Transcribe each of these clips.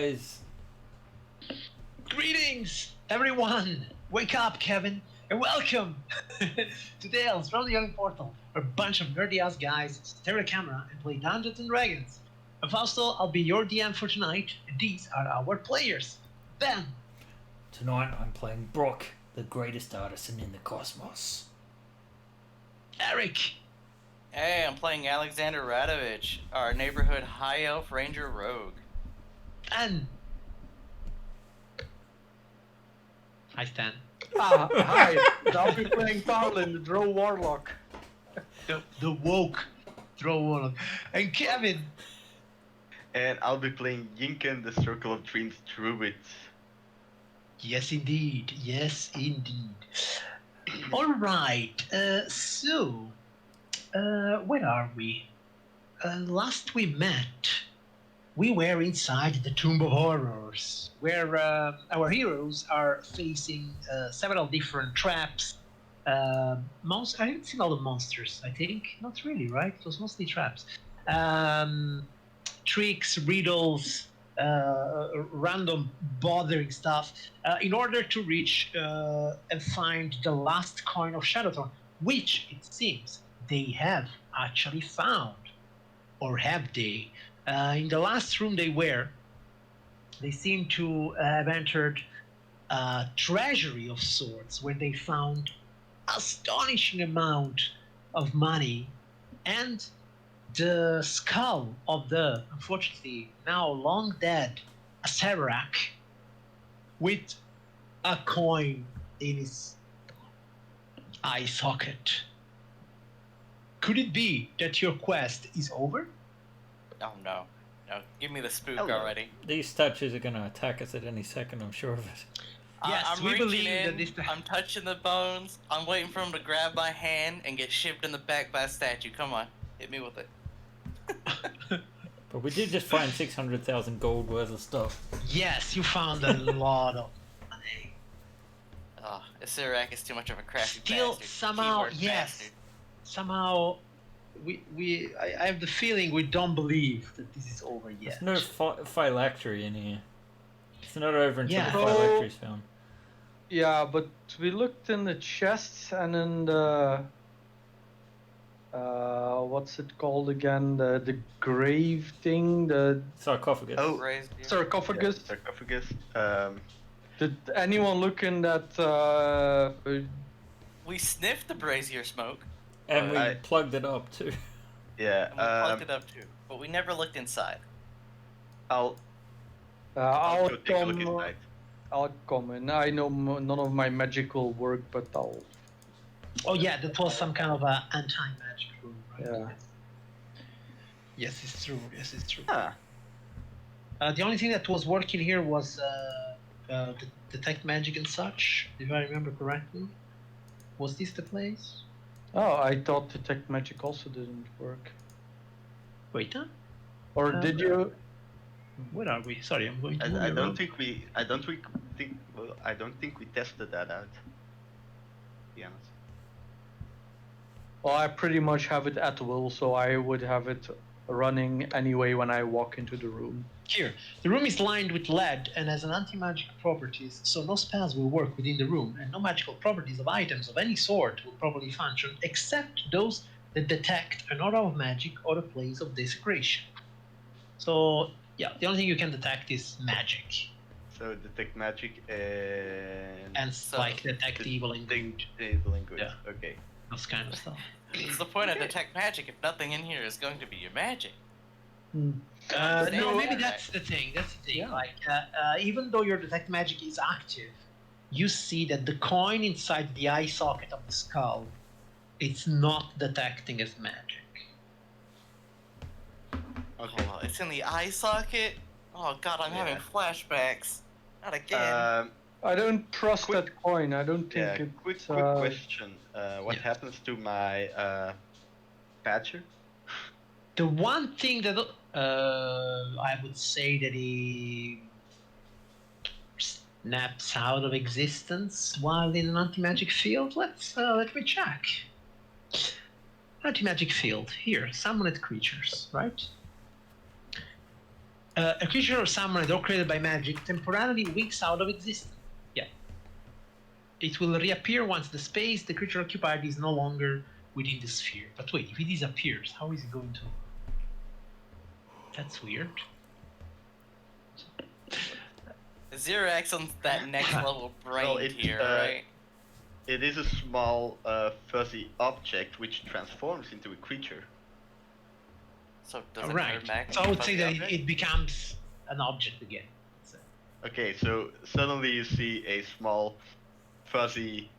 guys. Greetings, everyone! Wake up, Kevin, and welcome to Tales from the Yawning Portal, where a bunch of nerdy-ass guys stare at a camera and play Dungeons and Dragons. I'm Fausto, I'll be your DM for tonight, and these are our players. Ben! Tonight I'm playing Brock, the greatest artisan in the cosmos. Eric! Hey, I'm playing Alexander Radovich, our neighborhood high elf ranger rogue. And... Hi, Stan. Hi, I'll be playing Paulin, the Drow Warlock. The woke throw one. And Kevin! And I'll be playing Yinken, the Circle of Dreams Druid. Yes, indeed. Yes, indeed. All right. Where are we? Last we met, we were inside the Tomb of Horrors, where our heroes are facing several different traps. I haven't seen all the monsters, I think. Not really, right? It was mostly traps. Tricks, riddles, random bothering stuff, in order to reach and find the last coin of Shadowthorn, which it seems they have actually found. Or have they? In the last room they seem to have entered a treasury of sorts where they found astonishing amount of money and the skull of the, unfortunately, now long dead Acerak with a coin in his eye socket. Could it be that your quest is over? Oh no. No, give me the spook Hello. already. These statues are gonna attack us at any second, I'm sure of it. Yes, I'm we reaching believe in, that this- I'm touching the bones, I'm waiting for him to grab my hand and get shipped in the back by a statue. Come on, hit me with it. But we did just find 600,000 gold worth of stuff. Yes, you found a lot of money. Oh, Isirak is too much of a crafty Still, bastard. somehow, Keyword yes. bastard. Somehow, I have the feeling we don't believe that this is over yet. There's no phylactery in here. It's not over until Yeah. the phylactery's found. Yeah, but we looked in the chests and in the what's it called again? The grave thing, the Sarcophagus. Oh. Raised you. sarcophagus. Yeah, sarcophagus. Did anyone look in that? We sniffed the brazier smoke. And we I- plugged it up too. Yeah. And we plugged it up too. But we never looked inside. I'll I'll go take a look come. inside. I'll come in. I know none of my magical work, but I'll. Oh yeah, that was some kind of a anti-magic room, right? Yeah. Yes, it's true. Yes, it's true. Ah, The only thing that was working here was detect magic and such, if I remember correctly. Was this the place? Oh, I thought detect magic also didn't work. Wait, huh? Or did you? Where are we? Sorry, I'm going to move I around. don't think we. I don't think we tested that out. To be honest. Well, I pretty much have it at will, so I would have it running anyway when I walk into the room. Here, the room is lined with lead and has an anti-magic properties, so no spells will work within the room, and no magical properties of items of any sort will probably function, except those that detect an aura of magic or a place of desecration. So, yeah, the only thing you can detect is magic, So detect magic and. and So, like detect evil and good, Evil and good. Yeah. Okay. those kind of stuff. What's the point of detect magic if nothing in here is going to be your magic? Hmm. No, maybe Yeah. that's the thing. That's the thing. Yeah. Like, even though your detect magic is active, you see that the coin inside the eye socket of the skull, it's not detecting as magic. Okay. Oh, it's in the eye socket? Oh god, I'm having Yeah. flashbacks. Not again. I don't trust Quick- that coin. I don't think Yeah. it's. Quick question. What Yeah. happens to my patcher? The one thing that I would say that he snaps out of existence while in an anti-magic field. Let me check. Anti-magic field here. Summoned creatures, right? A creature or summoned or created by magic temporarily winks out of existence. Yeah. It will reappear once the space the creature occupied is no longer within the sphere. But wait, if it disappears, how is it going to... That's weird. Zerax on that next level brain Well, it, here, uh, right? It is a small, fuzzy object which transforms into a creature. So does it Right. turn back So I would into say a that fuzzy object? it becomes an object again. So, Okay, so suddenly you see a small, fuzzy,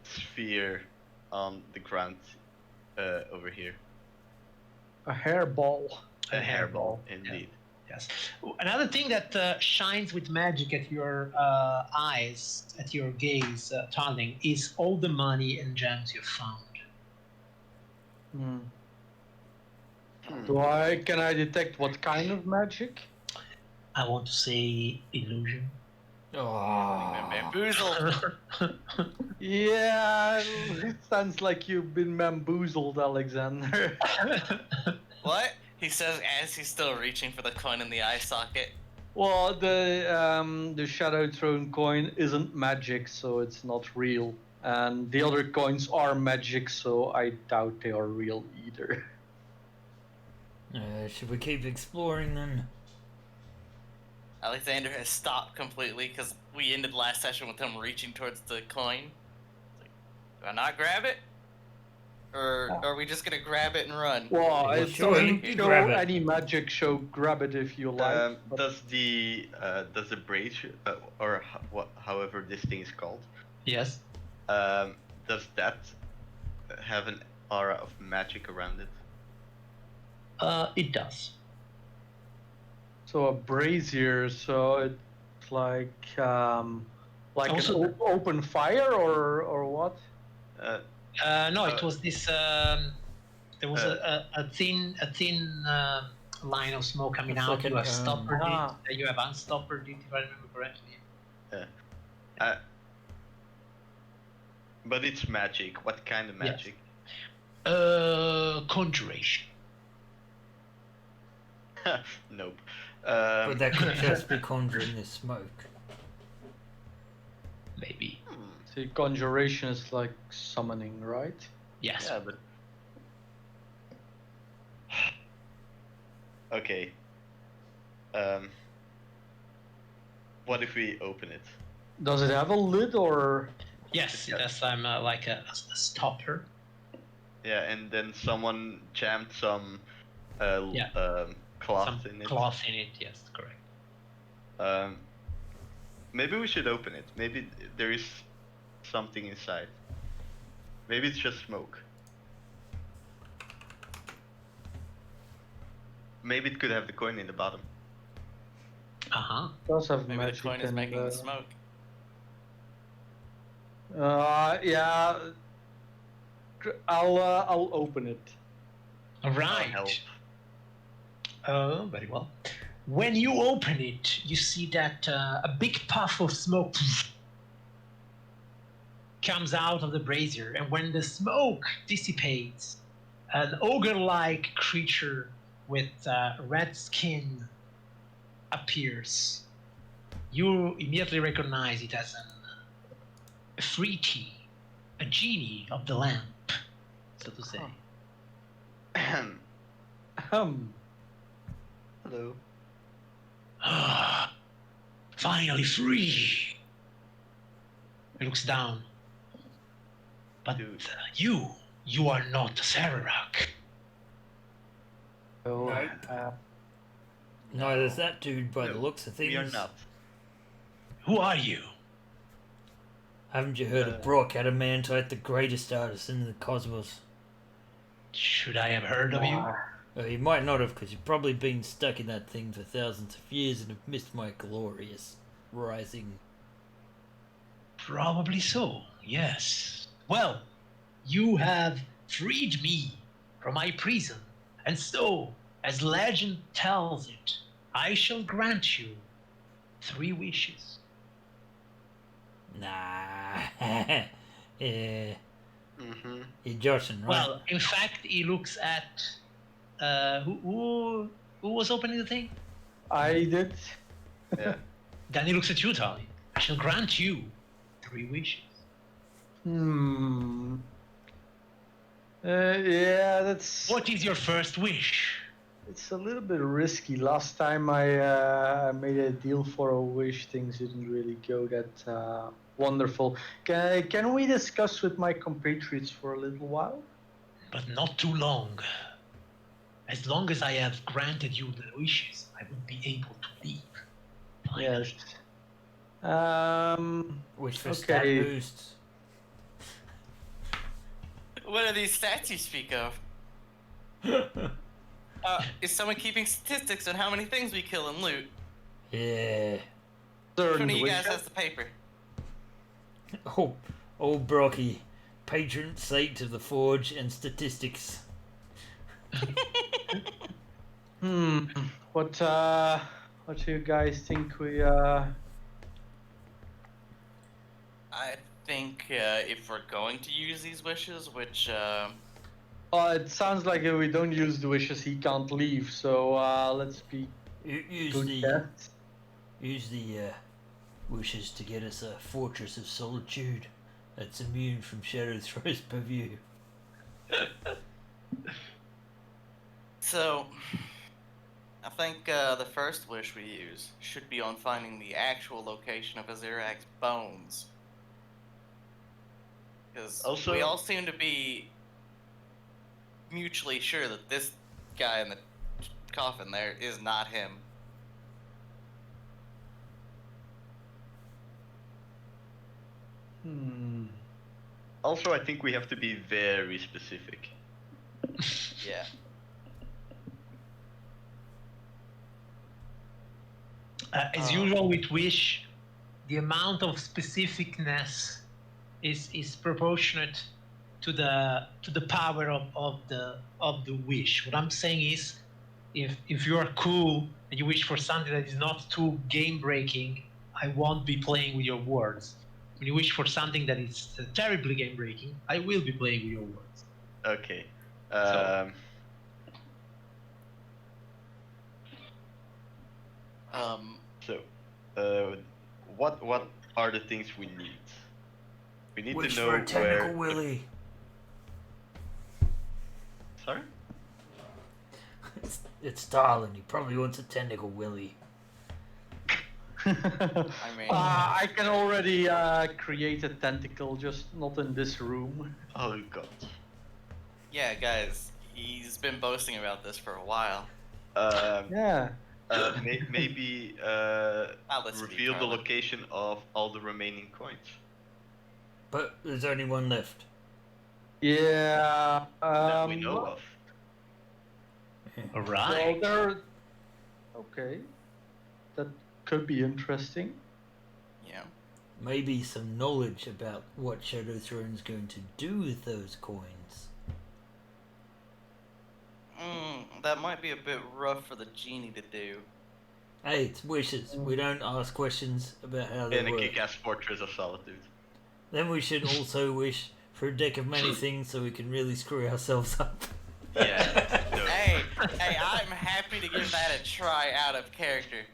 sphere on the ground, over here. A hairball. a hairball. Indeed. Yes. Another thing that shines with magic at your eyes, at your gaze, Tarling, is all the money and gems you've found. Hmm. Hmm. Can I detect what kind of magic? I want to say illusion. Oh. Bamboozled. Yeah, it sounds like you've been bamboozled, Alexander. What? He says as he's still reaching for the coin in the eye socket. Well, the Shadow Throne coin isn't magic, so it's not real. And the other coins are magic, so I doubt they are real either. Should we keep exploring then? Alexander has stopped completely because we ended last session with him reaching towards the coin. It's like, do I not grab it? Or are we just gonna grab it and run? Well, Yeah, it sure, doesn't you show grab it. any magic, so grab it if you like. but- Does the brazier, or however this thing is called, Yes. does that have an aura of magic around it? It does. So a brazier, so it's like Also- an open fire or what? No, it was this. There was a thin line of smoke coming It's out. like You an, have stoppered Ah. it. You have unstoppered it, if I remember correctly. But it's magic. What kind of Yes. magic? Conjuration. Nope. But that could just be conjuring the smoke. Maybe. See, conjuration is like summoning, right? Yes. Yeah, but okay. What if we open it? Does it have a lid or? Yes. Yes. I'm like a stopper. Yeah, and then someone jammed some cloth Some in it. cloth in it. Yes, correct. Maybe we should open it. Maybe there is something inside. Maybe it's just smoke. Maybe it could have the coin in the bottom. Uh-huh. It does have Maybe magic. the coin is and, making the smoke. Yeah. I'll open it. All I'll right. help. Oh, very well. When you open it, you see that a big puff of smoke comes out of the brazier, and when the smoke dissipates, an ogre-like creature with red skin appears. You immediately recognize it as a Freaky, a genie of the lamp, so to say. Hello. Ah, finally free. He looks down. But Dude. you are not Sararak. So, Nope. Neither is that dude by the No, looks of things. We are not. Who are you? Haven't you heard of Brock, Adamantite, the greatest artist in the cosmos? Should I have heard of you? Well, you might not have, because you've probably been stuck in that thing for thousands of years and have missed my glorious rising. Probably so, yes. Well, you have freed me from my prison, and so, as legend tells it, I shall grant you 3 wishes. Nah. Yeah. Mm-hmm. You're joshing, right? Well, in fact, he looks at who was opening the thing? I did. Yeah. Then he looks at you, Tali. I shall grant you 3 wishes. Yeah, that's. What is your first wish? It's a little bit risky. Last time I made a deal for a wish, things didn't really go that wonderful. Can we discuss with my compatriots for a little while? But not too long. As long as I have granted you the wishes, I will be able to leave. Finally. Yes. Wish for stat Okay. boosts. What are these stats you speak of? Is someone keeping statistics on how many things we kill and loot? Yeah. Which one of you guys has the paper? Oh, old Brocky, patron saint of the forge and statistics. What do you guys think we I think if we're going to use these wishes, which it sounds like if we don't use the wishes, he can't leave. So let's be Use good the cats. wishes to get us a fortress of solitude that's immune from shadow throws per view. so I think the first wish we use should be on finding the actual location of Azirak's bones. Because Also- we all seem to be mutually sure that this guy in the coffin there is not him. Also, I think we have to be very specific. Yeah. As usual with wish, the amount of specificness is proportionate to the power of the wish. What I'm saying is, if you are cool and you wish for something that is not too game breaking, I won't be playing with your words. When you wish for something that is terribly game breaking, I will be playing with your words. Okay. What are the things we need? We need Wish to know for a technical where. willy. Sorry. It's Stalin. He probably wants a technical willy. I mean, I can already create a tentacle, just not in this room. Oh god. yeah, guys, he's been boasting about this for a while. Yeah. Maybe Let's reveal the Carla. location of all the remaining coins. But there's only one left. Yeah. That we know of. All Well, right. okay. That could be interesting. Yeah. Maybe some knowledge about what Shadow Throne's going to do with those coins. That might be a bit rough for the genie to do. Hey, it's wishes. We don't ask questions about how they In a work. kick-ass Fortress of Solitude. Then we should also wish for a deck of many things so we can really screw ourselves up. Yeah. No. Hey, I'm happy to give that a try out of character.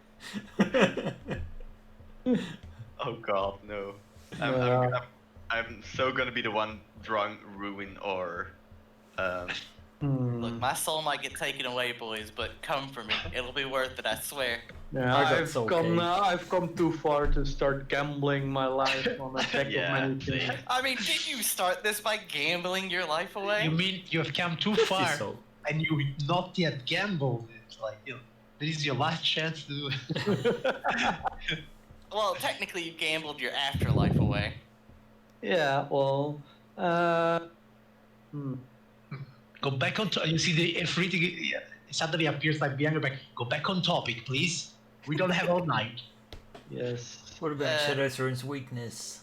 Oh god, no. Yeah. I'm so gonna be the one drunk, ruin, or Look, my soul might get taken away, boys, but come for me. It'll be worth it, I swear. Yeah, I got I've soul come. cake. I've come too far to start gambling my life on a deck Yeah, of many same. things. I mean, did you start this by gambling your life away? You mean you have come too Just far your soul. and you not yet gambled? It's like, this is your last chance to do it. Well, technically, you gambled your afterlife away. Yeah. Well. Go back on. You see the everything suddenly appears like behind your back. Go back on topic, please. We don't have all night. Yes. What about Shadow Throne's weakness?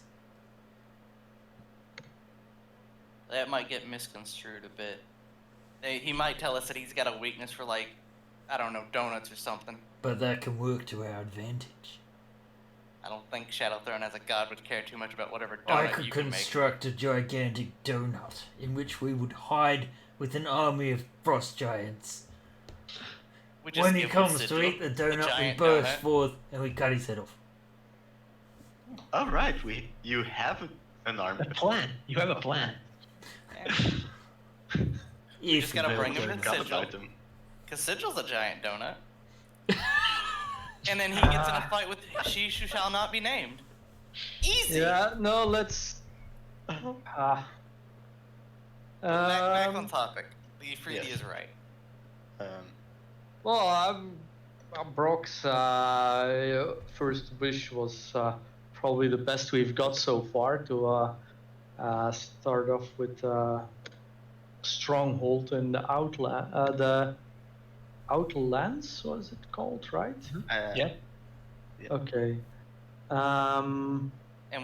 That might get misconstrued a bit. He might tell us that he's got a weakness for, like, I don't know, donuts or something. But that can work to our advantage. I don't think Shadowthrone as a god would care too much about whatever I donut could you can make. construct a gigantic donut in which we would hide with an army of frost giants. We just When he give him comes to sigil, eat the donut, we giant burst donut. forth and we cut his head off. All right, you have an army. A plan. You have a plan. Yeah. We If just gotta you bring build him donuts. to Forgot Sigil. about them. Cause Sigil's a giant donut. And then he gets in a fight with she who shall not be named. Easy! Yeah, no, let's. Back on topic. The Ifriti yes. is right. Well, Brock's first wish was probably the best we've got so far to start off with stronghold in the Outlands, was it called, right? Yeah. Okay. And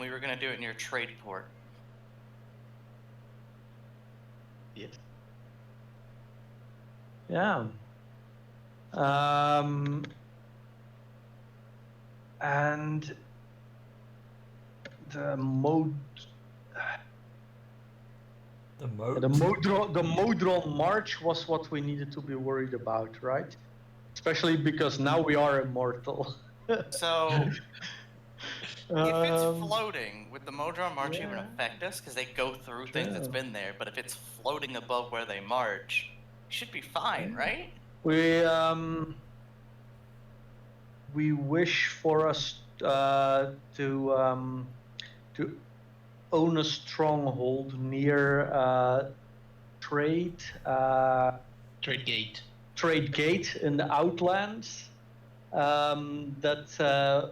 we were gonna do it near Tradeport. Yes. Yeah. And the Modron March was what we needed to be worried about, right? Especially because now we are immortal. So, if it's Um, floating, would the Modron March even yeah. affect us? Because they go through things that's True. been there, but if it's floating above where they march, it should be fine, right? We wish for us to own a stronghold near Trade Gate in the Outlands that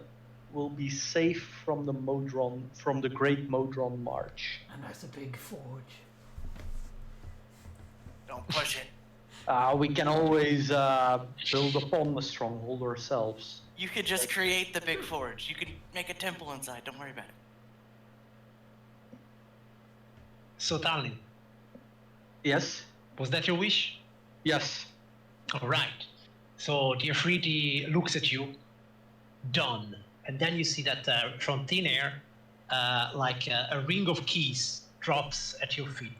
will be safe from the Great Modron March. And that's a big forge. Don't push it. We can always build upon the stronghold ourselves. You could just create the big forge. You could make a temple inside. Don't worry about it. So, Talon, Yes? was that your wish? Yes. All right. So the Afridi looks at you, done, and then you see that from thin air, like a ring of keys drops at your feet.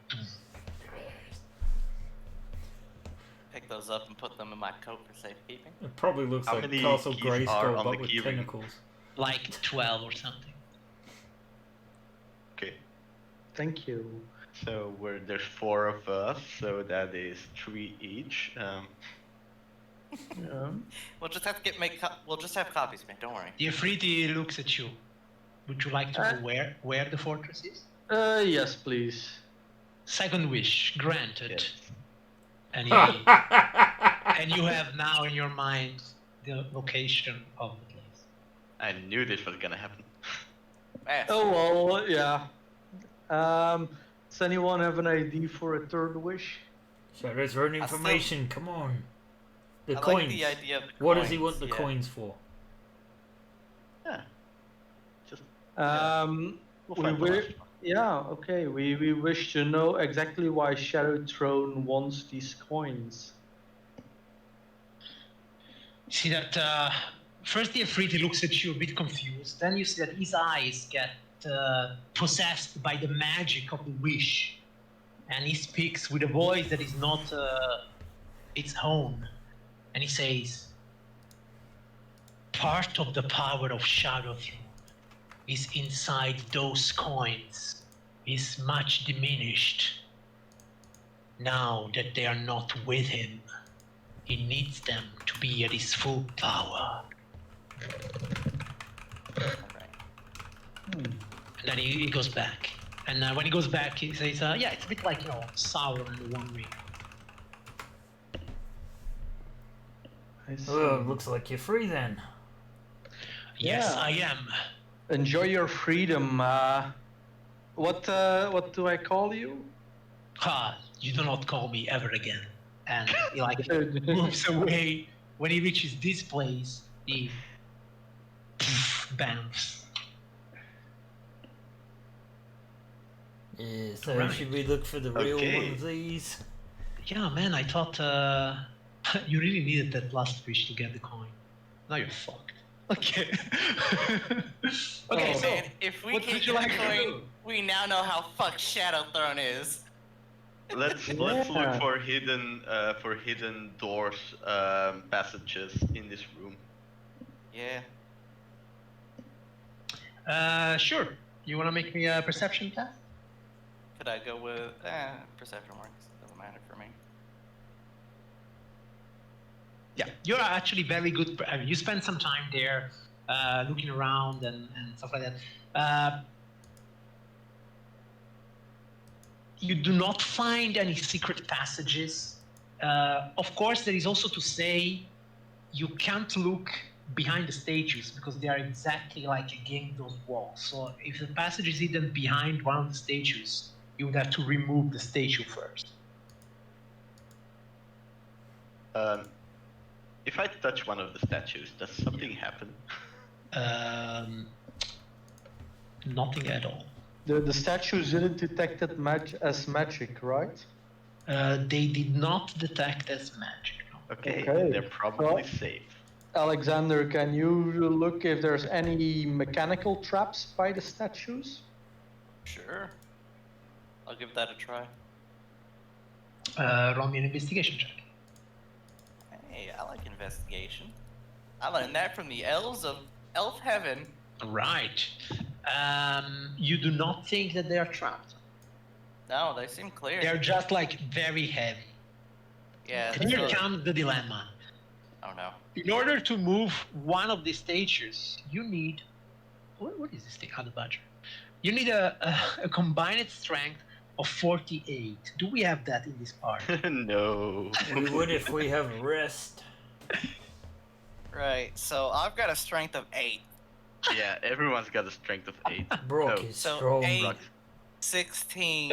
Pick those up and put them in my coat for safekeeping. It probably looks How like many Castle keys are Grayskull on but the with key ring? tentacles. Like 12 or something. Okay. Thank you. So there's 4 of us, so that is 3 each. Yeah. We'll just have to we'll just have copies, man. Don't worry. The Afridi looks at you. Would you like to know where the fortress is? Yes, please. Second wish granted. Yes. And you have now in your mind the location of the place. I knew this was gonna happen. Yes. Oh well, yeah. Does anyone have an ID for a third wish? Shadow's run I still- information, come on. The I coins. like the idea of the What does he coins, want the yeah. coins for? Yeah. Just Um, we'll we find the wi- last one. yeah, okay. We wish to know exactly why Shadow Throne wants these coins. You see that first the Afridi looks at you a bit confused, then you see that his eyes get possessed by the magic of the wish, and he speaks with a voice that is not its own, and he says, part of the power of Shadow Throne is inside those coins, is much diminished now that they are not with him. He needs them to be at his full power. Alright. And then he goes back. And when he goes back, he says, yeah, it's a bit like, Sauron and the One Ring. I see. Oh, looks like you're free then. Yes, Yeah. I am. Enjoy your freedom. What do I call you? You do not call me ever again. And he moves away. When he reaches this place, he bounces. Yeah, so Right. should we look for the real Okay. one of these? Yeah, man, I thought you really needed that last wish to get the coin. Now you're fucked. Okay. Okay, Oh. so Man, if we what can't would you get like the to coin, do? we now know how fucked Shadow Throne is. Let's look for hidden doors, passages in this room. Yeah. Sure. You want to make me a perception test? Could I go with perception works? Doesn't matter for me. Yeah, you're actually very good. I mean, you spend some time there, looking around and stuff like that. You do not find any secret passages. Of course, there is also to say you can't look behind the statues because they are exactly like against those walls. So if the passage is hidden behind one of the statues, you would have to remove the statue first. If I touch one of the statues, does something happen? Nothing at all. The statues didn't detect it as magic, right? They did not detect as magic. No. Okay, Okay. they're probably Well- safe. Alexander, can you look if there's any mechanical traps by the statues? Sure. I'll give that a try. Roll me an investigation check. Hey, I like investigation. I learned that from the elves of Elf Heaven. Right. You do not think that they are trapped. No, they seem clear. They're just like very heavy. Yeah. And here so- comes the dilemma. Oh no. In order to move one of the statues, you need. What is this thing? How the badger? You need a combined strength of 48. Do we have that in this part? No. We would if we have rest. Right. So I've got a strength of 8. Yeah, everyone's got a strength of 8. Brock No. is So strong. 8, Brock. 16,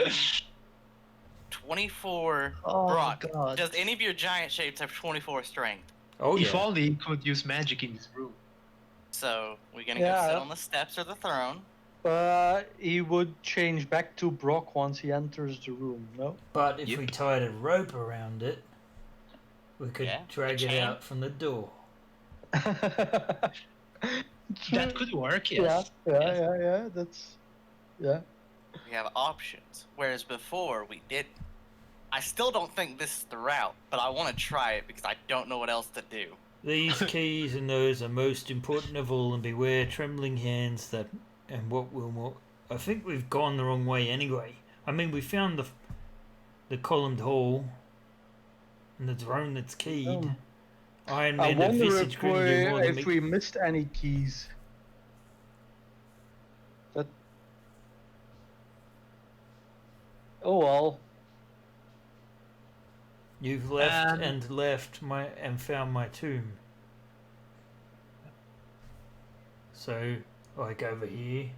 24. Oh, Brock, God. does any of your giant shapes have 24 strength? Oh If yeah. only you could use magic in this room. So we're gonna Yeah. go sit on the steps or the throne. He would change back to Brock once he enters the room, no? But if Yep. we tied a rope around it, we could Yeah, drag a it chain. out from the door. That could work, Yeah, yes. yeah, that's... Yeah. We have options. Whereas before we didn't. I still don't think this is the route, but I want to try it because I don't know what else to do. These keys and those are most important of all, and beware trembling hands that and what will more. I think we've gone the wrong way anyway. I mean, we found the columned hall and the throne that's keyed. Oh. Iron I Man the wonder visage if couldn't do more than we missed any keys. That... Oh well. You've left and found my tomb. So, like over here.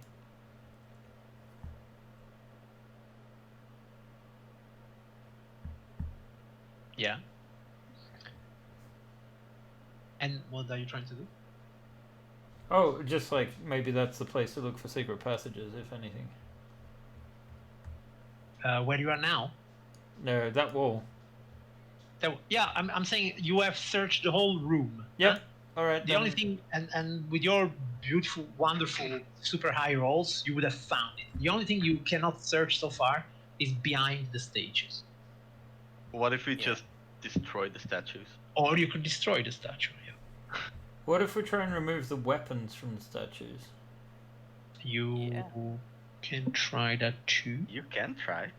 Yeah. And what are you trying to do? Oh, just like maybe that's the place to look for secret passages, if anything. Where you are now? No, that wall. Yeah, I'm saying you have searched the whole room. Yep. huh? All right. The only thing, and with your beautiful, wonderful, super high rolls, you would have found it. The only thing you cannot search so far is behind the stages. What if we Yeah. just destroy the statues? Or you could destroy the statue. Yeah. What if we try and remove the weapons from the statues? You Yeah. can try that too. You can try.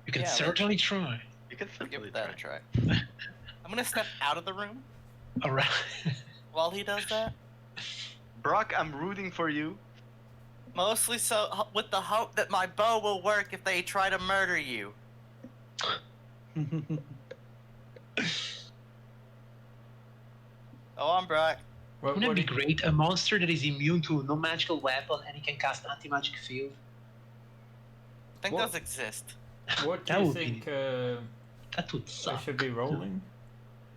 You can Yeah, let's- certainly try. You can I'll certainly give that try. a try. I'm gonna step out of the room All right. while he does that. Brock, I'm rooting for you. Mostly so with the hope that my bow will work if they try to murder you. Oh, I'm Brock. What, Wouldn't what it be do you- great? A monster that is immune to no magical weapon and he can cast anti-magic field. I think What? those exist. What do That you would be- think That would I suck. should be rolling?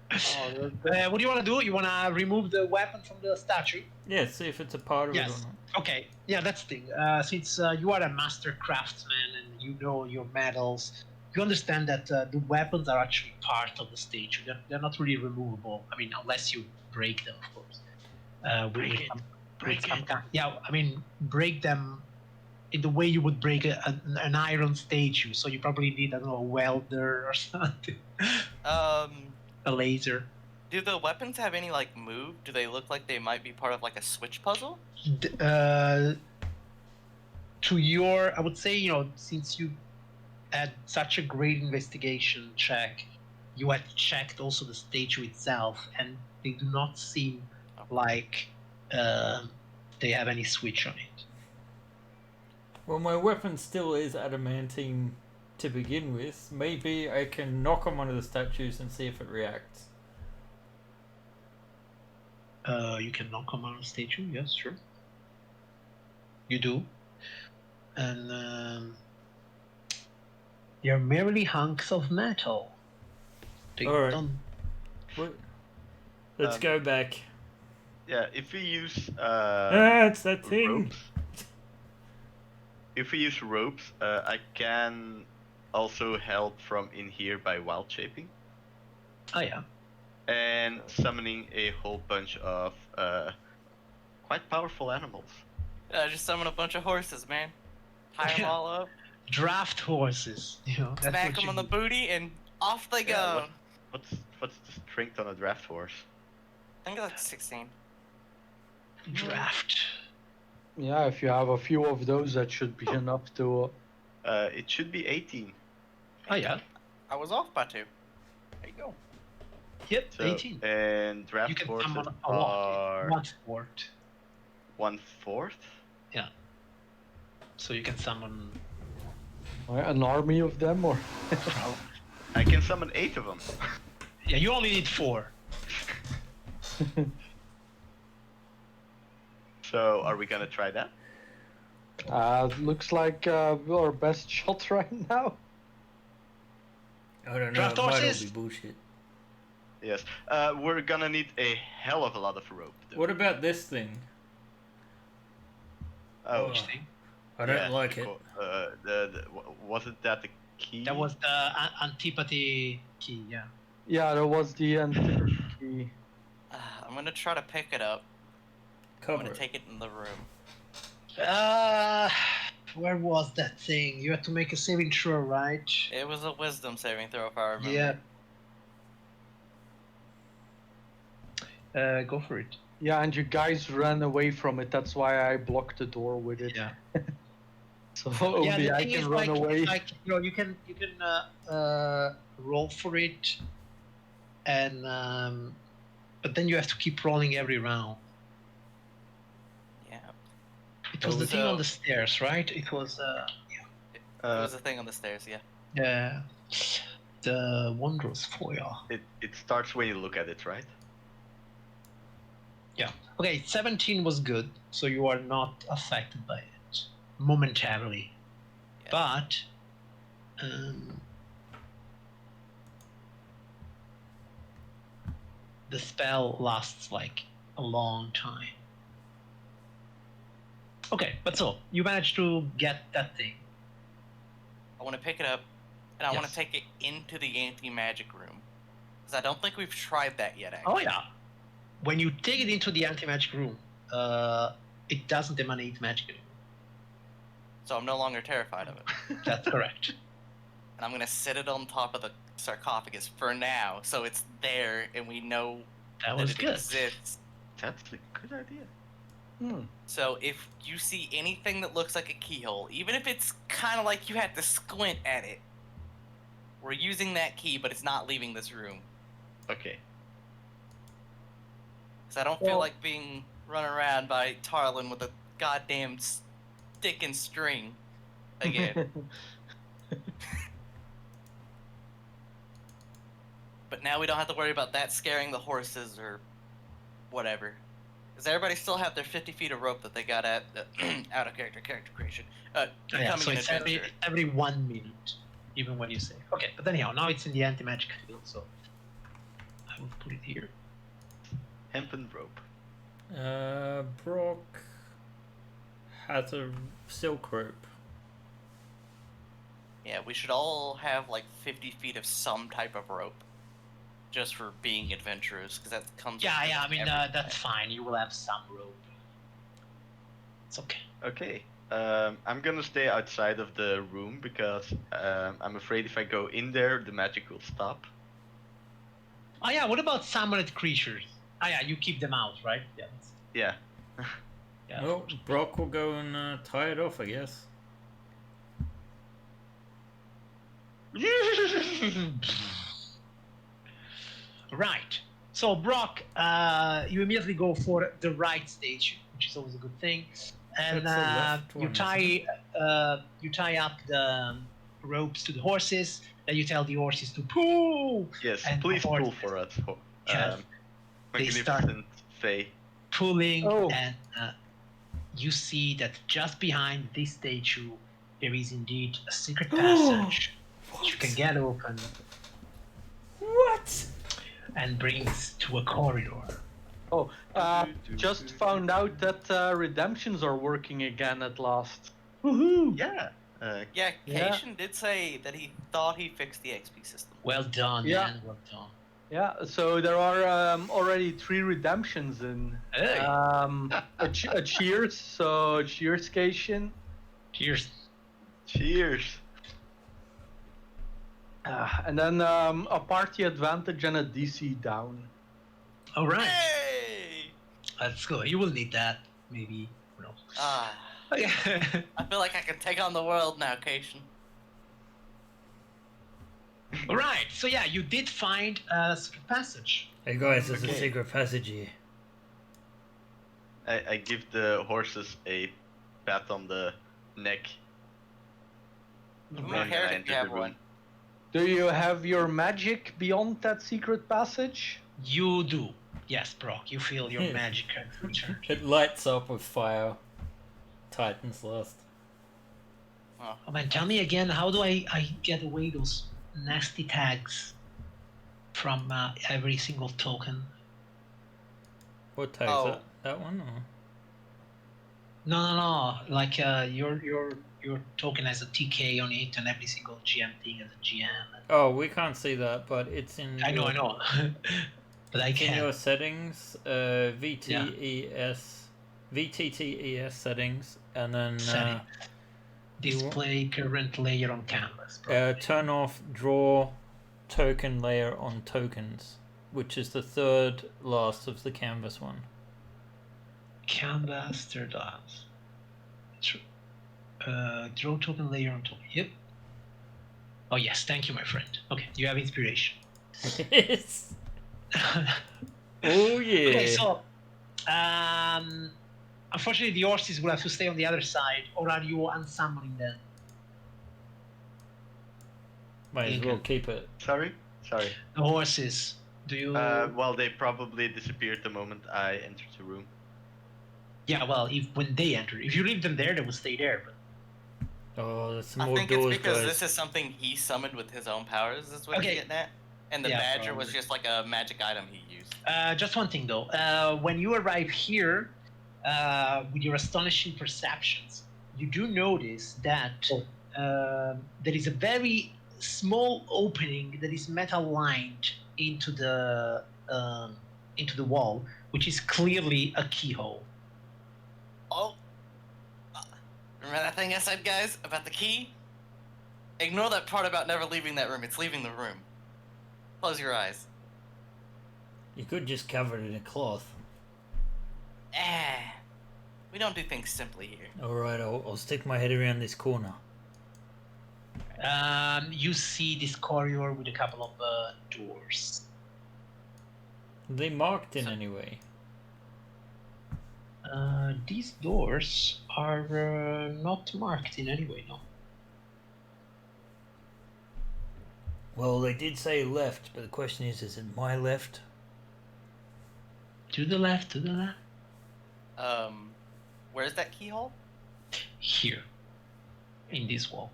What do you want to do? You want to remove the weapon from the statue? Yeah, see if it's a part of it Yes. or not. Okay. Yeah, that's the thing. Since you are a master craftsman and you know your metals, you understand that the weapons are actually part of the statue. They're not really removable. I mean, unless you break them, of course. Break it. Break it. Yeah, I mean, break them in the way you would break an iron statue. So you probably need, I don't know, a welder or something, a laser. Do the weapons have any like move? Do they look like they might be part of like a switch puzzle? To your, I would say, since you had such a great investigation check, you had checked also the statue itself, and they do not seem like they have any switch on it. Well, my weapon still is adamantine to begin with. Maybe I can knock on one of the statues and see if it reacts. You can knock on a statue, yes, sure. You do. And they're merely hunks of metal. They Alright. don't... Let's go back. Yeah, if we use It's that thing. ropes, if we use ropes, I can also help from in here by wild shaping Oh, yeah. and summoning a whole bunch of quite powerful animals. Just summon a bunch of horses, man. Tie them Yeah. all up, Draft horses, that's smack what them you on the need. booty, and off they go. Yeah, what's the strength on a draft horse? I think that's 16. Draft. Yeah, if you have a few of those, that should be enough to. It should be 18. Oh, yeah. I was off by 2. There you go. Yep, So, 18. and You draft can horses summon a lot. are 1/4. 1/4. So you can summon... An army of them, or. I can summon 8 of them. Yeah, you only need 4. So, are we gonna try that? Looks like our best shot right now. I don't know. Draft It might all horses? be bullshit. Yes. We're gonna need a hell of a lot of rope. Though. What about this thing? Oh, Which thing? I don't yeah, like it. cool. Wasn't that the key? That was the antipathy key, yeah. Yeah, that was the end key. I'm gonna try to pick it up. I'm Cover gonna it. take it in the room. Where was that thing? You had to make a saving throw, right? It was a wisdom saving throw, if I remember. Yeah. Go for it. Yeah, and you guys ran away from it. That's why I blocked the door with it. Yeah. So Yeah, only the I thing can is, run away. you can roll for it, and but then you have to keep rolling every round. Yeah. It was the thing So- on the stairs, right? It was It was a thing on the stairs, yeah. yeah, the wondrous foil. It starts when you look at it, right? Yeah. Okay, 17 was good, so you are not affected by it momentarily. Yeah. But the spell lasts like a long time. Okay, but so you managed to get that thing. I want to pick it up, and I want to Yes. take it into the anti-magic room. Because I don't think we've tried that yet, Oh actually. yeah. When you take it into the anti-magic room, it doesn't emanate magic anymore. So I'm no longer terrified of it. That's correct. And I'm going to sit it on top of the sarcophagus for now, so it's there, and we know That that was it good. exists. That's a good idea. So if you see anything that looks like a keyhole, even if it's kind of like you had to squint at it, we're using that key, but it's not leaving this room. Okay. Because I don't feel Well- like being run around by Tarlin with a goddamn stick and string again. But now we don't have to worry about that scaring the horses or whatever. Does everybody still have their 50 feet of rope that they got at out of character creation? Oh, yeah, Becoming so an it's adventurer. every 1 minute, even when you save. Okay, but anyhow, now it's in the anti-magic field, so I will put it here. Hempen rope. Brock has a silk rope. Yeah, we should all have like 50 feet of some type of rope. Just for being adventurers, because that comes Yeah, with yeah, I mean, everything. that's fine. You will have some rope. It's okay. Okay. I'm gonna stay outside of the room because I'm afraid if I go in there, the magic will stop. Oh yeah, what about summoned creatures? Ah yeah, you keep them out, right? Yeah. Yeah. Yeah. Well, Brock will go and tie it off, I guess. Right. So Brock, you immediately go for the right stage, which is always a good thing, and That's the left you one, isn't tie up the ropes to the horses. Then you tell the horses to pull. Yes, and please the pull horses, for us. Yes. They start Magnificent Fae. pulling, Oh. and you see that just behind this statue there is indeed a secret passage which you can get open What? and brings to a corridor. Oh, just found out that redemptions are working again at last. Woohoo! Yeah. Yeah, Yeah. Cation did say that he thought he fixed the XP system. Well done, Yeah. man. Well done. Yeah, so there are already 3 redemptions in. Hey. A cheers, so cheers, Cation. Cheers. Cheers. And then a party advantage and a DC down. All right. Hey! Let's go. You will need that, maybe. Who knows? Ah, Okay. I feel like I can take on the world now, Cation. All right. So yeah, you did find a secret passage. Hey guys, there's a Okay. secret passage here. I give the horses a pat on the neck. Who Then cares I if you enter have the room. one? Do you have your magic beyond that secret passage? You do. Yes, Brock. You feel your magic has returned. It lights up with fire. Titan's Lust. Oh man, tell me again, how do I get away those nasty tags from every single token? What tag's Oh. that? That one? Or? No. Like your token has a TK on it, and every single GM thing has a GM. Oh, we can't see that, but it's in. I know. But I It's in your can. settings, VTTES settings, and then Setting. Display current layer on canvas. turn off draw token layer on tokens, which is the third last of the canvas one. Canvas, third last. Draw token layer on token. Yep. Oh yes, thank you, my friend. Okay, you have inspiration. Yes. Oh yeah. Okay, so unfortunately the horses will have to stay on the other side, or are you unsummoning them? Might as well keep it. Sorry? Sorry. The horses. Do you? Well, they probably disappeared the moment I entered the room. Yeah, well, when they enter, if you leave them there, they will stay there. But Oh, there's some I more think it's doors, because guys. this is something he summoned with his own powers. Is what Okay. he's getting at. And the Yeah, badger was probably. just like a magic item he used. just one thing though, when you arrive here, with your astonishing perceptions, you do notice that there is a very small opening that is metal lined into the wall, which is clearly a keyhole. Oh. Remember that thing I said, guys, about the key? Ignore that part about never leaving that room. It's leaving the room. Close your eyes. You could just cover it in a cloth. We don't do things simply here. Alright, I'll stick my head around this corner. You see this corridor with a couple of doors. Are they marked in any way? These doors are not marked in any way, no. Well, they did say left, but the question is it my left? To the left, to the left. Where's that keyhole? Here. In this wall.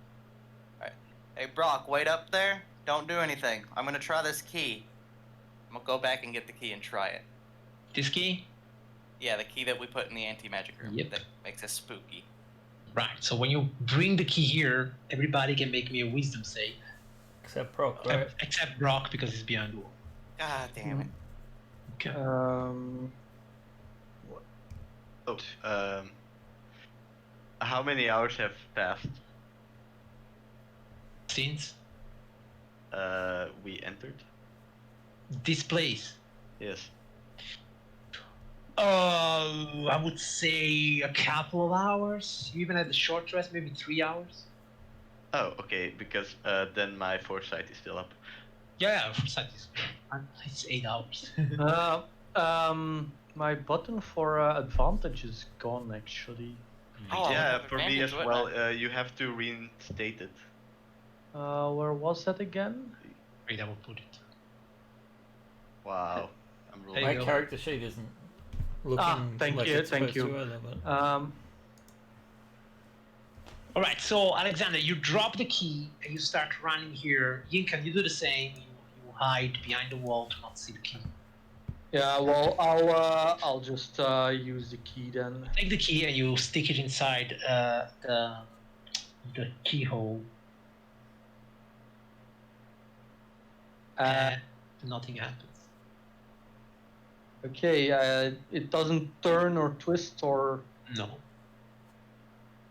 Hey, Brock, wait up there. Don't do anything. I'm gonna try this key. I'm gonna go back and get the key and try it. This key? Yeah, the key that we put in the anti-magic room Yep. that makes us spooky. Right, so when you bring the key here, everybody can make me a wisdom save. Except Brock, right? Except Brock, because he's behind the wall. God damn it. Okay. How many hours have passed? Since We entered? this place, Yes. I would say a couple of hours. Even at the short rest, maybe 3 hours. Oh, okay, because then my foresight is still up. Yeah, for Satis. It's 8 hours. My button for advantage is gone actually. Oh, I would Yeah, have for me advantage, as wouldn't well. I? You have to reinstate it. Where was that again? Wait, I will put it. Wow, I'm There rolling. you My go. character sheet isn't looking thank like you, it's thank supposed you. to either, but All right, so Alexander, you drop the key and you start running here. Yinkan, you do the same. You hide behind the wall to not see the key. Yeah, well, I'll just use the key then. Take the key and you stick it inside the keyhole. And nothing happens. Okay, it doesn't turn or twist or. No.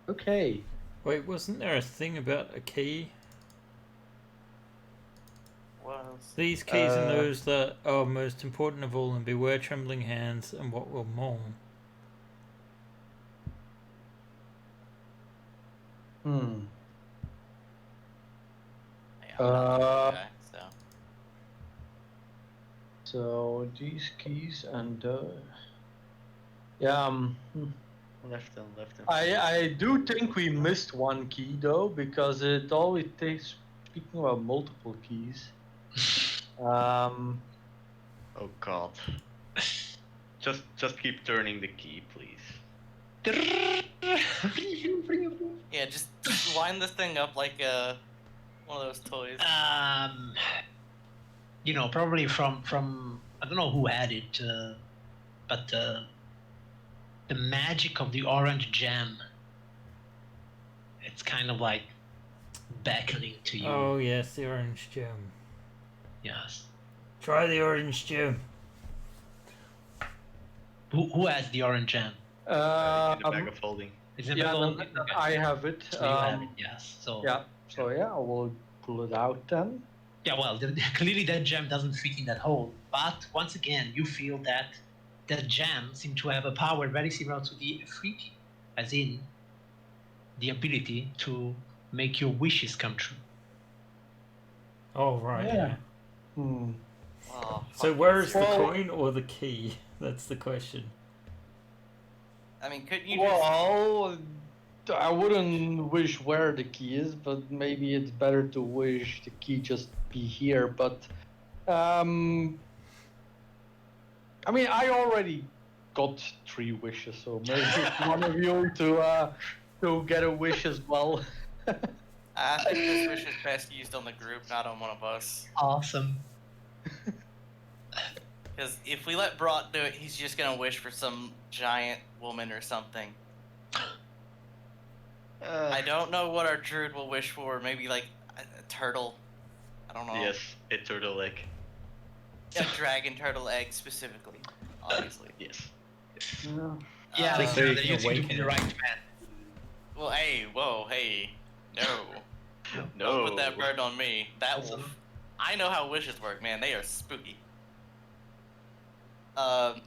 Okay. wait, wasn't there a thing about a key? Was. These keys and those that are most important of all, and beware trembling hands and what will moan. Hmm. Yeah, I'm not the Uh, guy, so. So these keys and yeah. Left and left and. I do think we missed one key though, because it always takes. Speaking about multiple keys. Oh God. Just keep turning the key, please. Yeah, just wind this thing up like one of those toys. You know, probably from I don't know who had it, but the magic of the orange gem. It's kind of like beckoning to you. Oh yes, the orange gem. Yes. Try the orange gem. Who has the orange gem? In the bag of holding. Is it Yeah, below? no, Okay. I have it. So you have it, yes. So Yeah. So yeah, I will pull it out then. yeah, well, clearly that gem doesn't fit in that hole. But once again, you feel that that gem seems to have a power very similar to the Afriki, as in the ability to make your wishes come true. Oh right. Yeah. Yeah. Hmm. Oh, So fuck where yes. is the Well- coin or the key? That's the question. I mean, couldn't you just... Well, I wouldn't wish where the key is, but maybe it's better to wish the key just be here. But, I mean, I already got 3 wishes, so maybe one of you to get a wish as well. I think this wish is best used on the group, not on one of us. Awesome. Because if we let Brought do it, he's just gonna wish for some giant woman or something. I don't know what our druid will wish for. Maybe like a turtle. I don't know. Yes, a turtle egg. A dragon turtle egg specifically, obviously. Yes. Yeah, Uh, Like so you Alexander, can you seem to awaken be the it. right man. Well, hey, whoa, hey, no. No. Don't put that bird on me. That wolf. I know how wishes work, man. They are spooky. I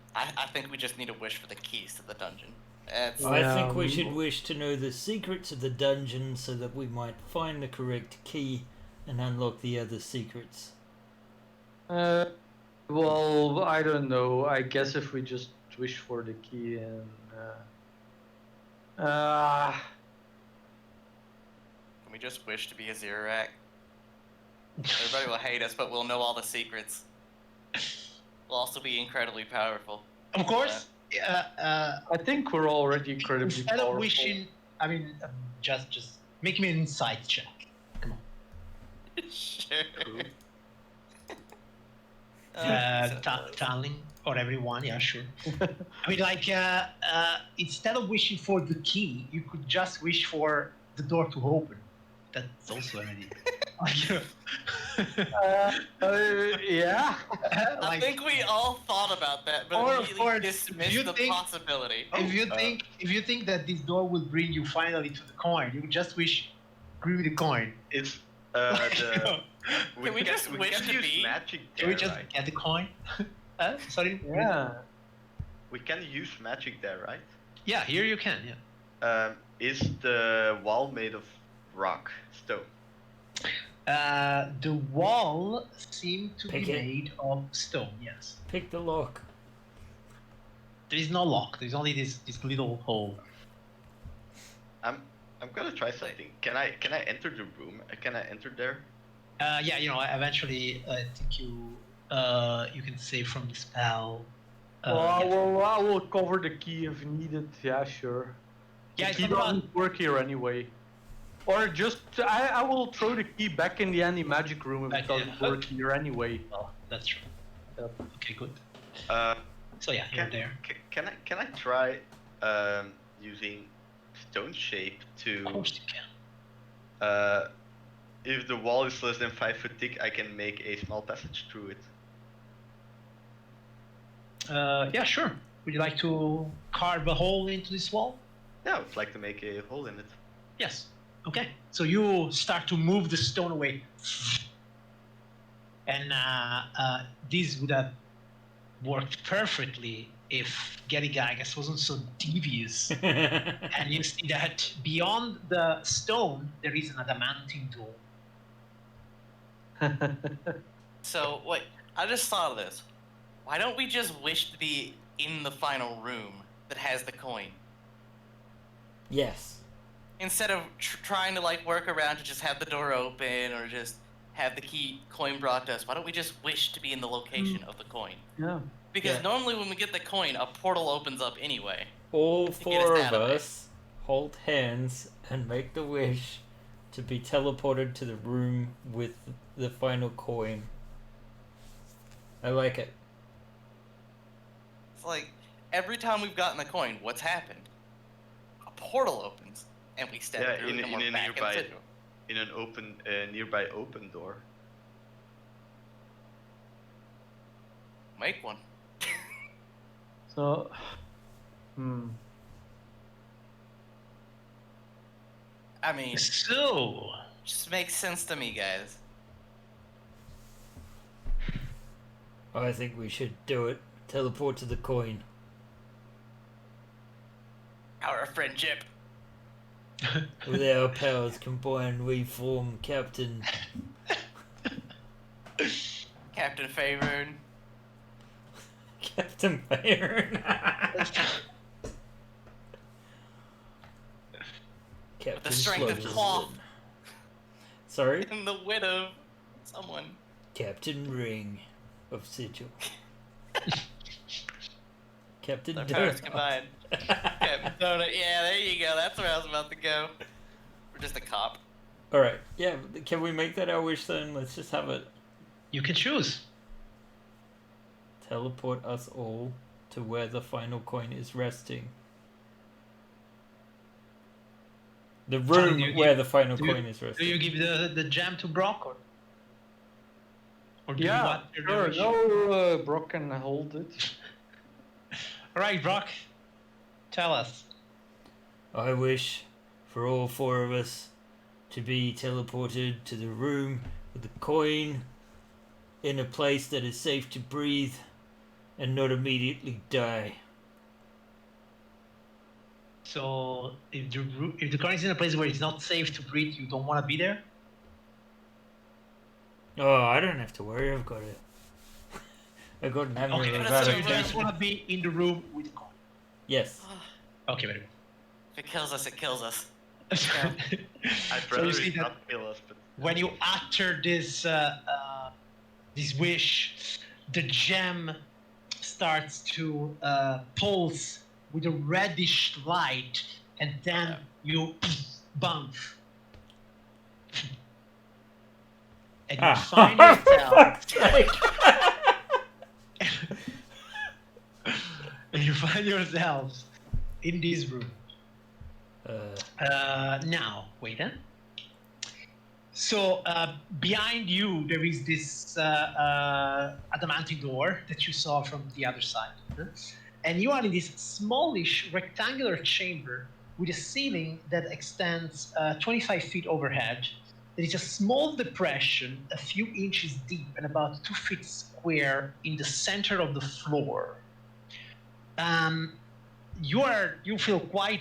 think we just need to wish for the keys to the dungeon. It's, I think we Yeah, should wish to know the secrets of the dungeon so that we might find the correct key and unlock the other secrets. Well, I don't know. I guess if we just wish for the key and. Can we just wish to be a Zirarak? Everybody will hate us, but we'll know all the secrets. We'll also be incredibly powerful. Of course. I think we're already incredibly Instead powerful. of wishing, I mean, just make me an insight check. Come on. Sure. Tanling or everyone, yeah, sure. I mean, like, instead of wishing for the key, you could just wish for the door to open. That's also an idea. Like, you Yeah. I like, think we all thought about that, but Or- immediately or dismissed you the think- possibility. if you Oh, think that this door will bring you finally to the coin, you just wish grew the coin. It's Like, you the. know, Can we just we wish can to use be? magic can there, we just right? get the coin? Sorry. Yeah. We can use magic there, right? Yeah, here you can. Yeah. Is the wall made of rock, stone? The wall seemed to Pick be it. made of stone. Yes. Pick the lock. There is no lock. There's only this little hole. I'm gonna try something. Can I enter the room? Can I enter there? Yeah, eventually, I think you can save from the spell. Well, Yeah. I will cover the key if needed. Yeah, sure. Yeah, the it's key not about- doesn't work here anyway. Or just I will throw the key back in the anti-magic room if it Okay. doesn't work here anyway. Well, that's true. Yep. Okay, good. Uh, So yeah, you're there. can I try using stone shape Of to course you can. if the wall is less than 5 foot thick, I can make a small passage through it. Yeah, sure. Would you like to carve a hole into this wall? Yeah, I would like to make a hole in it. Yes. Okay. So you start to move the stone away, and this would have worked perfectly if Gary Gygas wasn't so devious. And you see that beyond the stone there is an adamantine door. So wait, I just thought of this. Why don't we just wish to be in the final room that has the coin Yes. instead of trying to like work around to just have the door open or just have the coin brought to us? Why don't we just wish to be in the location of the coin? Yeah. Because Yeah. normally when we get the coin, a portal opens up anyway. All get us four out of of it. us hold hands and make the wish to be teleported to the room with the final coin. I like it. It's like every time we've gotten the coin, what's happened? A portal opens and we step Yeah, through in it a- and we're in a back nearby- in Citadel. In an open, nearby open door. Make one. So, I mean, So just makes sense to me, guys. I think we should do it. Teleport to the coin. Our friendship. With our powers combined, we form Captain. Captain Favored. Captain Bayern. Captain strength of Sluggerson. cloth. Sorry? And the wit of someone. Captain Ring of Sigil. Captain Their powers Donut. combined. Captain Donut. Yeah, there you go. That's where I was about to go. We're just a cop. Alright, yeah, can we make that our wish then? Let's just have it. you can choose. Teleport us all to where the final coin is resting. The Sorry, room do you where give- the final do you- coin is Do resting. you give the gem to Brock or do you yeah, want sure. wish? No, Brock can hold it. All right, Brock. Tell us. I wish for all four of us to be teleported to the room with the coin in a place that is safe to breathe and not immediately die. So if the coin is in a place where it's not safe to breathe, you don't want to be there. Oh, I don't have to worry, I've got it. I've got an amulet Okay, of that's so a you adaptation. just want to be in the room with the coin. Yes. Okay, very If it kills us, it kills us. good. I'd So rather you see it that not kill us, but when you utter this wish, the gem starts to pulse with a reddish light, and then you bounce. And you find For yourself. fuck's sake. And you find yourselves in this room. Now, wait. So behind you, there is this adamantine door that you saw from the other side. Huh? And you are in this smallish rectangular chamber with a ceiling that extends 25 feet overhead. There is a small depression a few inches deep and about 2 feet square in the center of the floor. You feel quite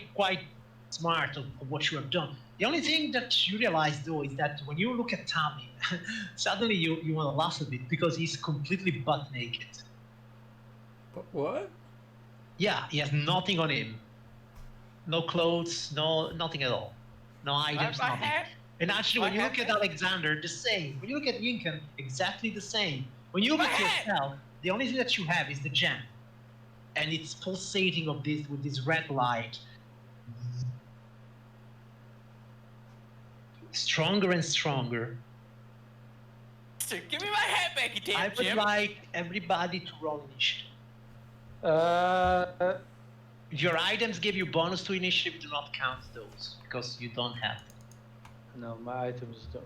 smart of what you have done. The only thing that you realize though is that when you look at Tommy, suddenly you want to laugh a bit because he's completely butt naked. But what? Yeah, he has nothing on him. No clothes, nothing at all. No items, My nothing. hat? And actually, My when you look hat? at Alexander, the same. When you look at Yinken, exactly the same. When you look My at hat! yourself, the only thing that you have is the gem. And it's pulsating of this with this red light. Stronger and stronger. Sir, give me my hat back, you damn I would Jim. like everybody to roll initiative. Uh, If your items give you bonus to initiative, do not count those because you don't have them. no, my items don't.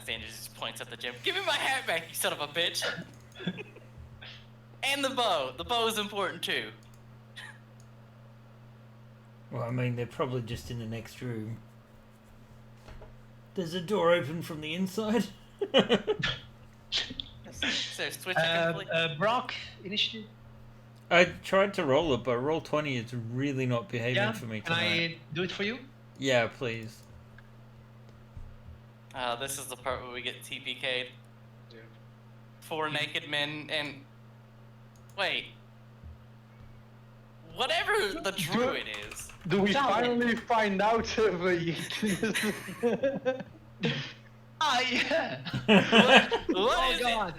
Sanders just points at the gym. Give me my hat back, you son of a bitch. And the bow. The bow is important too. Well, I mean, they're probably just in the next room. There's a door open from the inside. So switch it completely. Brock, initiative. I tried to roll it, but roll 20 is really not behaving Yeah, for me can tonight. I do it for you? Yeah, please. This is the part where we get TPK'd. Yeah. 4 naked men and... Wait. Whatever the druid is. Do we Tell me. finally find out if Ah, yeah. What Oh is it? God.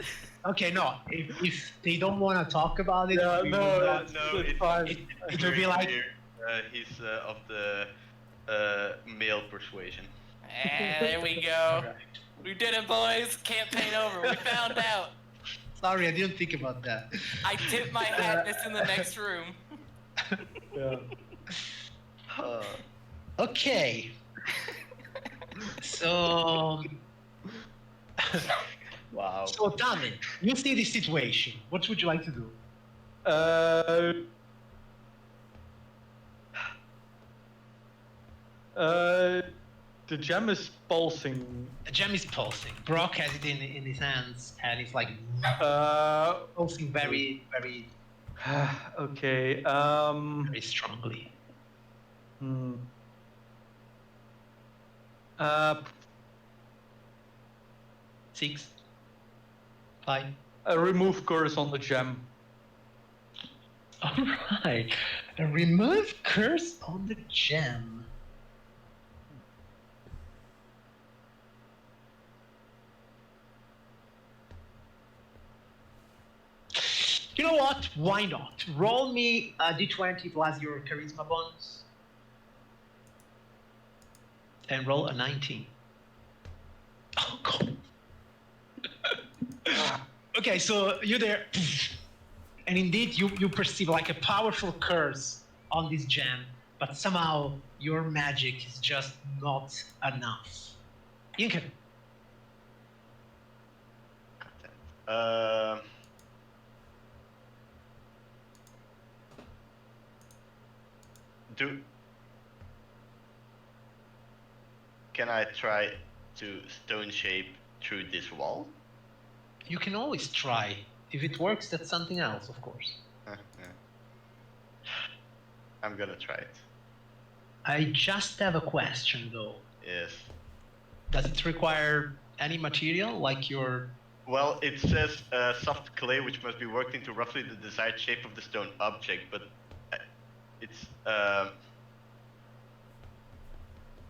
Okay, no. If they don't want to talk about it, Yeah, we no, will not. no, it's it's fine. It will be like he's of the male persuasion. There we go. We did it, boys. Campaign over. We found out. Sorry, I didn't think about that. I tipped my hat that's in the next room. yeah. Okay. So, Wow. so Tommy, you see this situation. What would you like to do? The gem is pulsing. The gem is pulsing. Brock has it in his hands, and it's like pulsing very, very, Okay. very strongly. Hmm. 6, 5. Remove curse on the gem. All right. Remove curse on the gem. You know what? Why not? Roll me a d20 plus your charisma bonus. And roll a 19. Oh, God. Okay, so you're there. And indeed, you perceive like a powerful curse on this gem, but somehow your magic is just not enough. Yinken. Can I try to stone shape through this wall? You can always try. If it works, that's something else, of course. Yeah. I'm gonna try it. I just have a question, though. Yes. Does it require any material, like your... Well, it says soft clay, which must be worked into roughly the desired shape of the stone object, but it's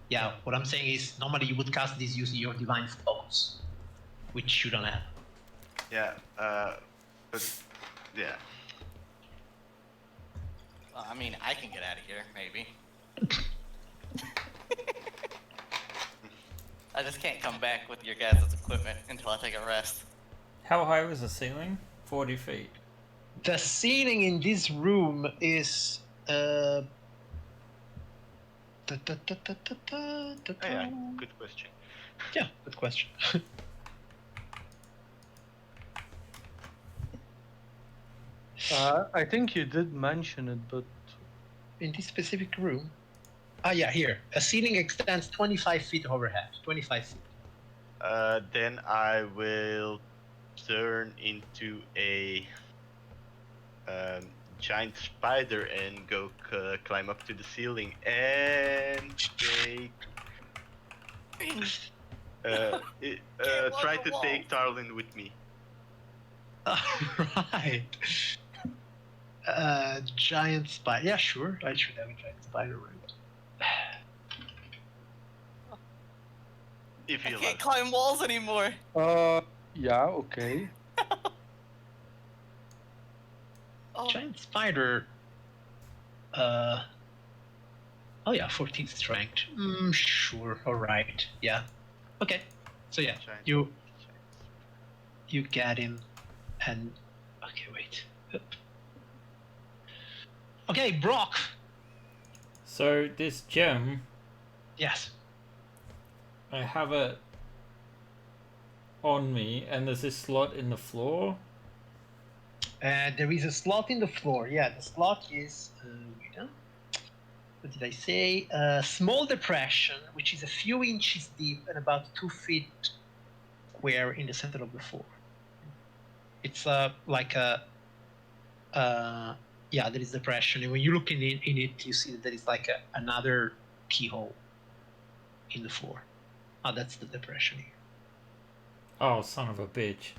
Yeah, what I'm saying is, normally you would cast this using your divine focus, which you don't have. yeah, but yeah. Well, I mean, I can get out of here, maybe. I just can't come back with your guys' equipment until I take a rest. How high was the ceiling? 40 feet. The ceiling in this room is Oh, yeah, good question. Yeah, good question. I think you did mention it, but In this specific room. Ah, yeah, here. A ceiling extends 25 feet overhead. 25 feet. Then I will turn into a giant spider and go climb up to the ceiling and take. Try to take Tarlin with me. Right. Giant spider. Yeah, sure. I should have a giant spider, right? If I you can't love. climb walls anymore. yeah, okay. Oh, Giant spider. Oh yeah, 14 strength. Sure. All right. Yeah. Okay. So yeah, Giant. you get him, and okay, wait. Okay, Brock. So this gem, Yes. I have it on me, and there's this slot in the floor. There is a slot in the floor. Yeah, the slot is. Wait, huh? What did I say? A small depression, which is a few inches deep and about 2 feet square in the center of the floor. It's like a. Yeah, there is depression, and when you look in it, you see that there is like another keyhole in the floor. Oh, that's the depression here. Oh, son of a bitch.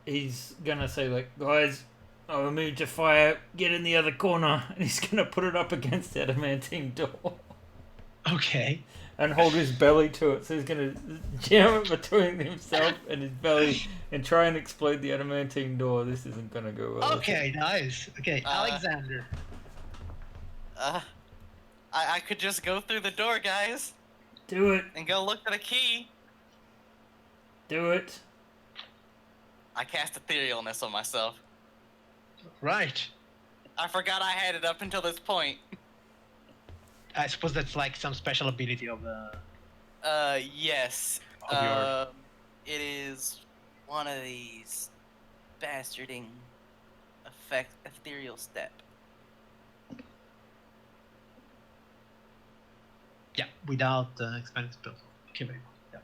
He's gonna say like, guys, I will move to fire. Get in the other corner, and he's gonna put it up against the adamantine door Okay. and hold his belly to it. So he's gonna jam it between himself and his belly and try and explode the adamantine door. This isn't gonna go well. Okay, nice. Okay, Alexander. I could just go through the door, guys, Do it. and go look for the key. Do it. I cast Etherealness on myself. Right. I forgot I had it up until this point. I suppose that's like some special ability of the. Yes. Of your- It is one of these bastarding effect ethereal step. Yeah, without expanding spells. Okay, very well.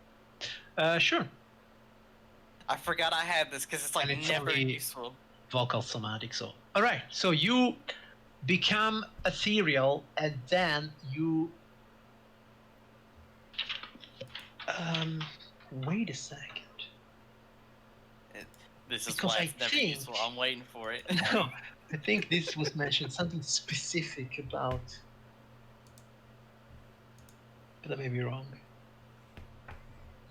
Yeah. Sure. I forgot I had this because it's like And it's never only- useful. Vocal somatic. So. All right. So you become ethereal, and then you. Wait a second. This is Because why I it's never think- useful. I'm waiting for it. No, I think this was mentioned something specific about. But I may be wrong.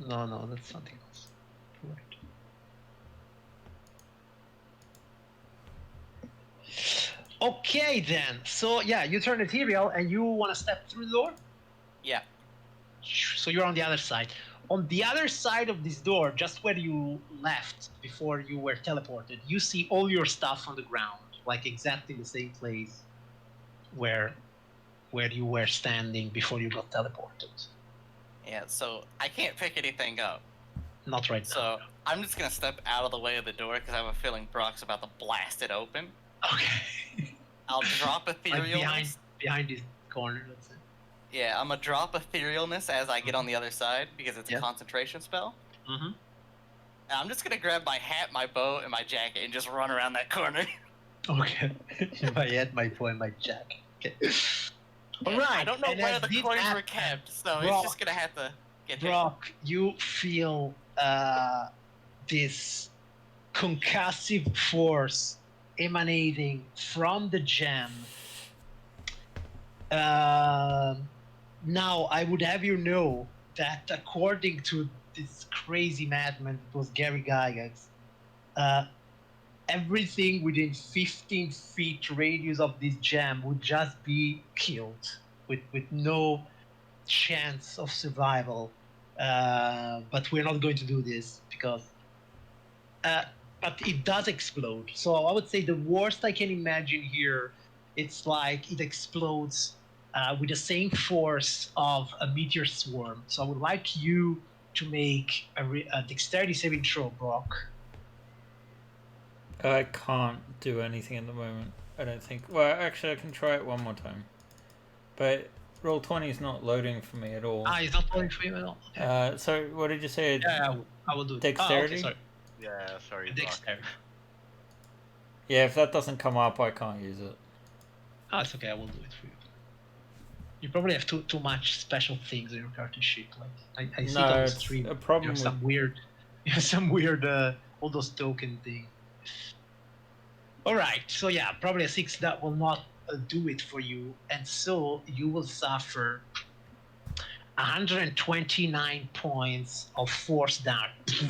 No, that's something else. Right. Okay then. So yeah, you turn ethereal and you want to step through the door. Yeah. So you're on the other side. On the other side of this door, just where you left before you were teleported, you see all your stuff on the ground, like exactly the same place where you were standing before you got teleported. Yeah, so I can't pick anything up. Not right So I'm just gonna step out of the way of the door because I have a feeling Brock's about to blast it open. now. Okay. I'll drop Like Etherealness. behind this corner, let's say. Yeah, I'm gonna drop Etherealness as I get on the other side because it's Yeah. a concentration spell. Mm-hmm. And I'm just gonna grab my hat, my bow, and my jacket and just run around that corner. Okay. My head, my bow, and my jacket. Okay. All right. I don't know and where as the this coins were happens, kept, so Brock- it's just gonna have to get hit. Brock, you feel this concussive force emanating from the gem. Now, I would have you know that according to this crazy madman, it was Gary Gygax, everything within 15 feet radius of this gem would just be killed with no chance of survival. But we're not going to do this because but it does explode. So I would say the worst I can imagine here, it's like it explodes with the same force of a meteor swarm. So I would like you to make a dexterity saving throw, Brock. I can't do anything at the moment. I don't think. Well, actually, I can try it one more time. But Roll20 is not loading for me at all. It's not loading for you at all. Okay. So what did you say? Yeah, I will do it. Dexterity? Okay, sorry. Yeah, sorry, Brock. Dexterity. Yeah, if that doesn't come up, I can't use it. It's okay. I will do it for you. You probably have too much special things in your character sheet. Like I see it on the it's stream. a problem You have with... some weird all those token thing. All right, so yeah, probably a 6 that will not do it for you, and so you will suffer 129 points of force damage.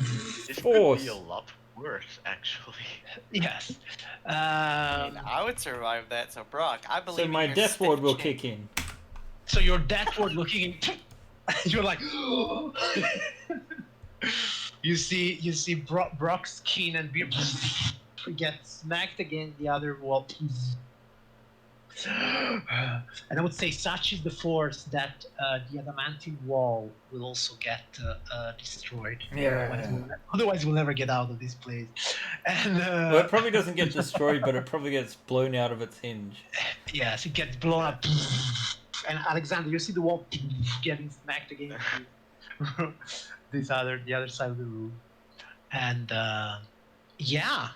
This Force. could be a lot worse, actually. Yes. I mean, I would survive that. So Brock, I believe So in my your death ward will stiff chin. kick in. So your death ward looking, you're like, you see Brock's skin and beard get smacked against the other wall. And I would say such is the force that the adamantine wall will also get destroyed. Yeah. Otherwise, we'll never get out of this place. And Well, it probably doesn't get destroyed, but it probably gets blown out of its hinge. yes, it gets blown up. And Alexander, you see the wall getting smacked against the other side of the room. And yeah.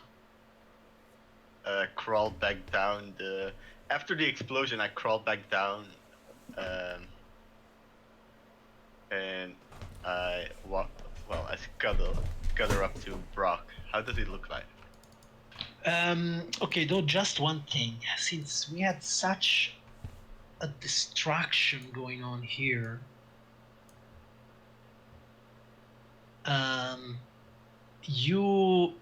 Crawled back down after the explosion. I crawled back down, and I scuttle up to Brock. How does it look like? Okay, though just one thing. Since we had such a distraction going on here, you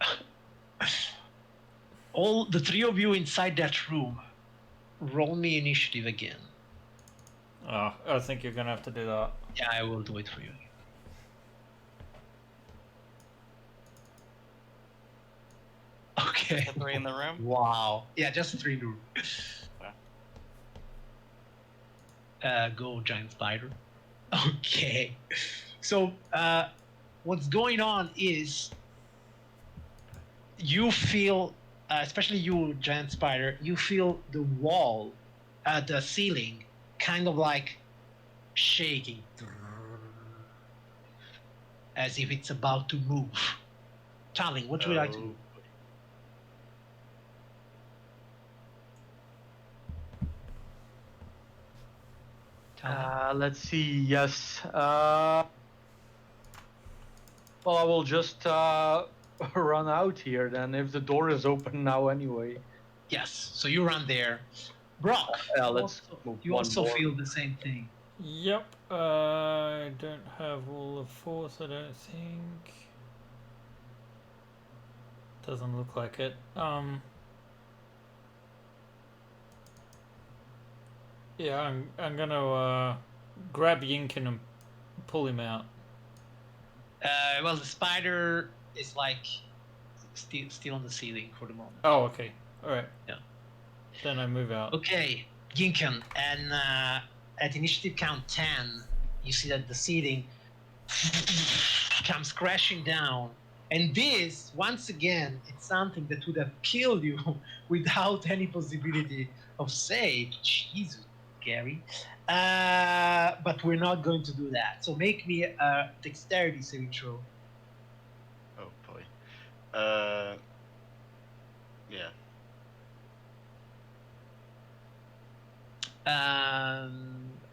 all the three of you inside that room, roll me initiative again. Oh, I think you're gonna have to do that. Yeah, I will do it for you. Okay. The three in the room. Wow. Yeah, just three in the room. Go, giant spider. Okay. So, what's going on is you feel, especially you, giant spider, you feel the wall, the ceiling, kind of like shaking, as if it's about to move. Tallinn, what would you like to do? Let's see. Yes. Well, I will just run out here then, if the door is open now anyway. Yes. So you run there. Brock, Let's move you one also more. feel the same thing. Yep. I don't have all of force, I don't think. Doesn't look like it. Yeah, I'm gonna grab Yinkin and pull him out. Well, the spider is like still on the ceiling for the moment. Oh, okay. All right. Yeah. Then I move out. Okay, Ginkan, and at initiative count 10, you see that the ceiling comes crashing down. And this, once again, it's something that would have killed you without any possibility of save. Jesus, Gary. But we're not going to do that. So make me a dexterity saving throw. Oh boy. Yeah.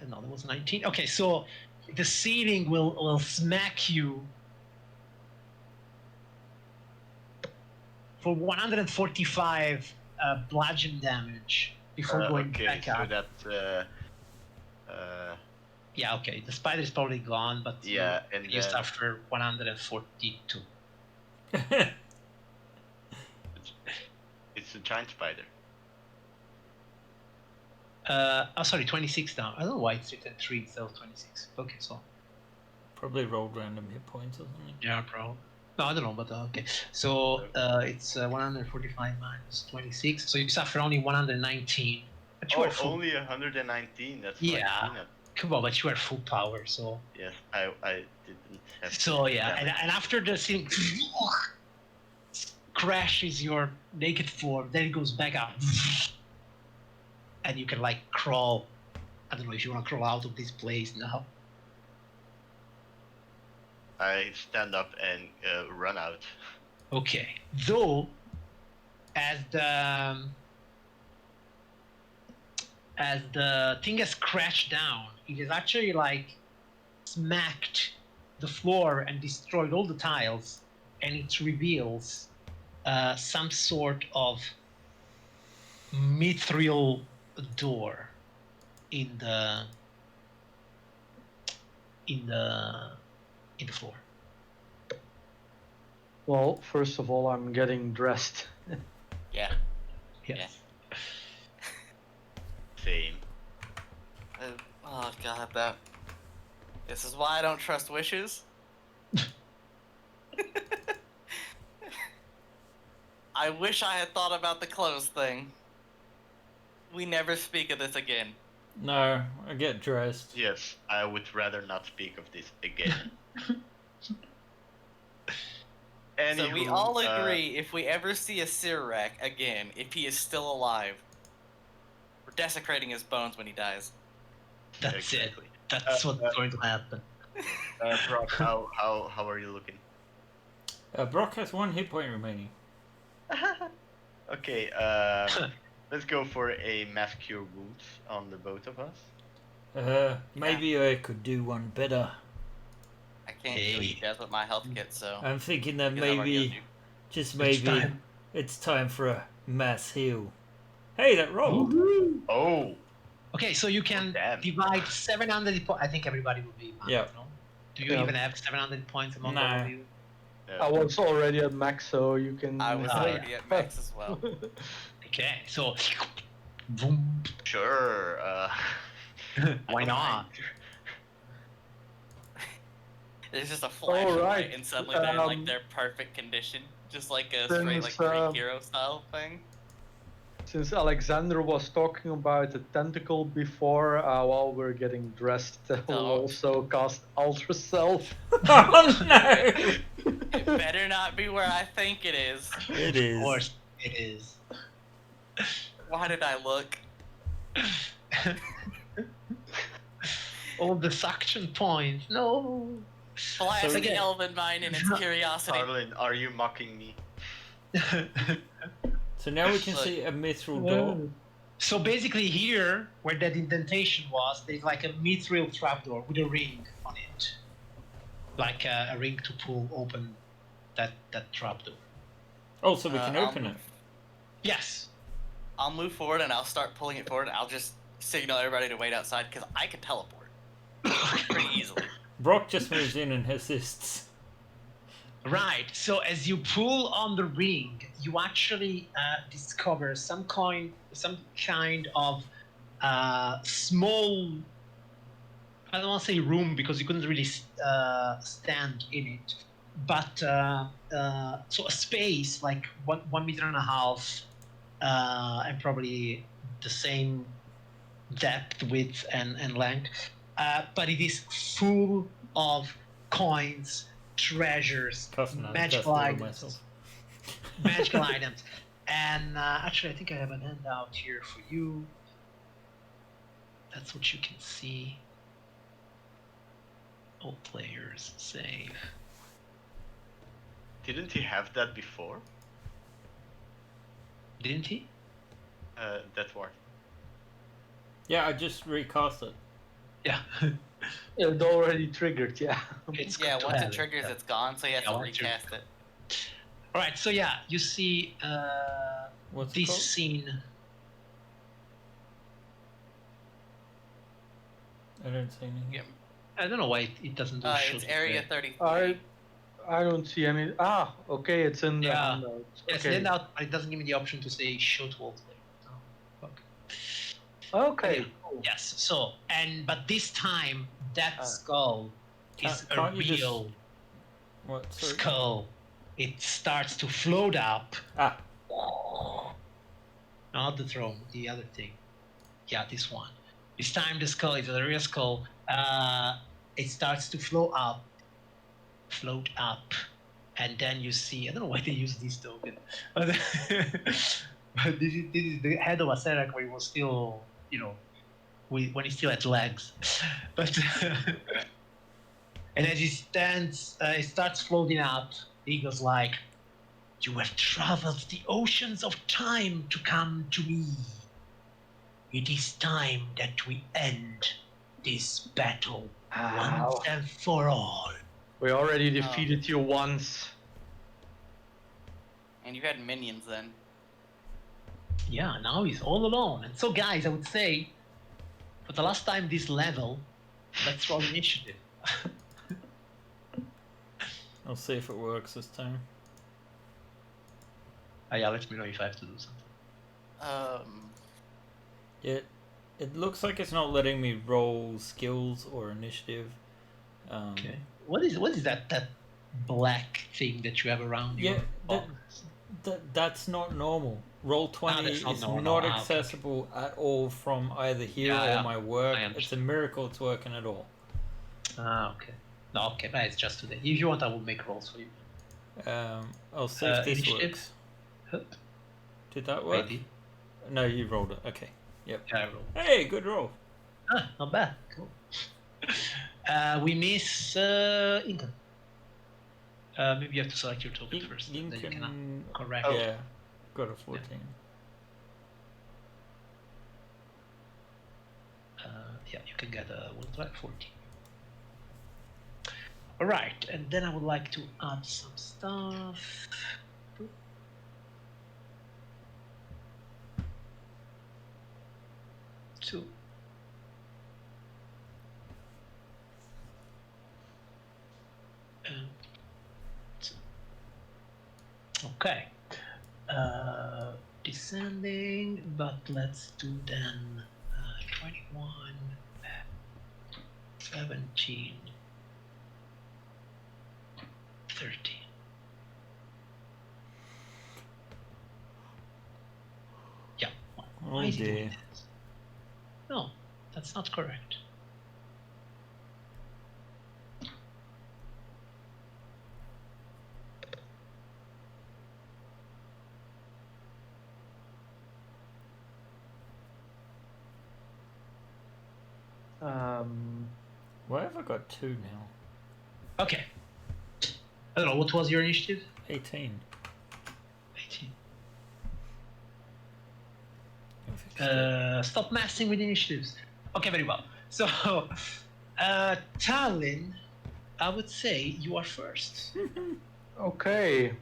No, that was 19. Okay, so the ceiling will smack you for 145 bludgeon damage before going Okay, back so up. that. Yeah, okay. The spider is probably gone, but Yeah, and you then suffer 142. it's a giant spider. Sorry, 26 now. I don't know why it's written 3 instead of 26. Okay, so. Probably rolled random hit points or something. Yeah, bro. No, I don't know, but okay. So it's 145 minus 26. So you suffer only 119. But you are Oh, full. only 119. That's like Yeah. peanut. Come on, but you are full power. So Yes, I didn't have. so to yeah, damage. and after the scene crashes your naked form, then it goes back up, and you can like crawl. I don't know if you want to crawl out of this place now. I stand up and run out. Okay. Though, as the thing has crashed down, it has actually like smacked the floor and destroyed all the tiles, and it reveals some sort of mithril door in the floor. Well, first of all, I'm getting dressed. Yeah. Yes. Same. Oh god, that. This is why I don't trust wishes. I wish I had thought about the clothes thing. We never speak of this again. No, I get dressed. Yes, I would rather not speak of this again. So we Anywho, all agree if we ever see a Sirak again, if he is still alive, we're desecrating his bones when he dies. That's exactly. it. That's what's going to happen. Brock, how are you looking? Brock has 1 hit point remaining. Okay, let's go for a mass cure wounds on the both of us. Maybe I could do one better. I can't do what he does with my health kit, so. I'm thinking that because I've already healed maybe, you. just Which maybe, time? it's time for a mass heal. Hey, that rolled! Oh, Okay, so you can damn. divide 700 points. I think everybody will be max, Yeah. no? Do you Yeah. even have 700 points among all Nah. of you? I was already at max, so you can. I was Oh, already at max as well. Okay, so boom. Sure. Why not? There's just a flash of Alright, light, and suddenly they're in like um, their perfect condition, just like a straight like since, Greek hero style thing. Since Alexander was talking about the tentacle before, while we're getting dressed, we'll Don't. also cast Ultra Self. Oh no! It better not be where I think it is. It Of is. course it is. Why did I look? All the suction points. No. Blast So- the elven mind in its curiosity. Harlan, are you mocking me? So now we can Look. see a mithril door. So basically here, where that indentation was, there's like a mithril trapdoor with a ring on it. Like a ring to pull open that trapdoor. Oh, so we can open it. Yes. I'll move forward and I'll start pulling it forward. And I'll just signal everybody to wait outside because I can teleport pretty easily. Brock just moves in and assists. Right. So as you pull on the ring, you actually discover some kind of small. I don't want to say room because you couldn't really stand in it, but so a space like 1.5 meters, and probably the same depth, width, and length. But it is full of coins, treasures, magical items, magical items, and actually, I think I have an handout here for you. That's what you can see. All players save. Didn't he have that before? Didn't he? That one. Yeah, I just recast it. Yeah. It already triggered, yeah. It's Yeah, good to once have it triggers, yeah. it's gone, so you have Yeah, to once it recast it. All right. So yeah, you see What's it this called? scene. I don't see anything. Yeah. I don't know why it doesn't do shoot. It's area 33. I don't see any. Ah, okay, it's in the Yeah. handout. It's Okay. handout, but it doesn't give me the option to say shoot wall player. Oh, fuck. Okay. Yeah. Yes. So but this time that skull is Can't a you just- real What? Sorry. skull. it starts to float up. Ah, Not the throne, the other thing. Yeah, this one. This time the skull is a real skull. It starts to float up, and then you see. I don't know why they use this token, but this is the head of a Serac when he was still, when he still had legs. But and as he stands, it starts floating up. He goes like, "You have traveled the oceans of time to come to me. It is time that we end this battle once and for all." We already defeated you once. And you had minions then. Yeah, now he's all alone. And so, guys, I would say, for the last time this level, let's roll initiative. I'll see if it works this time. Yeah, let me know if I have to do something. It looks like it's not letting me roll skills or initiative. Okay. What is that black thing that you have around Yeah, your that's not normal. Roll 20 that's not is normal. not Okay. accessible at all from either here Yeah, or my work. I It's a understand. miracle it's working at all. Okay. No, okay, but it's just today. If you want, I will make rolls for you. I'll see if this initiative? works. Huh? Did that work? Maybe. No, you rolled it. Okay. Yep. Yeah, I roll. Hey, good roll. Not bad. Cool. We miss Incan. Maybe you have to select your token first. You Then you can can. correct. Yeah, got a 14. Yeah, you can get a 14. All right, and then I would like to add some stuff. Two. And two. Okay. Descending, but let's do then 21, 17, 13. Yeah. Why Oh is he doing dear. this? No, that's not correct. Why have I got 2 now? Okay. I don't know, what was your initiative? 18. 18. I'll fix it. Stop messing with initiatives. Okay, very well. So, Tallinn, I would say you are first. Okay.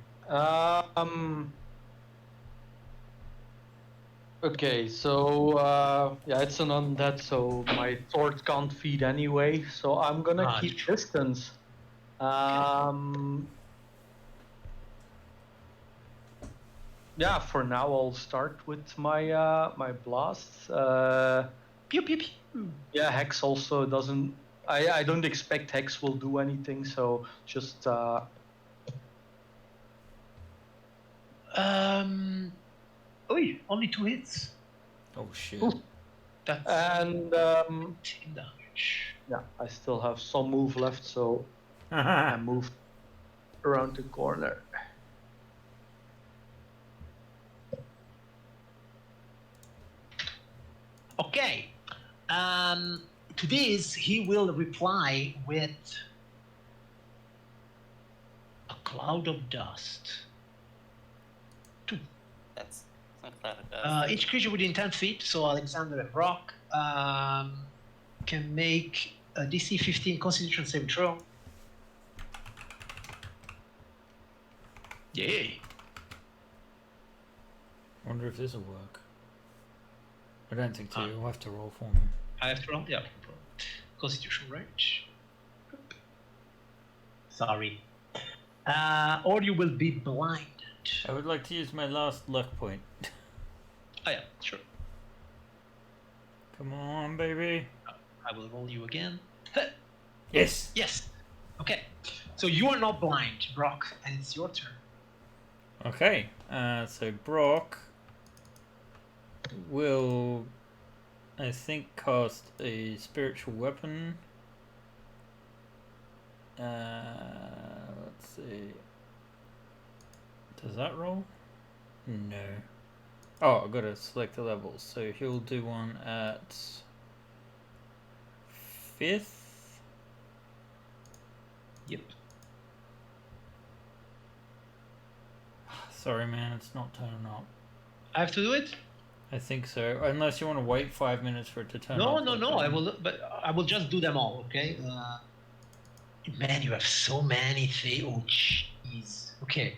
Okay, so yeah, it's an undead, so my sword can't feed anyway. So I'm gonna keep true. distance. Yeah, for now I'll start with my my blasts. Pew, pew, pew. Yeah, Hex also doesn't. I don't expect Hex will do anything, so just Oi, only 2 hits. Oh shit. Ooh. That's and 10 damage. yeah, I still have some move left, so I move around the corner. Okay. To this, he will reply with a cloud of dust. 2. That's not that it does. Each creature within 10 feet, so Alexander and Brock, can make a DC 15 Constitution saving throw. Yay! Wonder if this will work. I don't think so. You'll have to roll for me. I have to roll? Yeah, no problem. Constitution range. Sorry. Or you will be blinded. I would like to use my last luck point. Oh yeah, sure. Come on, baby. I will roll you again. Yes. Yes. Okay. So you are not blind, Brock, and it's your turn. Okay, so Brock will, I think, cast a spiritual weapon. Let's see. Does that roll? No. Oh, I've got to select the levels. So he'll do one at 5th. Yep. Sorry, man, it's not turning up. I have to do it? I think so. Unless you want to wait 5 minutes for it to turn No, up. no, like no. that. I will, but I will just do them all. Okay. Man, you have so many things. Oh, jeez. Okay.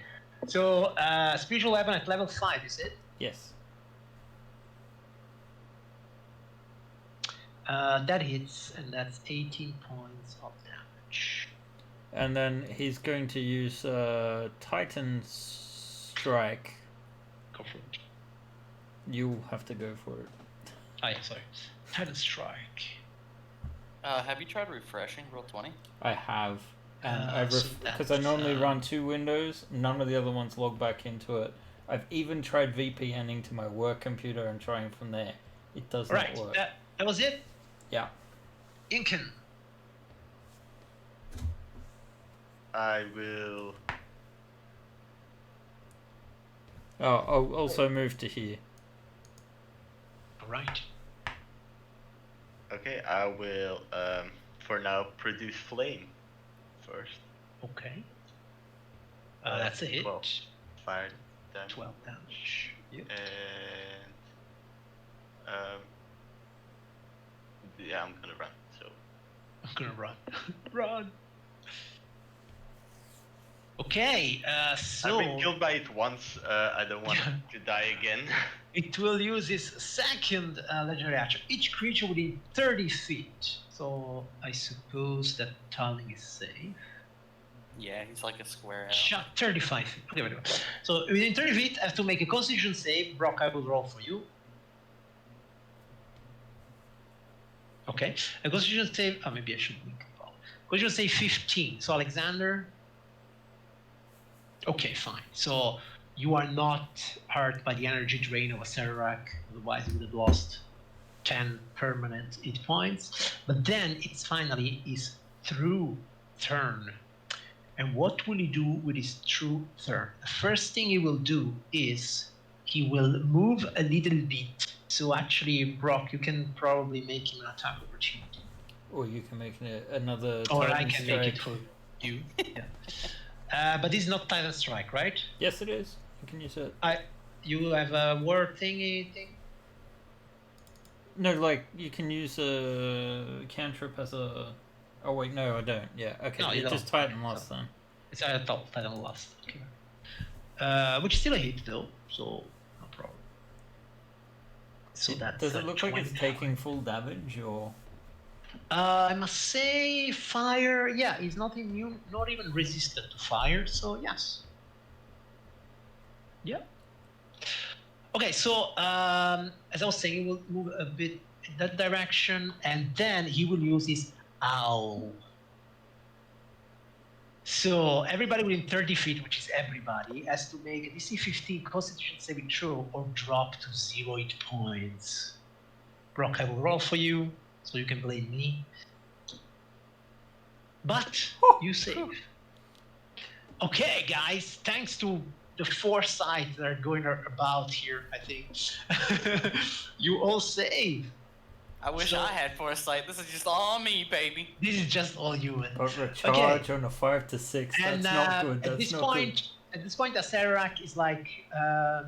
So, spiritual weapon at level 5, is it? Yes. That hits, and that's 18 points of damage. And then he's going to use Titan Strike. Go for it. You'll have to go for it. Ah, yeah, sorry. Titan Strike. Have you tried refreshing Roll20? I have. And So because I that's, normally run 2 windows, none of the other ones log back into it. I've even tried VPNing to my work computer and trying from there. It does Right. not work. That was it? Yeah. Incan. I will. Oh, I'll also move to here. All right. Okay, I will. For now, produce flame first. Okay. That's a hit. 12 fire damage. 12 damage. Yep. And yeah, I'm gonna run. So I'm gonna run. Run. Okay. So I've been killed by it once. I don't want to die again. it will use its second legendary action. Each creature within 30 feet. So I suppose that Talling is safe. Yeah, he's like a square out. Shot 35 feet. Okay, whatever. So within 30 feet, I have to make a Constitution save. Brock, I will roll for you. Okay. A Constitution save. Oh, maybe I should make a roll. Constitution save 15. So Alexander. Okay, fine. So you are not hurt by the energy drain of a Serac. Otherwise, you would have lost 10 permanent hit points. But then it's finally his true turn. And what will he do with his true turn? The first thing he will do is he will move a little bit. So actually, Brock, you can probably make him an attack opportunity. Or you can make another Or I Titan can Strike. make it for you. Yeah. But this is not Titan Strike, right? Yes, it is. You can use it. You have a word thingy thing? No, like, you can use a cantrip as a... Oh, wait, no, I don't. Yeah, okay. No, you it's just don't. Titan last then. It's a top Titan last. Okay. Which is still a hit, though, so no problem. So that's Does it look like it's 20 taking full damage, or...? I must say, fire. Yeah, he's not immune, not even resistant to fire. So yes. Yeah. Okay, so as I was saying, he will move a bit in that direction, and then he will use his owl. So everybody within 30 feet, which is everybody, has to make a DC 15 Constitution saving throw or drop to 0 hit points. Brock, I will roll for you, so you can blame me. But you save. Okay, guys, thanks to the foresight that are going about here, I think, you all save. I wish So- I had foresight. This is just all me, baby. This is just all you. But recharge on a 5 to 6, And that's not good. at That's this not point, at this point, Acerak is like, I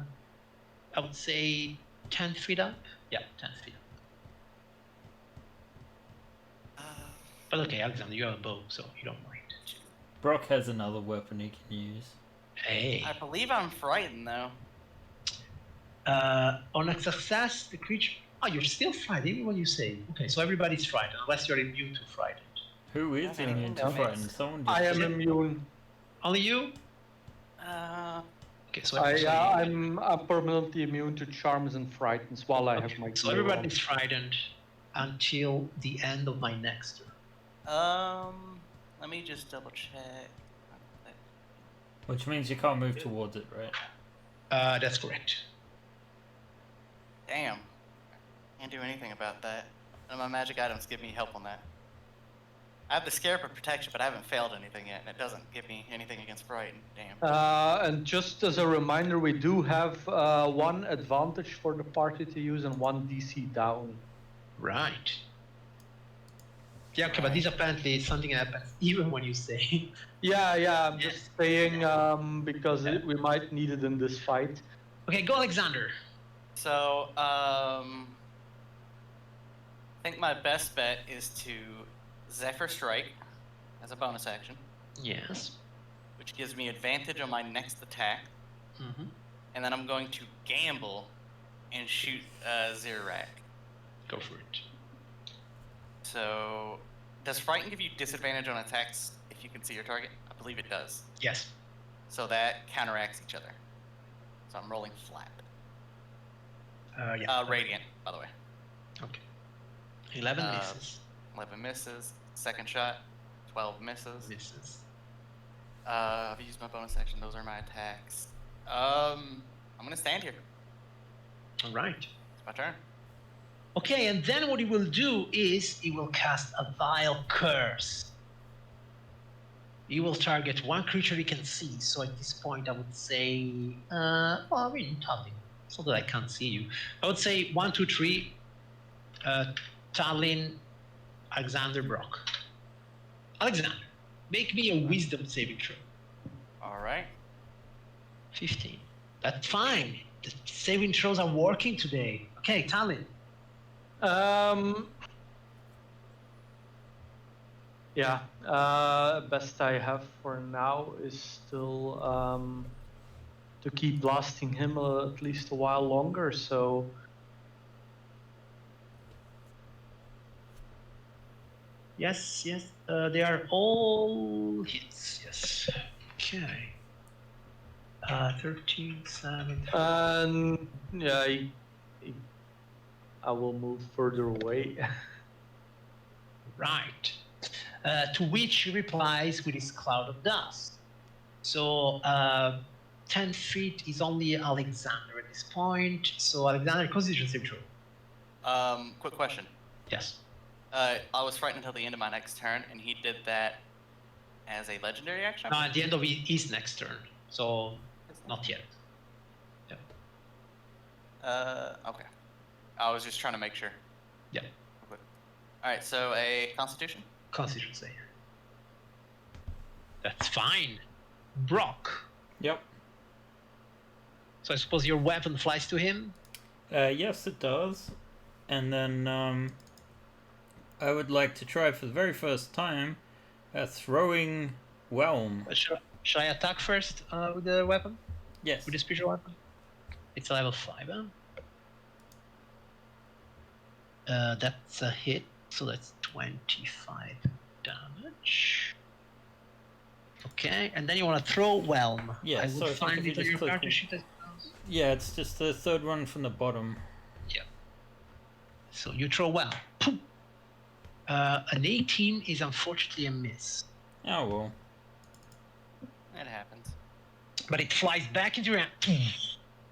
would say, 10 feet up. Yeah, 10 feet up. But okay, Alexander, you have a bow, so you don't mind. good. Brock has another weapon he can use. Hey. I believe I'm frightened though. On a success, the creature. Oh, you're still frightened even when you save. Okay, so everybody's frightened, unless you're immune to frightened. Who is Okay, immune to no, frighten? it's- Someone I just... am immune. Only you? Uh, Okay, so I'm permanently immune to charms and frightens while I have my so gear on. everybody's frightened until the end of my next turn. let me just double check. Which means you can't move towards it, right? That's correct. Damn. Can't do anything about that. None of my magic items give me help on that. I have the Scarab of Protection, but I haven't failed anything yet, and it doesn't give me anything against Frighten. Damn. And just as a reminder, we do have one advantage for the party to use and one DC down. Right. Yeah, okay, but Right. this apparently is something that happens even when you say. Yeah, I'm just saying because we might need it in this fight. Okay, go Alexander. So, I think my best bet is to Zephyr Strike as a bonus action, Yes. which gives me advantage on my next attack, Mm-hmm. and then I'm going to gamble and shoot Zirak. Go for it. So, does Frighten give you disadvantage on attacks if you can see your target? I believe it does. Yes. So that counteracts each other. So I'm rolling flat. Yeah. Radiant, by the way. Okay. 11 Uh, misses. 11 misses. Second shot, 12 misses. Misses. I've used my bonus action. Those are my attacks. I'm gonna stand here. All right. It's my turn. Okay, and then what he will do is he will cast a Vile Curse. He will target one creature he can see. So at this point, I would say, well, I mean, Tallinn. It's not that I can't see you. I would say 1, 2, 3. Tallinn, Alexander, Brock. Alexander, make me a Wisdom saving throw. All right. 15. That's fine. The saving throws are working today. Okay, Tallinn. Yeah, best I have for now is still to keep blasting him at least a while longer, so... Yes, they are all hits, yes. Okay. 13, 7. Yeah, I will move further away. Right. To which he replies with his cloud of dust. So 10 feet is only Alexander at this point. So Alexander, constitution saving throw. Quick question. Yes. I was frightened until the end of my next turn, and he did that as a legendary action? No, at the end of his next turn. So not yet. Okay. I was just trying to make sure. Yeah. Okay. Alright, so a Constitution? Constitution save. That's fine. Brock. Yep. So I suppose your weapon flies to him? Yes, it does. And then I would like to try for the very first time throwing Whelm. Should I attack first with the weapon? Yes. With the spiritual weapon? It's a level 5, huh? That's a hit, so that's 25 damage. Okay, and then you want to throw Whelm. Yeah, I so I will think find if you it on just your click character it- sheet. Yeah, it's just the third one from the bottom. So you throw Whelm. Poof. An 18 is unfortunately a miss. Oh well. It happens. But it flies back into your hand.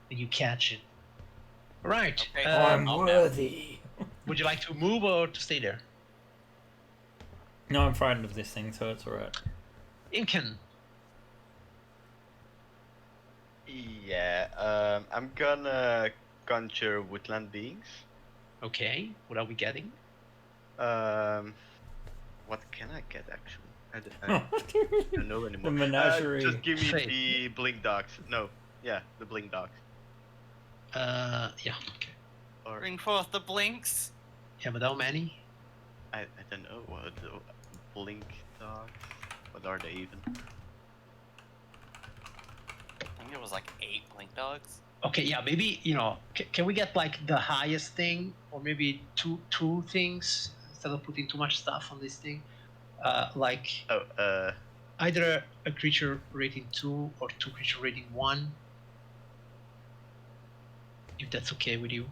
And you catch it. Right. Okay. I'm Oh, no. worthy. Would you like to move or to stay there? No, I'm frightened of this thing, so it's alright. Incan. Yeah, I'm gonna conjure woodland beings. Okay. What are we getting? What can I get actually? I don't know anymore. The menagerie. Just give me Fate. the blink dogs. No, yeah, the blink dogs. Yeah. Okay. Or Bring forth the blinks. Yeah, but how many? I don't know what the blink dogs. What are they even? I think it was like 8 blink dogs. Okay. Yeah. Maybe can we get like the highest thing, or maybe two things instead of putting too much stuff on this thing? Like Oh, either a creature rating 2 or 2 creature rating 1. If that's okay with you.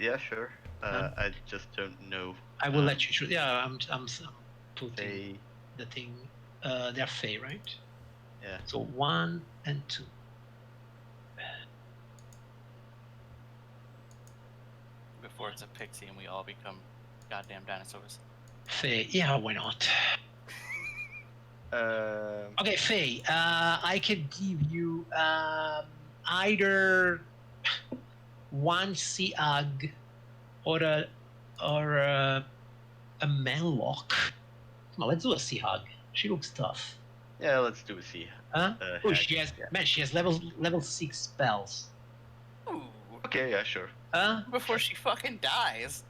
yeah, sure. I just don't know. I will let you choose. Yeah, I'm putting They the thing. They're Fey, right? Yeah. So 1 and 2. Before it's a pixie and we all become goddamn dinosaurs. Faye, yeah, why not? Okay, Faye, I could give you either one sea hug or a manlock. No, let's do a sea hug. She looks tough. Yeah, let's do a C. Huh? Oh, Hack, she has yeah. man. She has level 6 spells. Ooh. Okay, yeah, sure. Huh? Before she fucking dies.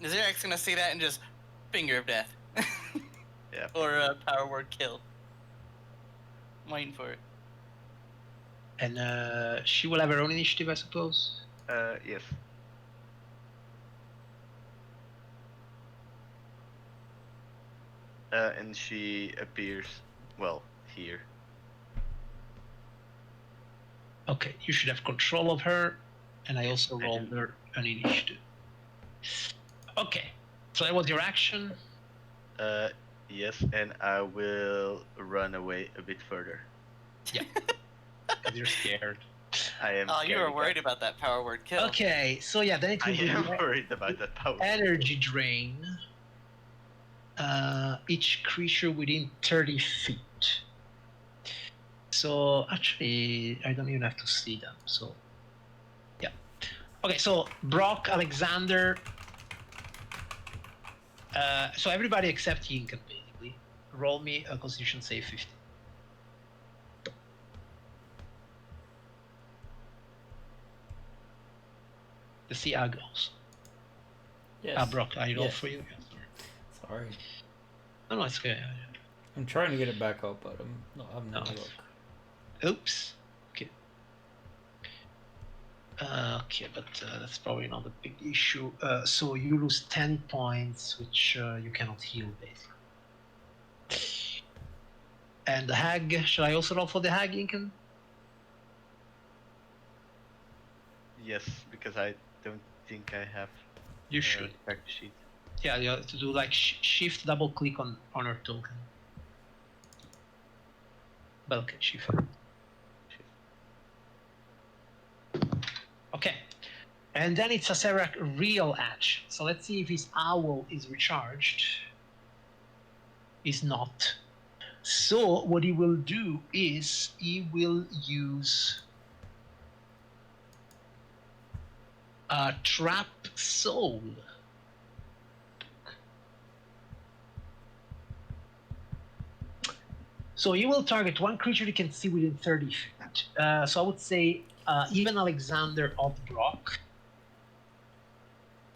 Zerac's gonna see that and just finger of death. Yeah. Or power word kill. I'm waiting for it. And she will have her own initiative, I suppose. Yes. And she appears, well, here. Okay, you should have control of her, and I also I rolled do. her an initiative. Okay, so that was your action. Yes, and I will run away a bit further. Because you're scared. I am. Oh, you scared were of worried that. about that power word kill. Okay, so yeah, then it I will be am worried about that power. energy drain. Each creature within 30 feet. So actually, I don't even have to see them. So yeah. Okay, so Brock, Alexander. So everybody except Yinkan, basically. Roll me a Constitution save 50. The sea goes. Yes. Brock, I roll Yes. for you. Yeah, Sorry. no, it's okay. I'm trying to get it back up, but I'm not having No, any it's- luck. Oops. Okay. Okay, but that's probably not a big issue. So you lose 10 points, which you cannot heal, basically. And the hag, shall I also roll for the hag, Incan? Yes, because I don't think I have. You should. Fact sheet. Yeah, you have to do like shift double click on her token. But okay, shift. Okay. And then it's a Serac real action. So let's see if his owl is recharged. Is not. So what he will do is he will use a trap soul. So you will target one creature you can see within 30 feet. So I would say even Alexander Oddbrock.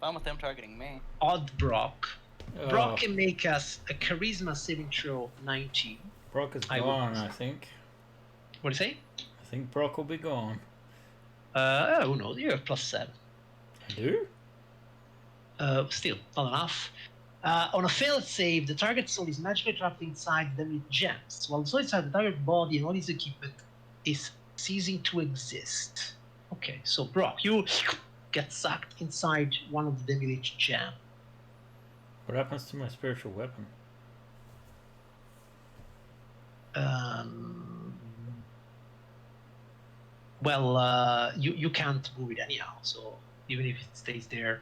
Fine with them targeting me. Oddbrock. Oh, Brock can make us a charisma saving throw 19. Brock is I would- gone, I think. What do you say? I think Brock will be gone. Who knows? You have +7. I do? Still, not enough. On a failed save, the target soul is magically trapped inside them with gems, while the soul inside the target body and all his equipment is ceasing to exist. Okay, so Brock, you get sucked inside one of the Demi-Lich gem. What happens to my spiritual weapon? Well, you can't move it anyhow, so even if it stays there.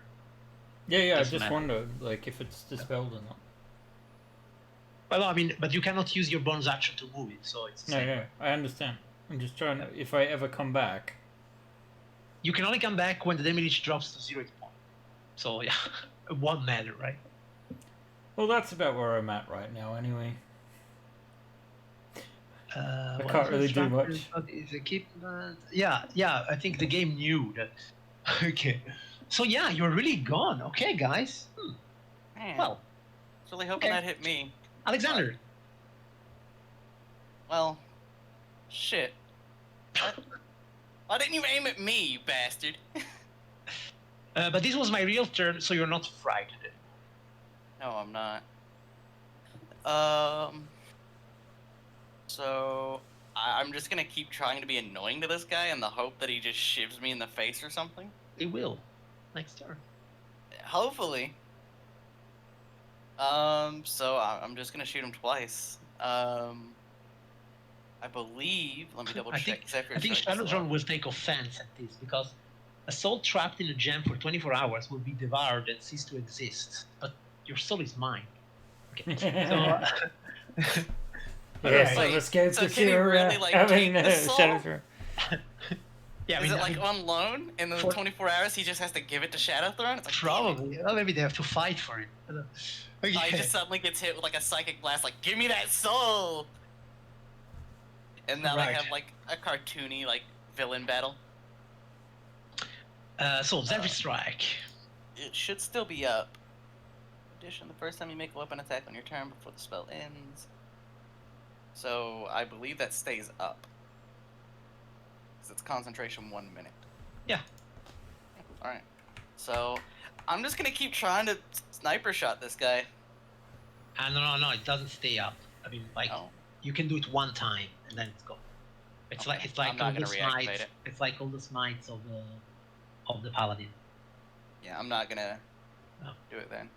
Yeah, I Doesn't just matter. wonder, like, if it's dispelled or not. Well, I mean, but you cannot use your bonus action to move it, so it's the No, same. yeah, I understand. I'm just trying to, if I ever come back. You can only come back when the damage drops to 0 point. So yeah, it won't matter, right? Well, that's about where I'm at right now, anyway. I can't really do much. Yeah, I think the game knew that. Okay. So yeah, you're really gone. Okay, guys. Man, Well, I was really hoping okay. that hit me. Alexander. Well, shit. Why didn't you aim at me, you bastard? But this was my real turn, so you're not frightened. No, I'm not. So I'm just gonna keep trying to be annoying to this guy in the hope that he just shivs me in the face or something. It will. Next turn. Hopefully. So I'm just gonna shoot him twice. I believe. Let me double I check. think Shadowtron will take offense at this because a soul trapped in a gem for 24 hours will be devoured and cease to exist. But your soul is mine. Okay. So. Yes, Alright. I've escaped So the can he sewer. really, like, I mean, keep the soul? Shadowtron. Yeah, Is it like on loan? In the for- 24 hours, he just has to give it to Shadowthrone? It's like, Probably. Well, maybe they have to fight for it. I don't know. Okay. Oh, he just suddenly gets hit with like a psychic blast, like, give me that soul! And now Right. they have like a cartoony, like, villain battle. So Zephyr Strike. It should still be up. In addition, the first time you make a weapon attack on your turn before the spell ends. So I believe that stays up. Because it's concentration 1 minute. Yeah. Alright. So I'm just gonna keep trying to sniper shot this guy. No, it doesn't stay up. I mean, like Oh. you can do it one time and then it's gone. It's Okay. like I'm not all gonna the reactivate smites. it. It's like all the smites of the paladin. Yeah, I'm not gonna Oh. do it then.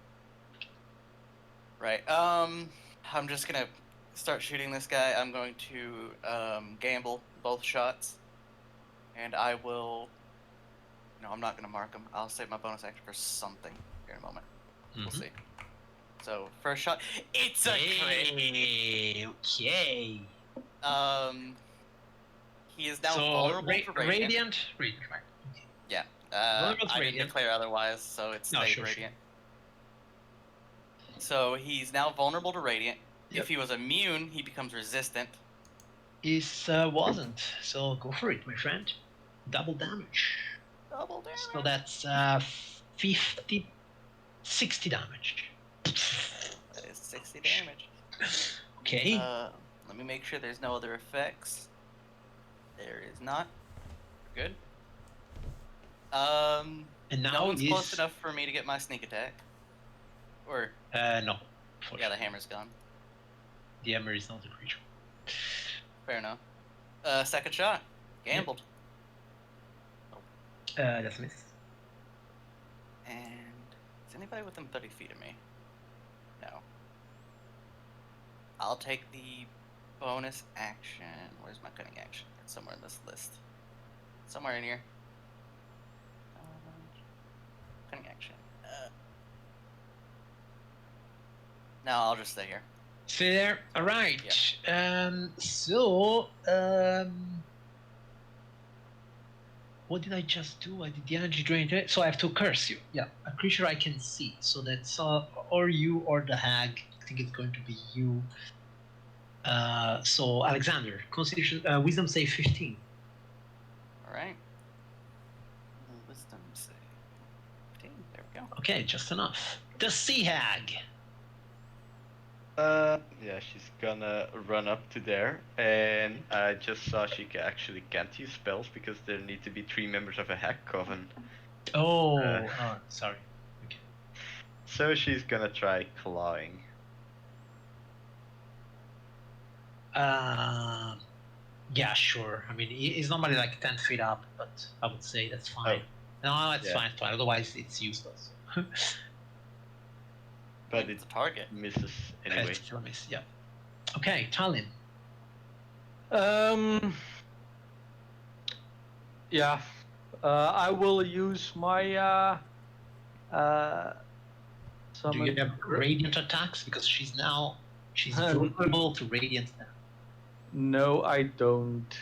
Right. I'm just gonna start shooting this guy. I'm going to gamble both shots, and I will. No, I'm not gonna mark him. I'll save my bonus action for something here in a moment. We'll see. So first shot, it's a crit. Okay. He is now So vulnerable to radiant. Radiant, right. Yeah. Vulnerable to I didn't radiant. declare otherwise, so it's No, stayed sure. radiant. So he's now vulnerable to radiant. Yep. If he was immune, he becomes resistant. Is wasn't. So go for it, my friend. Double damage. Double damage. So that's 60 damage. That is 60 damage. Okay. Let me make sure there's no other effects. There is not. Good. And now No one's is close enough for me to get my sneak attack. Or no. yeah, the hammer's gone. The hammer is not a creature. Fair enough. Second shot. Gambled. That's a miss. And is anybody within 30 feet of me? No. I'll take the bonus action. Where's my cutting action? It's somewhere in this list. Somewhere in here. Cutting action. No, I'll just stay here. Stay there. All right. What did I just do? I did the energy drain. So I have to curse you. Yeah, a creature I can see. So that's or you or the hag. I think it's going to be you. So Alexander, Constitution, Wisdom save 15. All right. Wisdom save. 15. There we go. Okay, just enough. The sea hag. Yeah, she's gonna run up to there, and I just saw she actually can't use spells because there need to be 3 members of a hack coven. Oh, sorry. Okay. So she's gonna try clawing. Yeah, sure. I mean, he's normally like 10 feet up, but I would say that's fine. No, it's fine. It's fine. Otherwise, it's useless. But It's it a target. misses anyway. Still miss. Yeah. Okay, Talin. Yeah. I will use my Do summon. you have radiant attacks? Because she's vulnerable to radiant now. No, I don't.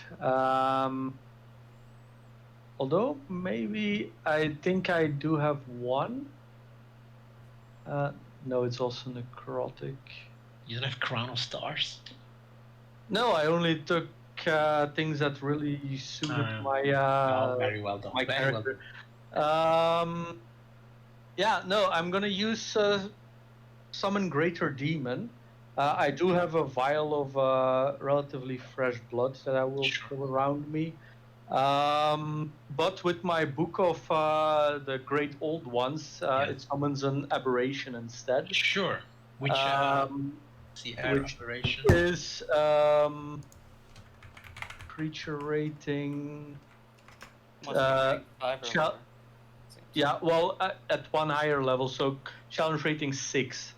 Although maybe I think I do have one. No, it's also necrotic. You don't have Crown of Stars? No, I only took things that really suited my very well done. my Very well character. Yeah, no, I'm gonna use summon Greater Demon. I do have a vial of relatively fresh blood that I will fill around me. But with my book of the Great Old Ones, it summons an aberration instead. Sure. Which which aberration? is creature rating. Must be like 5 or shall- lower. Seems. Yeah, well, at one higher level, so challenge rating 6.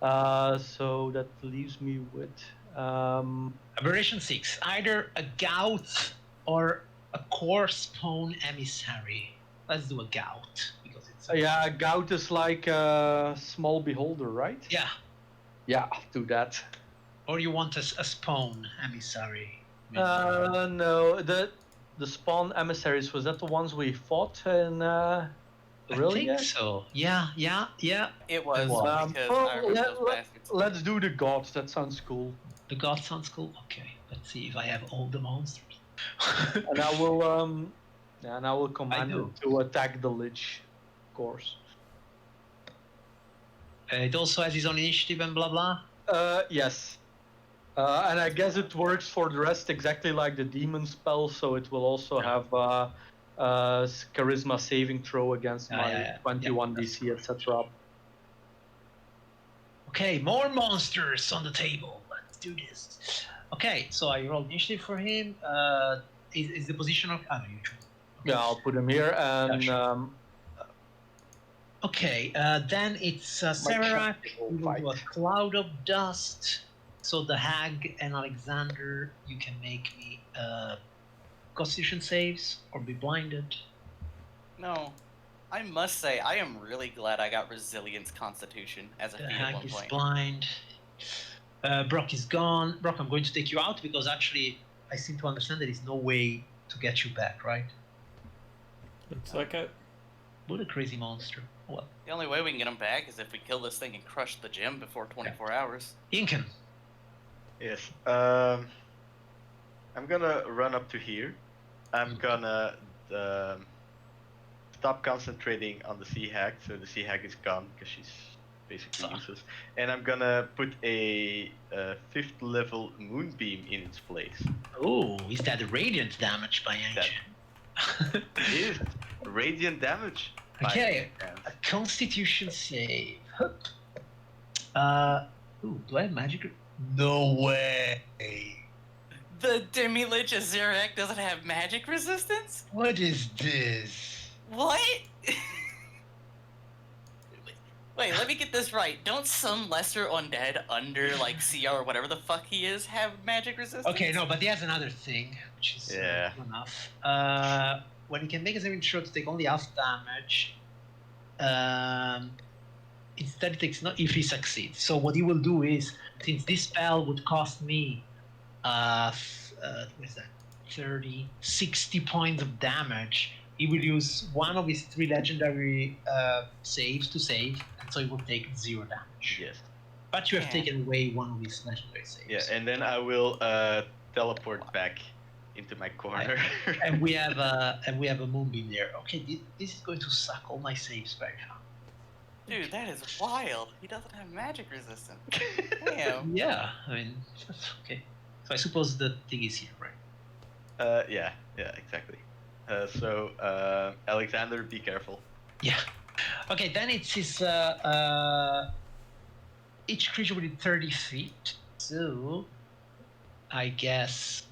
So that leaves me with Aberration 6. Either a gout or a core spawn emissary. Let's do a gout because it's. Yeah, gout is like a small beholder, right? Yeah. Yeah, I'll do that. Or you want a spawn emissary? No, the spawn emissaries, was that the ones we fought in I Aurelia? think so. Yeah. It was Well, because I remember those bastards. let's do the gods. That sounds cool. The god sounds cool. Okay, let's see if I have all the monsters. And I will command do. it to attack the lich, of course. It also has his own initiative and blah blah. Yes. And I guess it works for the rest exactly like the demon spell, so it will also have charisma saving throw against my 21 DC, etc. Okay, more monsters on the table. Let's do this. Okay, so I rolled initiative for him. Is the position of? Oh, no, you choose. Yeah, I'll put him here, and sure. Okay, then it's Serarak. We will do a cloud of dust. So the hag and Alexander, you can make me Constitution saves or be blinded. No, I must say I am really glad I got Resilience Constitution as a The feat at hag one is point. blind. Brock is gone. Brock, I'm going to take you out because actually I seem to understand there is no way to get you back, right? Looks like it. What a crazy monster. Well, The only way we can get him back is if we kill this thing and crush the gym before 24 hours. Incan. Yes. I'm gonna run up to here. I'm gonna stop concentrating on the sea hag, so the sea hag is gone because she's basically useless. And I'm gonna put a 5th level moonbeam in its place. Oh, is that radiant damage by any chance? Is radiant damage. by Okay, chance. a Constitution save. Ooh, do I have magic? No way. The Demi-Lich Azirak doesn't have magic resistance? What is this? What? Wait, let me get this right. Don't some lesser undead under, like, CR or whatever the fuck he is have magic resistance? Okay, no, but he has another thing, which is Yeah. enough. When he can make a saving throw to take only half damage, instead it takes not if he succeeds. So what he will do is, since this spell would cost me, what is that? 30, 60 points of damage. He will use one of his 3 legendary saves to save, and so he will take 0 damage. Yes. But you have Yeah. taken away one of his legendary saves. Yeah, and then I will teleport back into my corner. and we have a moonbeam there. Okay, this is going to suck all my saves very fast. Dude, that is wild. He doesn't have magic resistance. Damn. Yeah, I mean, okay. So I suppose the thing is here, right? Yeah, exactly. So Alexander, be careful. Yeah. Okay, then it's his. Each creature within 30 feet. So, I guess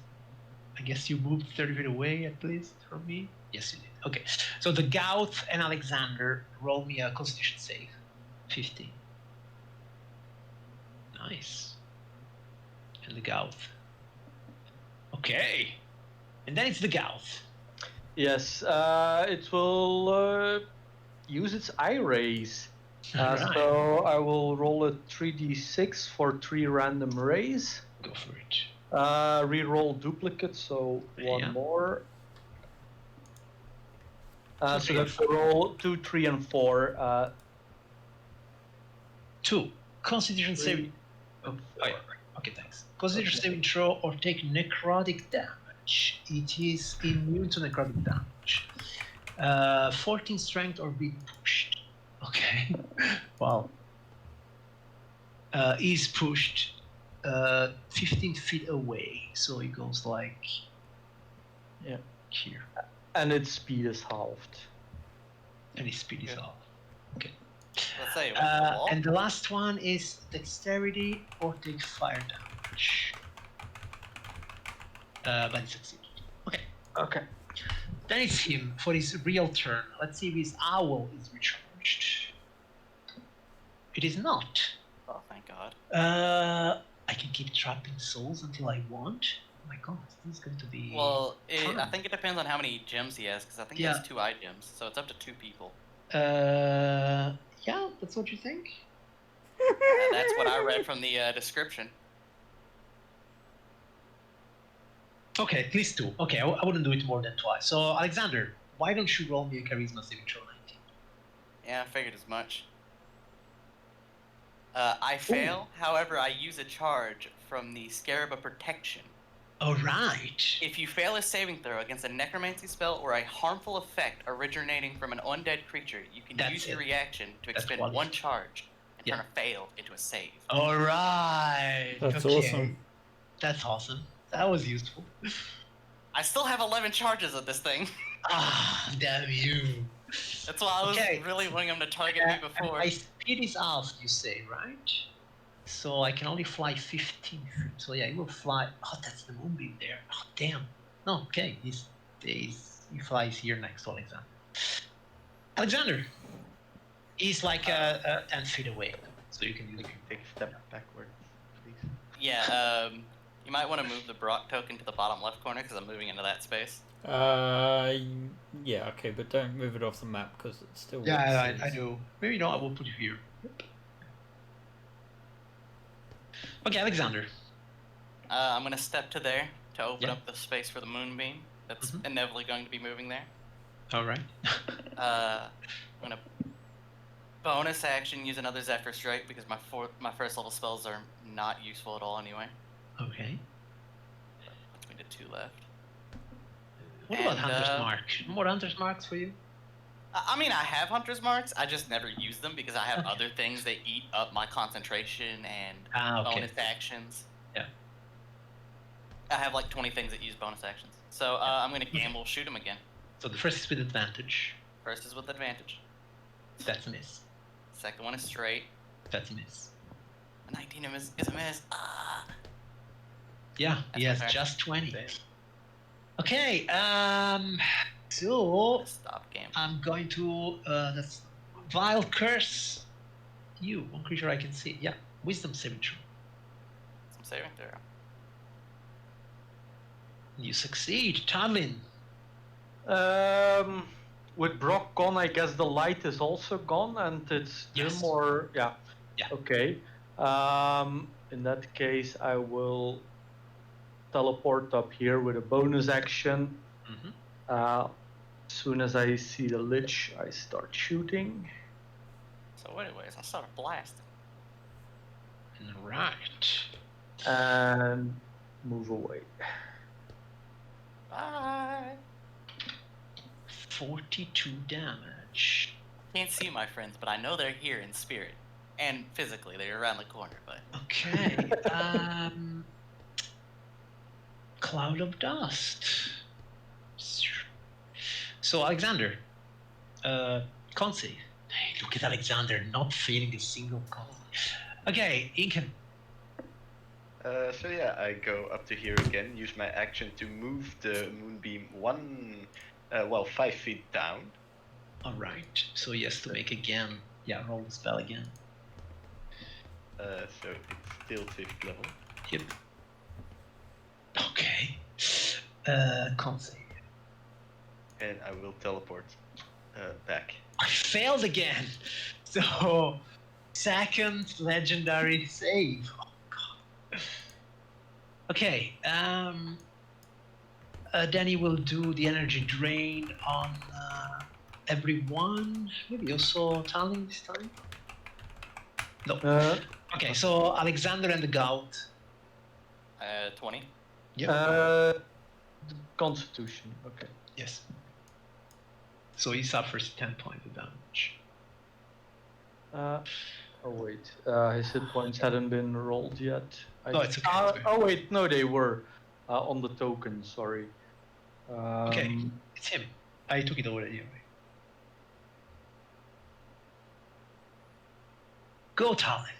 you moved 30 feet away at least from me. Yes, you did. Okay, so the Gouth and Alexander roll me a Constitution save. 15. Nice. And the Gouth. Okay. And then it's the Gouth. Yes, it will use its eye rays. Right. So I will roll a 3d6 for 3 random rays. Go for it. Re-roll duplicate, so one Yeah. more. So So that's the roll 2, 3, and 4. 2. Constitution saving. Three. Oh, yeah. Okay, thanks. Constitution saving throw or take necrotic damage. It is immune to necrotic damage. 14 strength or be pushed. Okay. Wow. Is pushed 15 feet away, so it goes like here, And its speed is halved. and his speed is Yeah. off. Okay. Let's say, what's the wall? And the last one is dexterity or take fire damage. But it succeeded. Okay. Okay. Then it's him for his real turn. Let's see if his owl is recharged. It is not. Oh, thank God. I can keep trapping souls until I want. Oh my god, this is going to be. Well, I fun. think it depends on how many gems he has, because I think he has 2 eye gems, so it's up to 2 people. Yeah, that's what you think. That's what I read from the description. Okay, at least 2. Okay, I wouldn't do it more than twice. So, Alexander, why don't you roll me a charisma saving throw 19? Yeah, I figured as much. I fail, however, I use a charge from the Scarab of Protection. All right. If you fail a saving throw against a necromancy spell or a harmful effect originating from an undead creature, you can That's use your it. reaction to That's expend wonderful. 1 charge and turn a fail into a save. All right. That's okay. awesome. That's awesome. That was useful. I still have 11 charges of this thing. Ah, damn you. That's why I was Okay. really wanting him to target me before. My speed is half, you say, right? So I can only fly 15 feet. So yeah, he will fly. Oh, that's the moonbeam there. Oh, damn. No, okay. He flies here next to Alexander. Alexander. He's like 10 feet away. So you can use it. Take a step backwards, please. Yeah, you might want to move the Brock token to the bottom left corner because I'm moving into that space. Yeah, okay, but don't move it off the map because it's still. Yeah, I know. Maybe not. I will put it here. Okay, Alexander. I'm gonna step to there to open Yeah. up the space for the moonbeam. That's Mhm. inevitably going to be moving there. All right. I'm gonna bonus action use another Zephyr Strike because my first level spells are not useful at all anyway. Okay. Puts me to 2 left. What about And, Hunter's Mark? More Hunter's Marks for you? I mean, I have Hunter's Marks. I just never use them because I have Okay. other things that eat up my concentration and Okay. bonus actions. Yeah. I have like 20 things that use bonus actions. So I'm gonna gamble, shoot him again. So the first is with advantage. First is with advantage. That's a miss. Second one is straight. That's a miss. A 19 is a miss. Ah. Yeah, That's he has my turn. just 20. Damn. Okay, so Stop gambling. I'm going to that's Vile Curse you, one creature I can see. Yeah, Wisdom saving throw. Some saving throw. You succeed, Tarlin. With Brock gone, I guess the light is also gone, and it's Yes. dim or yeah. Yeah. Okay. In that case, I will teleport up here with a bonus action. Mm-hmm. As soon as I see the lich, I start shooting. So anyways, I started blasting. Right. And move away. Bye. 42 damage. Can't see my friends, but I know they're here in spirit. And physically, they're around the corner, but... Okay. Cloud of dust. So Alexander, con save. Hey, look at Alexander not failing a single con. Okay, Incan. So yeah, I go up to here again, use my action to move the moonbeam 5 feet down. All right. So he has to make again. Yeah, roll the spell again. So it's still 5th level. Yep. Okay. Con save. And I will teleport back. I failed again. So, second legendary save. Oh god. Okay. Danny will do the energy drain on everyone. Maybe also Talon this time. No. Okay. So Alexander and the gout. 20. Yep. Constitution. Okay. Yes. So he suffers 10 points of damage. Oh wait, his hit points hadn't been rolled yet. No, it's okay. Oh wait, no, they were on the token. Sorry. Okay, it's him. I took it already anyway. Go, Talon.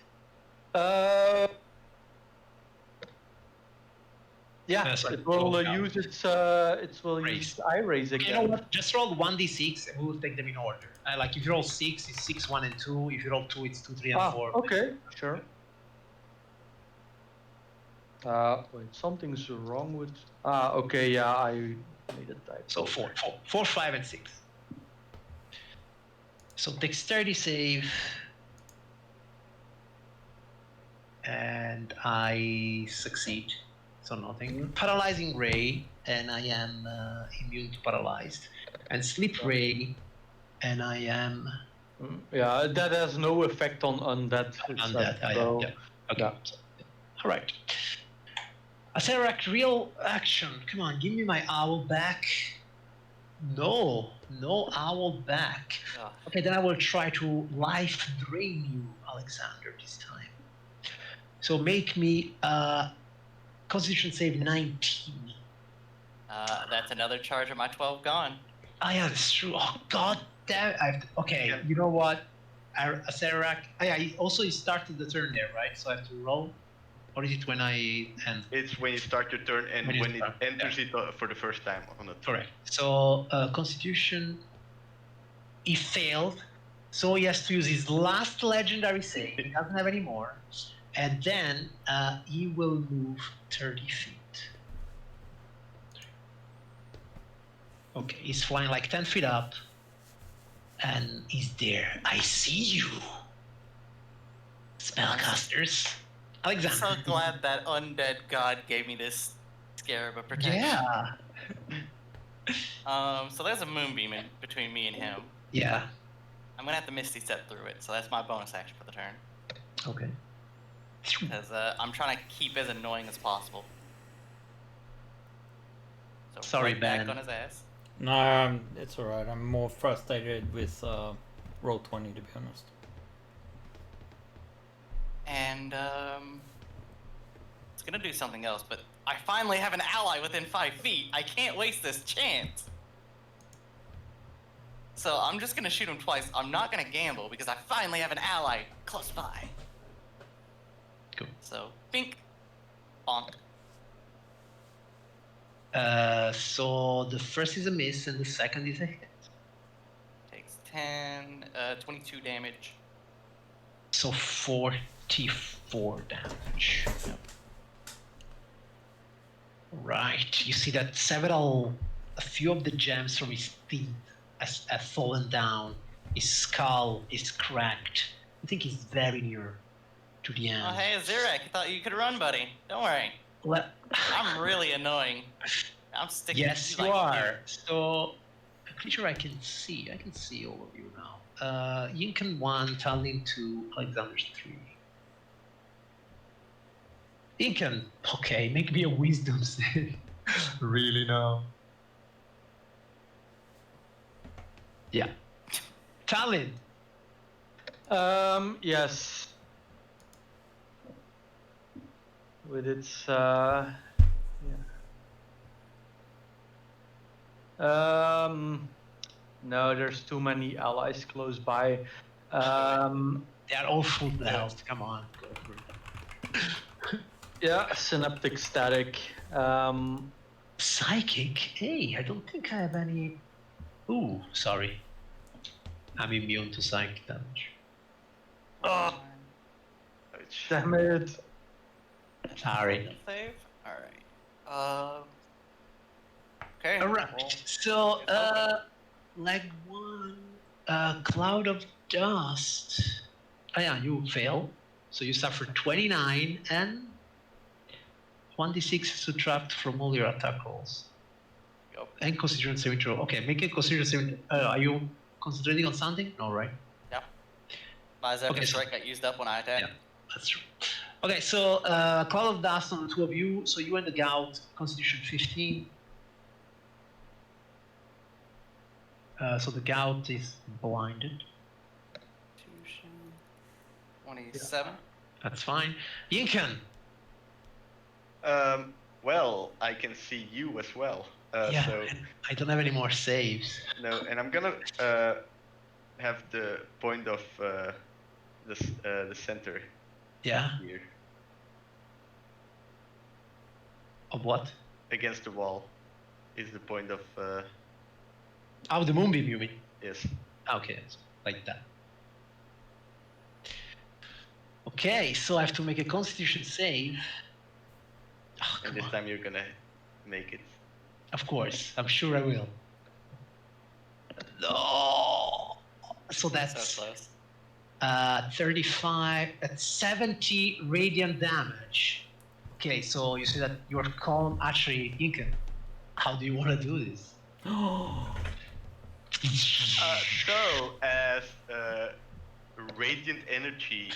Yeah, sorry, it will roll down. use its eye raise again. You know what? Just roll 1d6 and we will take them in order. Like if you roll 6, it's 6, 1, and 2. If you roll 2, it's 2, 3, and 4. Okay, sure. Wait, something's wrong with. Okay, yeah, I made a typo. So four, 5, and 6. So dexterity save. And I succeed. So nothing. Paralyzing ray, and I am immune to paralyzed. And sleep ray, and I am Yeah, that has no effect on undead. on itself, that. so- Yeah. Okay. yeah. All right. Acerak, real action. Come on, give me my owl back. No owl back. Ugh. Okay, then I will try to life drain you, Alexander, this time. So make me Constitution save 19. That's another charge of my 12 gone. Ah, yeah, that's true. Oh, god damn it. Okay, Yeah. you know what? Acerak. He started the turn there, right? So I have to roll? Or is it when I end? It's when you start your turn and When you when it start, enters it for the first time on a turn. Correct. So Constitution, he failed. So he has to use his last legendary save. He doesn't have any more. And then he will move 30 feet. Okay, he's flying like 10 feet up. And he's there. I see you. Spellcasters. I'm Alexander. so glad that undead god gave me this scarab of protection. Yeah. So there's a moonbeam in between me and him. Yeah. I'm gonna have to Misty Step through it, so that's my bonus action for the turn. Okay. Because I'm trying to keep as annoying as possible. So Sorry, right back Ben. on his ass. No, it's alright. I'm more frustrated with roll 20, to be honest. And it's gonna do something else, but I finally have an ally within 5 feet. I can't waste this chance. So I'm just gonna shoot him twice. I'm not gonna gamble because I finally have an ally close by. Cool. So, bink, bonk. So the first is a miss and the second is a hit. Takes 10, 22 damage. So 44 damage. Yep. Right. You see that a few of the gems from his teeth have fallen down. His skull is cracked. I think he's very near to the end. Oh, hey, Azirek, I thought you could run, buddy. Don't worry. Well, I'm really annoying. I'm sticking yes, to you you like are. So, a creature I can see. I can see all of you now. Yinkan 1, Talin 2, Alexander's 3. Yinkan, okay, make me a wisdom save. Really now? Yeah. Talin, Yes. With its no, there's too many allies close by. they are all full health. Come on. Yeah, synaptic static. Psychic? Hey, I don't think I have any. Ooh, sorry. I'm immune to psychic damage. Oh, Ouch. damn it. Sorry. Save? Alright. Okay. Alright. well, So, leg 1, cloud of dust. Oh yeah, you fail. So you suffer 29 and 1d6 subtract from all your attack rolls. Yup. And constitution saving throw. Okay, make a constitution saving. Are you concentrating on something? No, right? Yeah. My Zephyr Okay, so- Strike got used up when I attacked. Yeah. That's true. Okay, so cloud of dust on the two of you. So you and the gout, constitution 15. So the gout is blinded. 27. That's fine. Yinkan. Well, I can see you as well. Yeah, So and I don't have any more saves. no, and I'm gonna have the point of the center Yeah. here Of what? against the wall. Is the point of Oh, the moonbeam, you mean? yes. Okay, so like that. Okay, so I have to make a constitution save. Oh, and come this on. time you're gonna make it. Of course, I'm sure I will. No. So that's So close. 35 at 70 radiant damage. Okay, so you see that your column actually, Incan, how do you want to do this? So, as radiant energy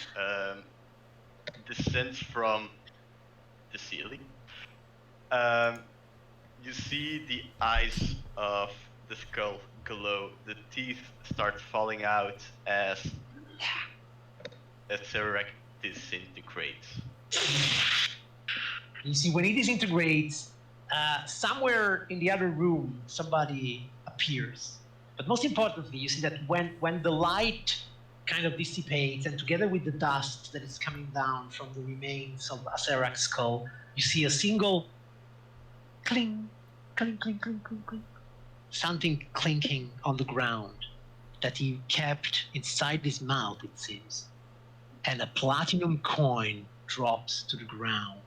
descends from the ceiling, you see the eyes of the skull glow. The teeth start falling out as Serac disintegrates. You see, when it disintegrates, somewhere in the other room, somebody appears. But most importantly, you see that when the light kind of dissipates, and together with the dust that is coming down from the remains of Aserak's skull, you see a single cling, cling, cling, cling, cling, cling, something clinking on the ground that he kept inside his mouth, it seems. And a platinum coin drops to the ground.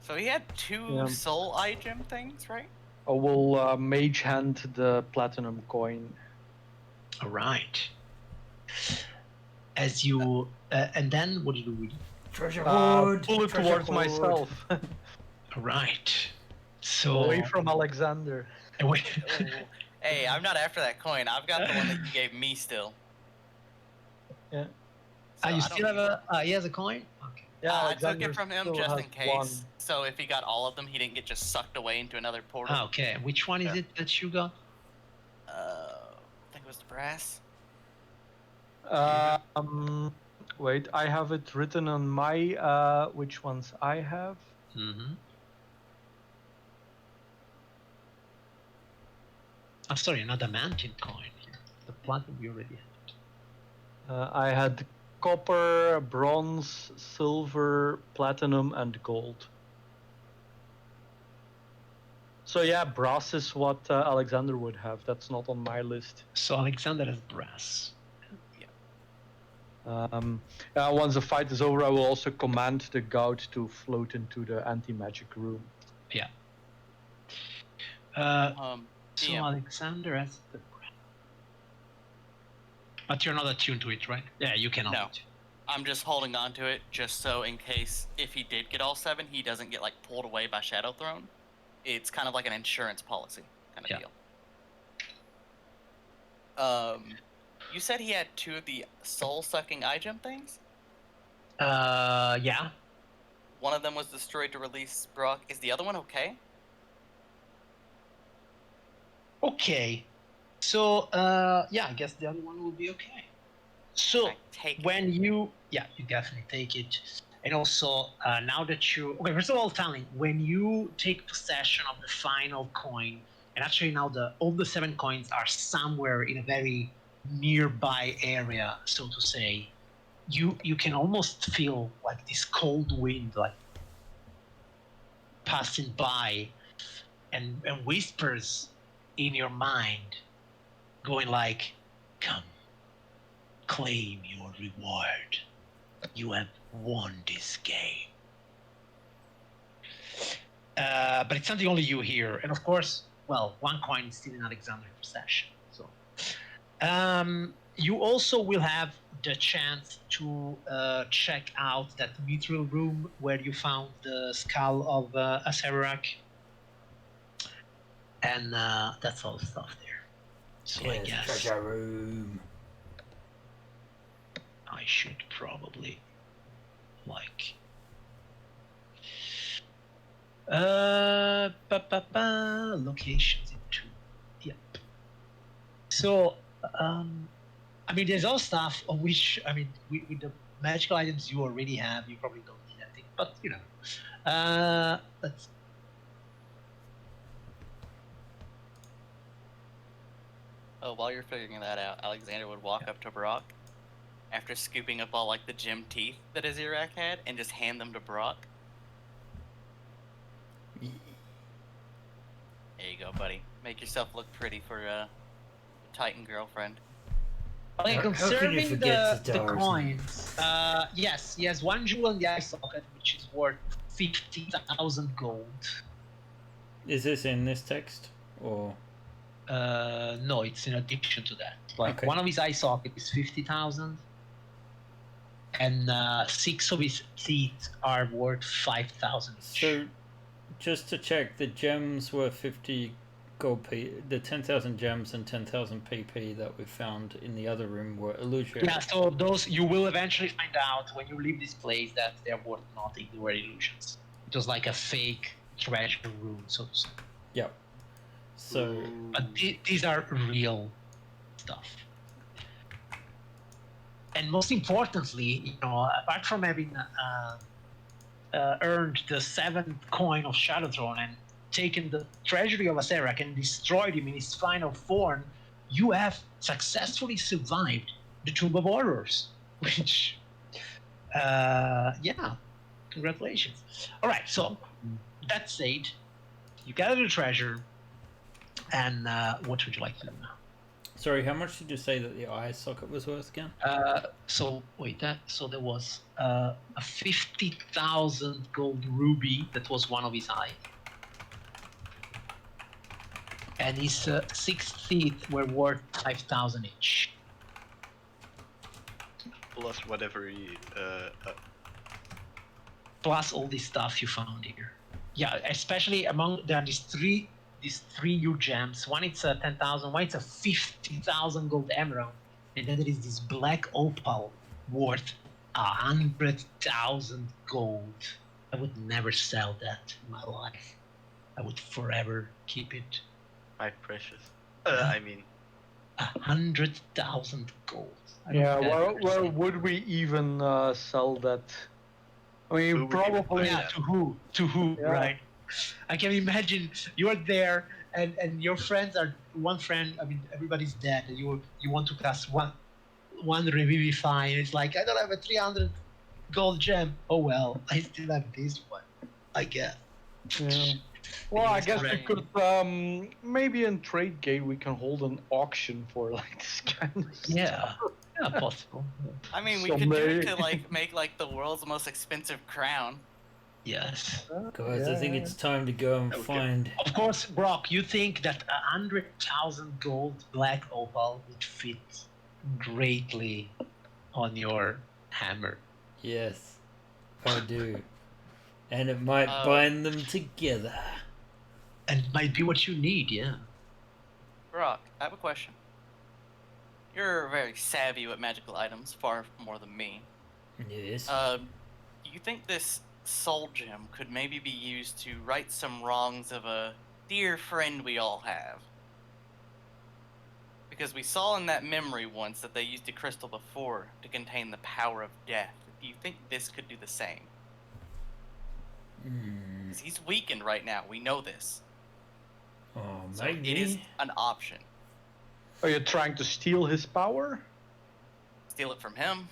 So he had two soul item things, right? I will mage hand the platinum coin. All right. As you and then what do you do with it? Treasure hoard. Pull it treasure towards hoard. myself, All right. So away from Alexander. away. Ooh. Hey, I'm not after that coin. I've got the one that you gave me still. Yeah. So You I still don't have need he has a coin? Okay. Yeah, I took Alexander it from him still just has in case. one. So if he got all of them, he didn't get just sucked away into another portal. Okay. Which one is it that you got? I think it was the brass. Wait, I have it written on my which ones I have. Mm-hmm. I'm sorry, another mountain coin here. The platinum we already had. I had copper, bronze, silver, platinum, and gold. So yeah, brass is what Alexander would have. That's not on my list. So Alexander has brass. Once the fight is over, I will also command the gout to float into the anti-magic room. Yeah. So DM. Alexander has the brass. But you're not attuned to it, right? Yeah, you cannot. No. I'm just holding on to it just so in case if he did get all 7, he doesn't get like pulled away by Shadow Throne. It's kind of like an insurance policy kind of deal. You said he had 2 of the soul-sucking item things? Yeah. One of them was destroyed to release Brock. Is the other one okay? Okay. So yeah, I guess the other one will be okay. So I take it. when you definitely take it. And also now that you first of all, Talon, when you take possession of the final coin, and actually now all the 7 coins are somewhere in a very nearby area, so to say, you can almost feel like this cold wind like passing by and whispers in your mind going like, come, claim your reward. You have won this game. But it's something only you hear. And of course, well, 1 coin is still in Alexander's possession. So you also will have the chance to check out that mithril room where you found the skull of Aserak. And that's all the stuff there. So I guess Treasure room. I should probably like locations into so I mean there's all stuff on which with the magical items you already have, you probably don't need anything, but you know let's While you're figuring that out, Alexander would walk up to Brock after scooping up all like the gem teeth that Azirak had and just hand them to Brock. There you go, buddy. Make yourself look pretty for a Titan girlfriend. Okay, How can you concerning forget the Zadar's coins, yes, he has one jewel in the eye socket, which is worth 50,000 gold. Is this in this text or? No, it's in addition to that. Like Okay. one of his eye socket is 50,000, and 6 of his teeth are worth 5,000 each. So, just to check, the gems were 50 gold p. The 10,000 gems and 10,000 PP that we found in the other room were illusory. Yeah, so those you will eventually find out when you leave this place that they're worth nothing. They were illusions. It was like a fake treasure room, so to say. Yep. So, But these are real stuff. And most importantly, you know, apart from having earned the 7th coin of Shadowthrone and taken the treasury of Acerak and destroyed him in his final form, you have successfully survived the Tomb of Horrors, which, yeah, congratulations. All right, so that said, you gather the treasure, and what would you like to do now? sorry, how much did you say that the eye socket was worth again? So there was a 50,000 gold ruby that was one of his eyes, and his 6 teeth were worth 5,000 each. Plus whatever he. Plus all this stuff you found here. Yeah, especially among there are these three new gems. One it's a 10,000, one it's a 50,000 gold emerald, and then there is this black opal worth 100,000 gold. I would never sell that in my life. I would forever keep it. My precious. I mean. 100,000 gold. I Yeah, don't ever where sell- would we even sell that? I Who mean, would even probably. buy Yeah, that? to who? To who? Yeah. Right. I can imagine you're there and your friends are one friend. I mean, everybody's dead, and you want to cast one revivify, and it's like I don't have a 300 gold gem. Oh well, I still have this one. I guess. Yeah. Well, I Yes, guess we correct. could maybe in Trade Gate we can hold an auction for like this kind of Yeah. Yeah, possible. I mean, we could do it to Someday. like make like the world's most expensive crown. Yes. stuff. Guys, I think it's time to go and Okay. find. Of course, Brock, you think that 100,000 gold black opal would fit greatly on your hammer. Yes, I do. And it might Oh. bind them together. And it might be what you need, yeah. Brock, I have a question. You're very savvy with magical items, far more than me. Yes. Do you think this soul gem could maybe be used to right some wrongs of a dear friend we all have? Because we saw in that memory once that they used a crystal before to contain the power of death. Do you think this could do the same? Hmm. 'Cause he's weakened right now, we know this. Oh, So maybe. it is an option. Are you trying to steal his power? Steal it from him.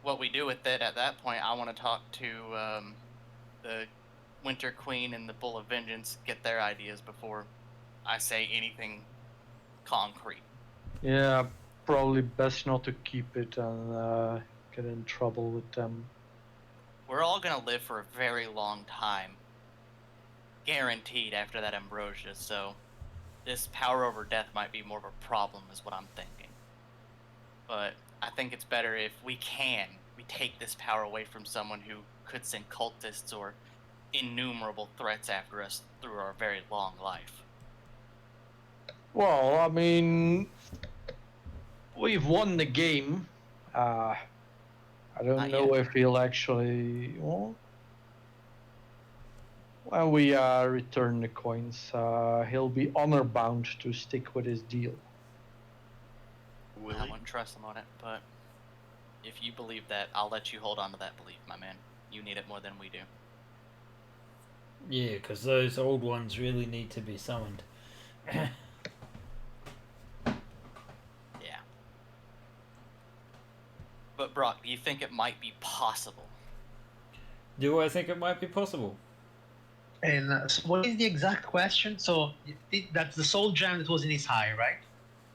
What we do with it at that point, I want to talk to the Winter Queen and the Bull of Vengeance, get their ideas before I say anything concrete. Yeah, probably best not to keep it and get in trouble with them. We're all gonna live for a very long time. Guaranteed after that ambrosia, so this power over death might be more of a problem is what I'm thinking. But I think it's better if we take this power away from someone who could send cultists or innumerable threats after us through our very long life. Well, I mean, we've won the game. I don't Not know yet. if he'll actually. Well, when we return the coins, he'll be honor bound to stick with his deal. Will I he? wouldn't trust him on it, but if you believe that, I'll let you hold on to that belief, my man. You need it more than we do. Yeah, because those old ones really need to be summoned. Yeah. But Brock, do you think it might be possible? Do I think it might be possible? And so what is the exact question? So that's the soul gem that was in his eye, right?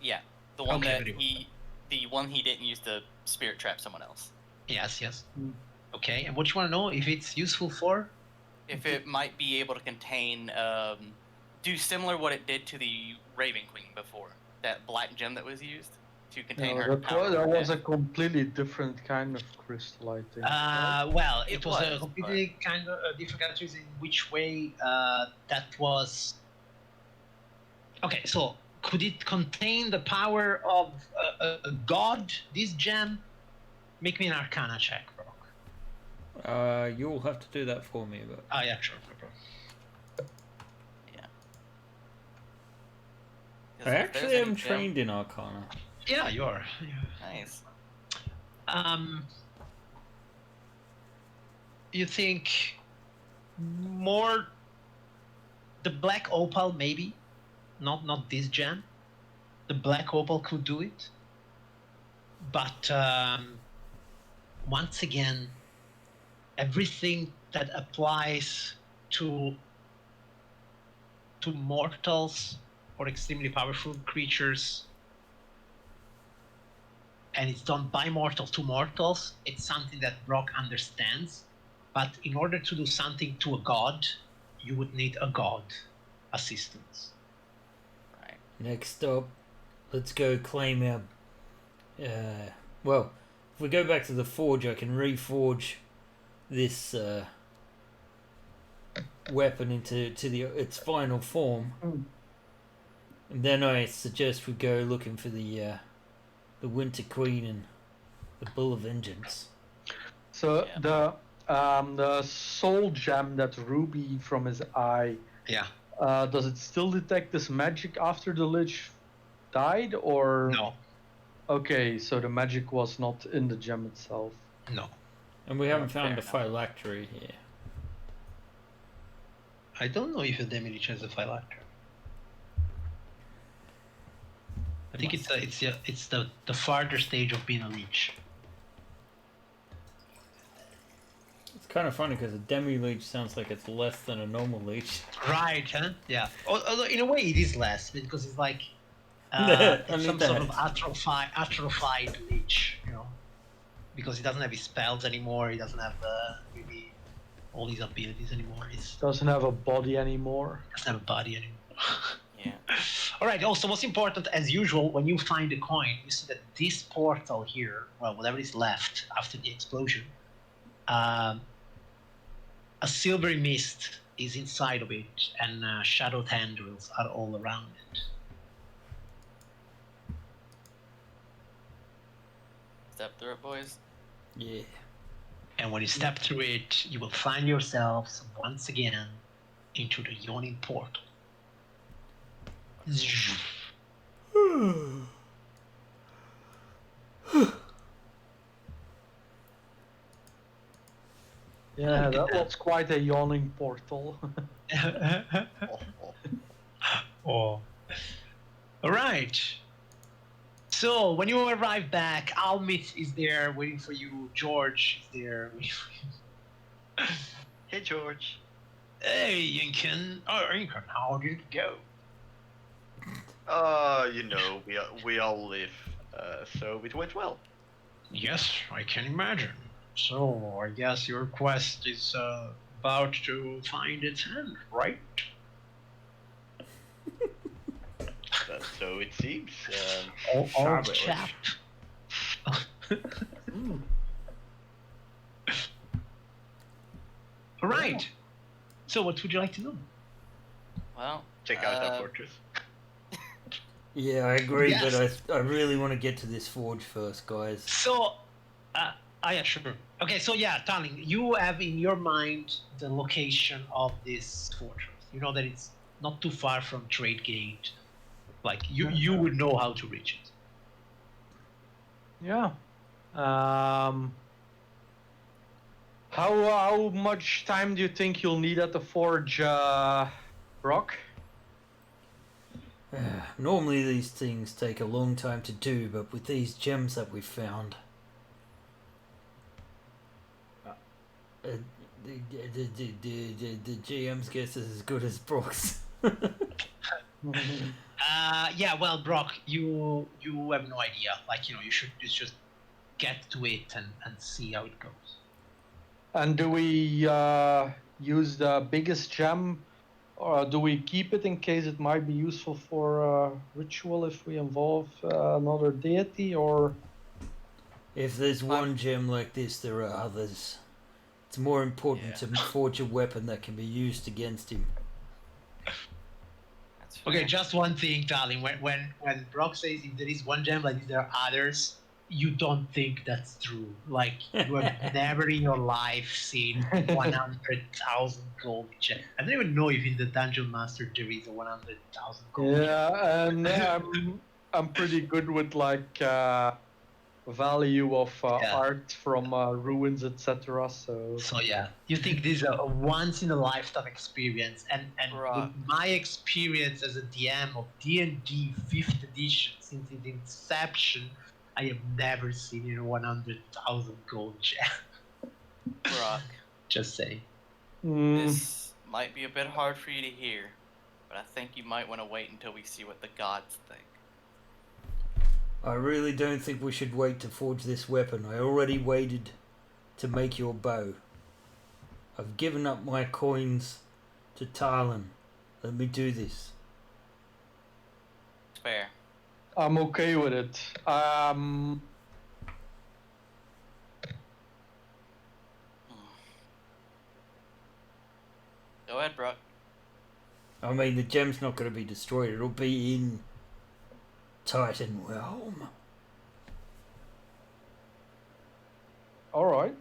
Yeah, the one Okay, that very well. he the one he didn't use to spirit trap someone else. Yes. Mm. Okay, and what you want to know if it's useful for? If it might be able to contain, do similar what it did to the Raven Queen before, that black gem that was used to contain No, her power. that from was a death. completely different kind of crystal, I think. right? Well, It it was a was, completely kind of different countries in which way that was. Okay, so could it contain the power of a god? This gem? Make me an Arcana check, bro. You'll have to do that for me, but Oh yeah, sure, no problem. Because I if there's actually any am gem- trained in Arcana. Yeah, you are. Nice. You think more the black opal maybe, not this gem. The black opal could do it, but once again, everything that applies to mortals or extremely powerful creatures, and it's done by mortals to mortals, it's something that Brock understands. But in order to do something to a god, you would need a god assistance. Right. Next up, let's go claim our. Well, if we go back to the forge, I can reforge this weapon into its final form, Mm. and then I suggest we go looking for the Winter Queen and the Bull of Vengeance. So Yeah. the soul gem that Ruby from his eye, Yeah. does it still detect this magic after the lich died, or No. Okay, so the magic was not in the gem itself. No. And we haven't found Fair a phylactery here. I don't know if the damage has a phylactery. I think it's the farther stage of being a leech. It's kind of funny because a demi-leech sounds like it's less than a normal leech. Right, huh? Yeah. Although in a way it is less because it's like I it's need some sort of that. atrophied leech, you know, because he doesn't have his spells anymore. He doesn't have really all his abilities anymore. He Doesn't have a body anymore. doesn't have a body anymore. Yeah. All right. Also, most important, as usual, when you find a coin, you see that this portal here, well, whatever is left after the explosion, a silvery mist is inside of it, and shadow tendrils are all around it. Step through it, boys. Yeah. And when you step through it, you will find yourselves once again into the Yawning portal. Yeah, that was quite a yawning portal. Oh. All right. So when you arrive back, Almit is there waiting for you. George is there waiting for you. Hey, George. Hey, Yinkin. Oh, Yinkin, how did it go? You know, we all live, so it went well. Yes, I can imagine. So I guess your quest is about to find its end, right? So it seems. Old Fabulous. chap. All right. So what would you like to know? Well, Check out our fortress. Yeah, I agree, Yes. but I really want to get to this forge first, guys. So, yeah, sure. Okay, so yeah, Tarling, you have in your mind the location of this fortress. You know that it's not too far from Trade Gate. Like you would know how to reach it. Yeah. How much time do you think you'll need at the forge, Brock? Normally these things take a long time to do, but with these gems that we found, the GM's guess is as good as Brock's. Yeah, well, Brock, you have no idea. Like, you should just get to it and see how it goes. And do we use the biggest gem, or do we keep it in case it might be useful for ritual if we involve another deity? Or If there's one gem like this, there are others. It's more important to forge a weapon that can be used against him. That's fair. Okay, just one thing, darling. When Brock says if there is one gem like this, there are others. You don't think that's true. Like, you have never in your life seen 100,000 gold gem. I don't even know if in the Dungeon Master there is a 100,000 gold gem. yeah, and I'm pretty good with like value of art from ruins, etc. So yeah, you think this is a once in a lifetime experience, and Right. with my experience as a DM of D&D 5th edition since its inception, I have never seen a 100,000 gold gem. Brock, Just say. this might be a bit hard for you to hear, but I think you might want to wait until we see what the gods think. I really don't think we should wait to forge this weapon. I already waited to make your bow. I've given up my coins to Talon. Let me do this. It's fair. I'm okay with it. Go ahead, Brock. I mean, the gem's not going to be destroyed. It'll be in Titan Realm. All right.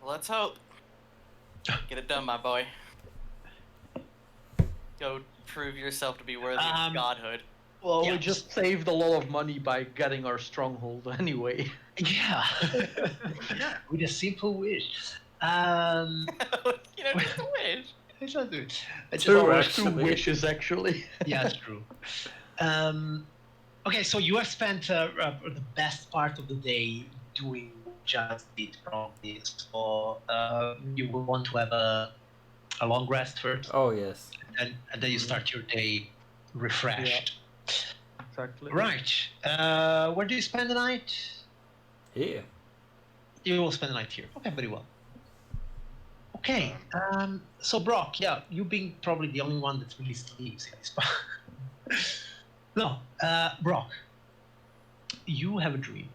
Well, let's hope. Get it done, my boy. Go prove yourself to be worthy of godhood. Well, we just saved a lot of money by getting our stronghold anyway. Yeah. Yeah. With a simple wish. Just a wish. It's not good. Two, It's two actually. wishes, actually. Yeah, it's true. Okay, so you have spent the best part of the day doing just it, probably. So you will want to have a long rest first, Oh, yes. and then you start your day refreshed. Exactly. Right. Where do you spend the night? Here. You will spend the night here. Okay, very well. Okay. So Brock, yeah, you being probably the only one that really sleeps in this part. No, Brock, you have a dream.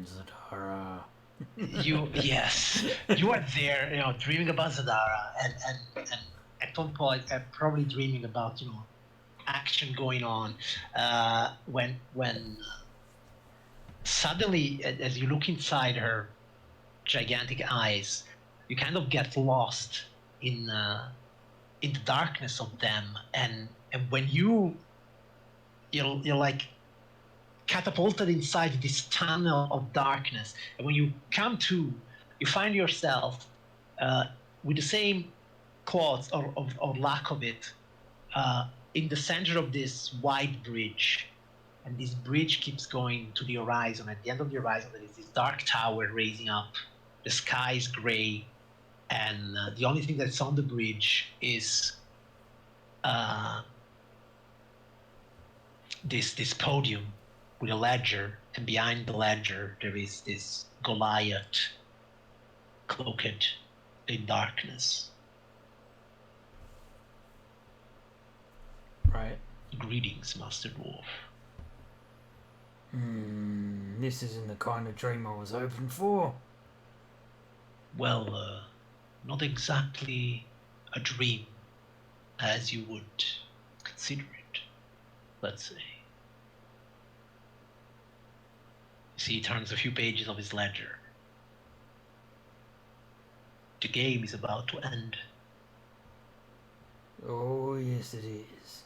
Zadara. Yes, you are there, dreaming about Zadara, and at one point, probably dreaming about, action going on. When suddenly, as you look inside her gigantic eyes, you kind of get lost in the darkness of them, and when you're like catapulted inside this tunnel of darkness, and when you come to, you find yourself with the same clothes or lack of it in the center of this wide bridge, and this bridge keeps going to the horizon. At the end of the horizon, there is this dark tower raising up. The sky is gray, and the only thing that's on the bridge is this podium with a ledger, and behind the ledger there is this Goliath cloaked in darkness. Right. Greetings, Master Dwarf. This isn't the kind of dream I was hoping for. Well, not exactly a dream as you would consider it, let's say. You see, he turns a few pages of his ledger. The game is about to end. Oh, yes, it is.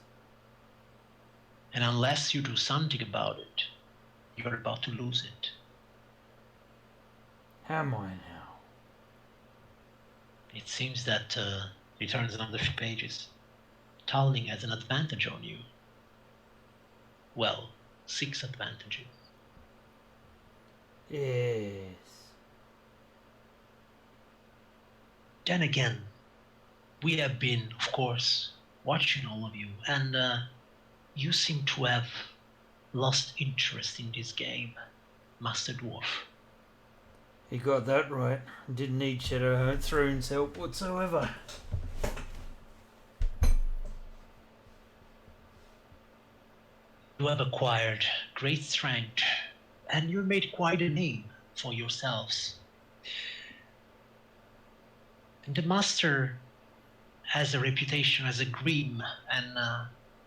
And unless you do something about it, you're about to lose it. Am I now? It seems that, he turns another few pages. Talling has an advantage on you. Well, 6 advantages. Yes. Then again, we have been, of course, watching all of you, and you seem to have lost interest in this game, Master Dwarf. He got that right. Didn't need Shadow Throne's help whatsoever. You have acquired great strength, and you made quite a name for yourselves. And the Master has a reputation as a grim and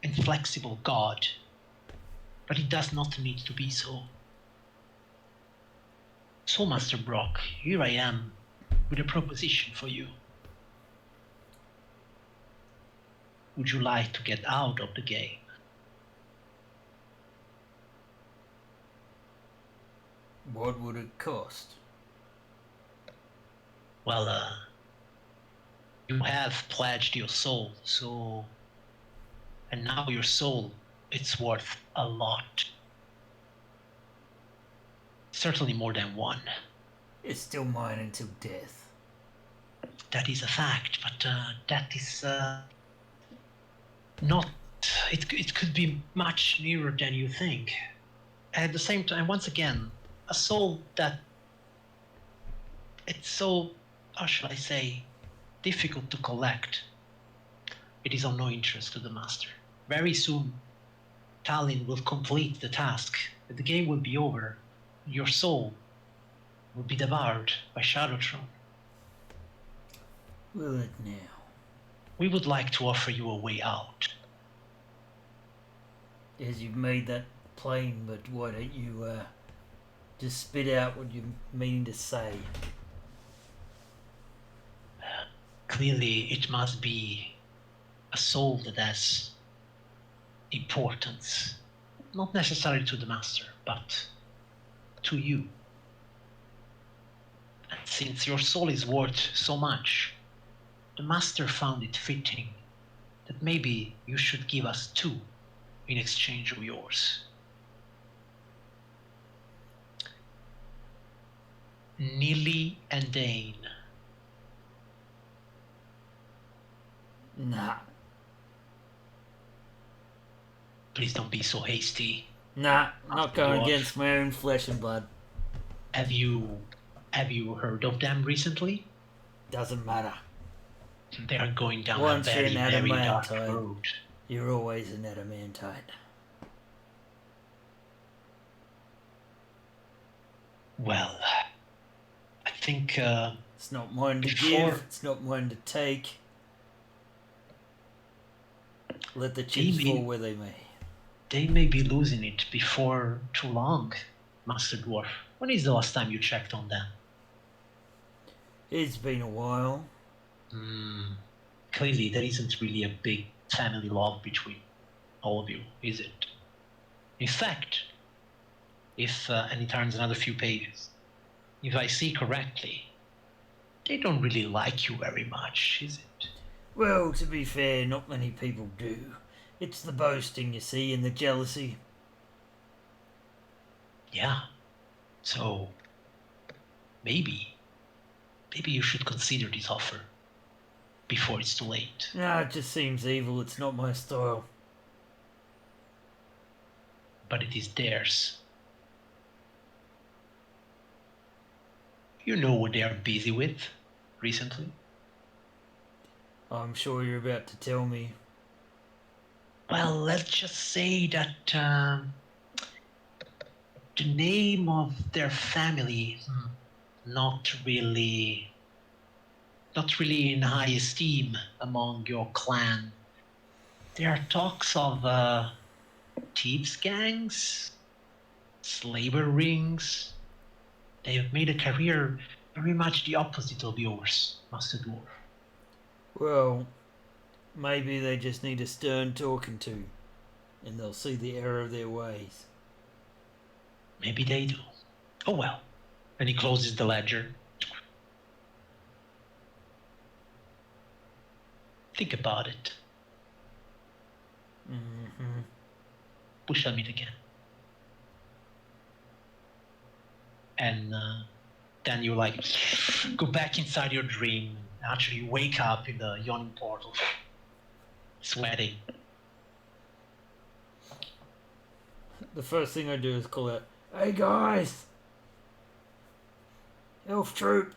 inflexible god, but it does not need to be so. So, Master Brock, here I am with a proposition for you. Would you like to get out of the game? What would it cost? Well, you have pledged your soul, so... And now your soul, it's worth a lot. Certainly more than one. It's still mine until death. That is a fact, but that is not... It could be much nearer than you think. At the same time, once again, a soul that... It's so, how shall I say, difficult to collect. It is of no interest to the Master. Very soon, Tallinn will complete the task. The game will be over. Your soul will be devoured by Shadowtron. Will it now? We would like to offer you a way out. Yes, you've made that plain, but why don't you just spit out what you mean to say? Clearly, it must be a soul that has importance. Not necessarily to the Master, but to you. And since your soul is worth so much, the Master found it fitting that maybe you should give us 2 in exchange of yours. Nili and Dane. Nah. Please don't be so hasty. Nah, not going Dwarf. against my own flesh and blood. Have you heard of them recently? Doesn't matter. They are going down Once a you're very, an very dark adamantite. road. You're always an adamantite. Well, I think It's not mine to Before- give, it's not mine to take. Let the chips Maybe- fall where they may. they may be losing it before too long, Master Dwarf. When is the last time you checked on them? It's been a while. Clearly, there isn't really a big family love between all of you, is it? In fact, and he turns another few pages, if I see correctly, they don't really like you very much, is it? Well, to be fair, not many people do. It's the boasting, you see, and the jealousy. Yeah. So, maybe you should consider this offer before it's too late. Nah, it just seems evil. It's not my style. But it is theirs. You know what they are busy with recently? I'm sure you're about to tell me. Well, let's just say that the name of their family not really in high esteem among your clan. There are talks of thieves gangs, slaver rings. They have made a career very much the opposite of yours, Master Dwarf. Well, maybe they just need a stern talking to, and they'll see the error of their ways. Maybe they do. Oh well. And he closes the ledger. Think about it. Mm-hmm. We shall meet again. And then you like go back inside your dream. Actually, wake up in the yawning portal. sweating. The first thing I do is call out, "Hey guys! Elf troop!"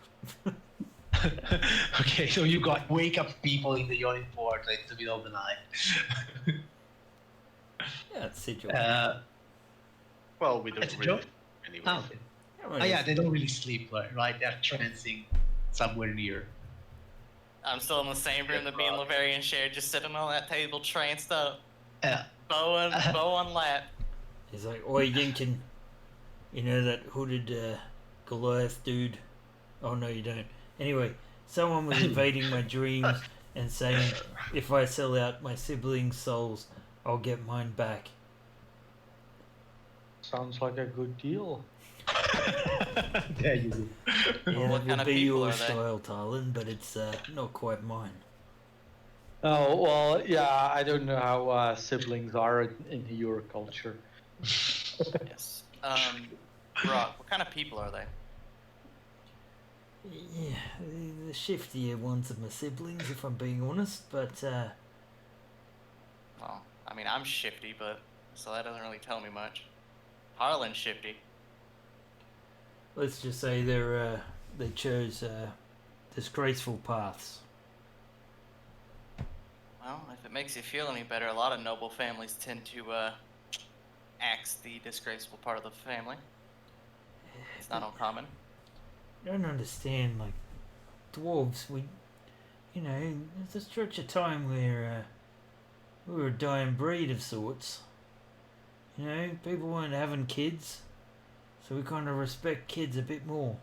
Okay, so you got wake up people in the Yawning Port like in the middle of the night. Yeah, it's sigil. Well, we don't That's a really joke? anyway. Oh, okay. Yeah, Oh yeah, they don't really sleep, right? They're trancing somewhere near. I'm still in the same room that me and Lavarian shared, just sitting on that table, tranced up, Yeah. bow on lap. He's like, "Oi, Yinkin, you know that hooded Goliath dude?" Oh no, you don't. Anyway, someone was invading my dreams and saying, "If I sell out my siblings' souls, I'll get mine back." Sounds like a good deal. There you go. Yeah, What that kind would of be people your are they? style, Talon, but it's not quite mine. Oh, well, yeah, I don't know how siblings are in your culture. Yes. Brock, what kind of people are they? Yeah, the shiftier ones of my siblings, if I'm being honest, but Well, I mean, I'm shifty, but so that doesn't really tell me much. Harlan's shifty. let's just say they chose disgraceful paths. Well, if it makes you feel any better, a lot of noble families tend to axe the disgraceful part of the family. It's not uncommon. I don't understand, like, dwarves, there's a stretch of time where we were a dying breed of sorts. People weren't having kids, so we kind of respect kids a bit more.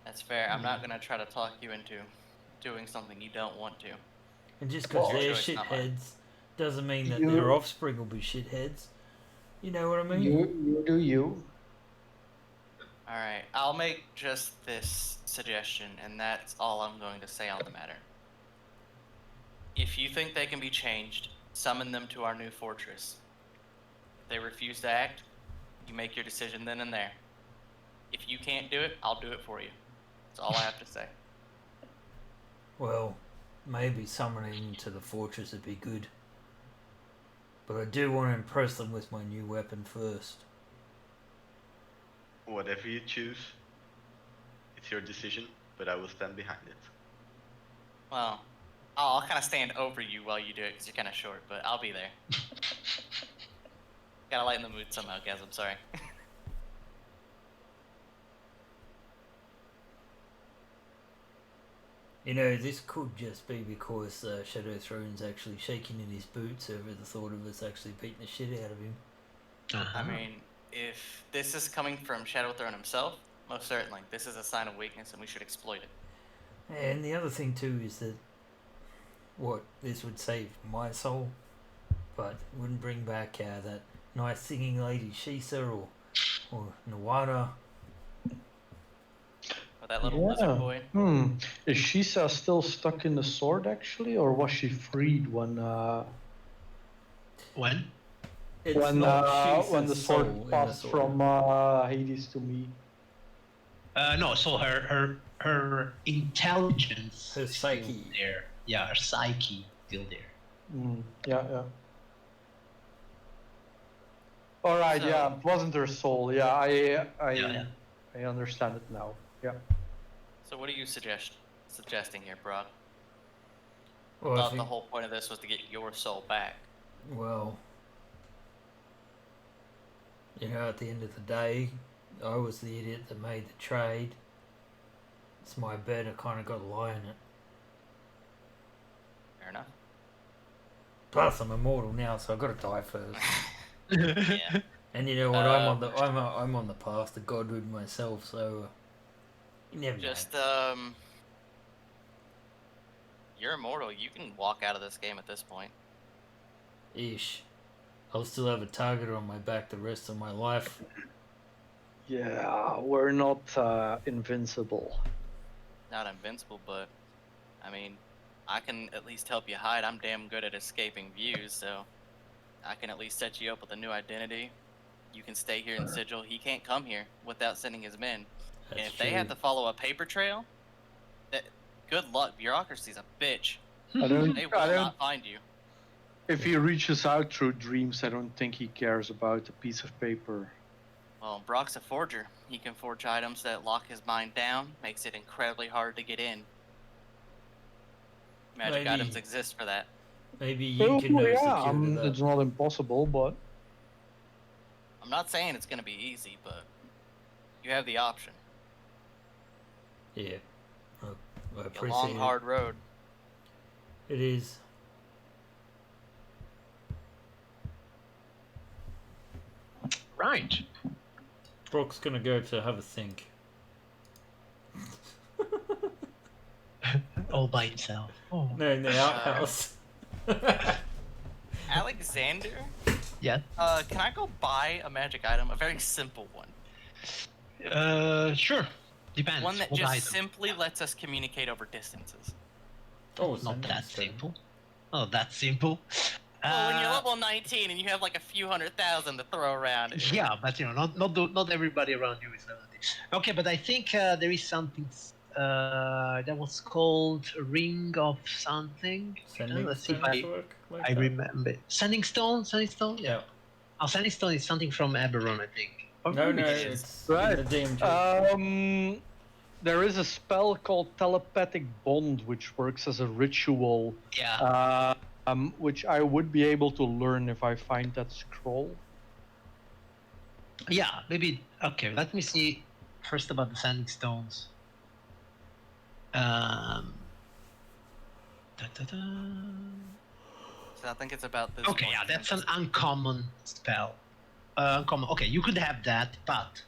That's fair. I'm not gonna try to talk you into doing something you don't want to. And just because Well, they're choice, not mine. shitheads doesn't mean that You- their offspring will be shitheads. You know what I mean? You do you. Alright, I'll make just this suggestion, and that's all I'm going to say on the matter. If you think they can be changed, summon them to our new fortress. If they refuse to act, you make your decision then and there. If you can't do it, I'll do it for you. That's all I have to say. Well, maybe summoning them to the fortress would be good. But I do want to impress them with my new weapon first. Whatever you choose, it's your decision, but I will stand behind it. Well, I'll kind of stand over you while you do it because you're kind of short, but I'll be there. Gotta lighten the mood somehow, guys. I'm sorry. This could just be because Shadow Throne's actually shaking in his boots over the thought of us actually beating the shit out of him. I mean, if this is coming from Shadow Throne himself, most certainly. This is a sign of weakness and we should exploit it. And the other thing too is that this would save my soul, but wouldn't bring back that nice singing lady Shisa or Nawada. Or that little lizard boy. Is Shisa still stuck in the sword actually, or was she freed when When? It's when not the Shisa's sword soul in the passed sword. from Hades to me? No, so her intelligence Her is still psyche. there. Yeah, her psyche still there. Yeah. All right, So- yeah, it wasn't her soul. Yeah, Yeah. I understand it now. Yeah. So what are you suggesting here, Brock? Well, I I thought the think, whole point of this was to get your soul back. well, at the end of the day, I was the idiot that made the trade. It's my bet. I kind of got a lie in it. Fair enough. Plus, I'm immortal now, so I've got to die first. Yeah. And you know what? I'm on the path to godhood myself, so you never Just know. you're immortal. You can walk out of this game at this point. Ish. I'll still have a target on my back the rest of my life. Yeah, we're not invincible. Not invincible, but I mean, I can at least help you hide. I'm damn good at escaping views, so I can at least set you up with a new identity. You can stay here in Sigil. He can't come here without sending his men. That's And if true. they have to follow a paper trail, good luck. Bureaucracy's a bitch. I don't. They will I don't. not find you. If he reaches out through dreams, I don't think he cares about a piece of paper. Well, Brock's a forger. He can forge items that lock his mind down, makes it incredibly hard to get in. Magic Maybe- items exist for that. Maybe you can know secure to it's that. not impossible, but I'm not saying it's going to be easy, but you have the option. Yeah. I A appreciate long, it. hard road. It is. Right. Brock's gonna go to have a think. All by himself. Oh. No, in the outhouse. Alexander, Yeah. can I go buy a magic item? A very simple one. Sure. Depends. One that what just item. simply lets us communicate over distances. Oh, Not sending that stone. simple. Not that simple. Well, when you're level 19 and you have like a few 100,000 to throw around. Yeah, but not everybody around you is level 19. Okay, but I think there is something that was called a ring of something. Sending Let's see if stones work like I that? remember. Sending stone. Yeah. Oh, sending stone is something from Eberron, I think. Or No, maybe no, it is. it's Right. in the DMG. There is a spell called telepathic bond, which works as a ritual. Yeah. Which I would be able to learn if I find that scroll. Yeah, maybe. Okay, let me see first about the sanding stones. Da, da, da. So I think it's about this. Okay, one. yeah, that's an uncommon spell. Uncommon. Okay, you could have that, but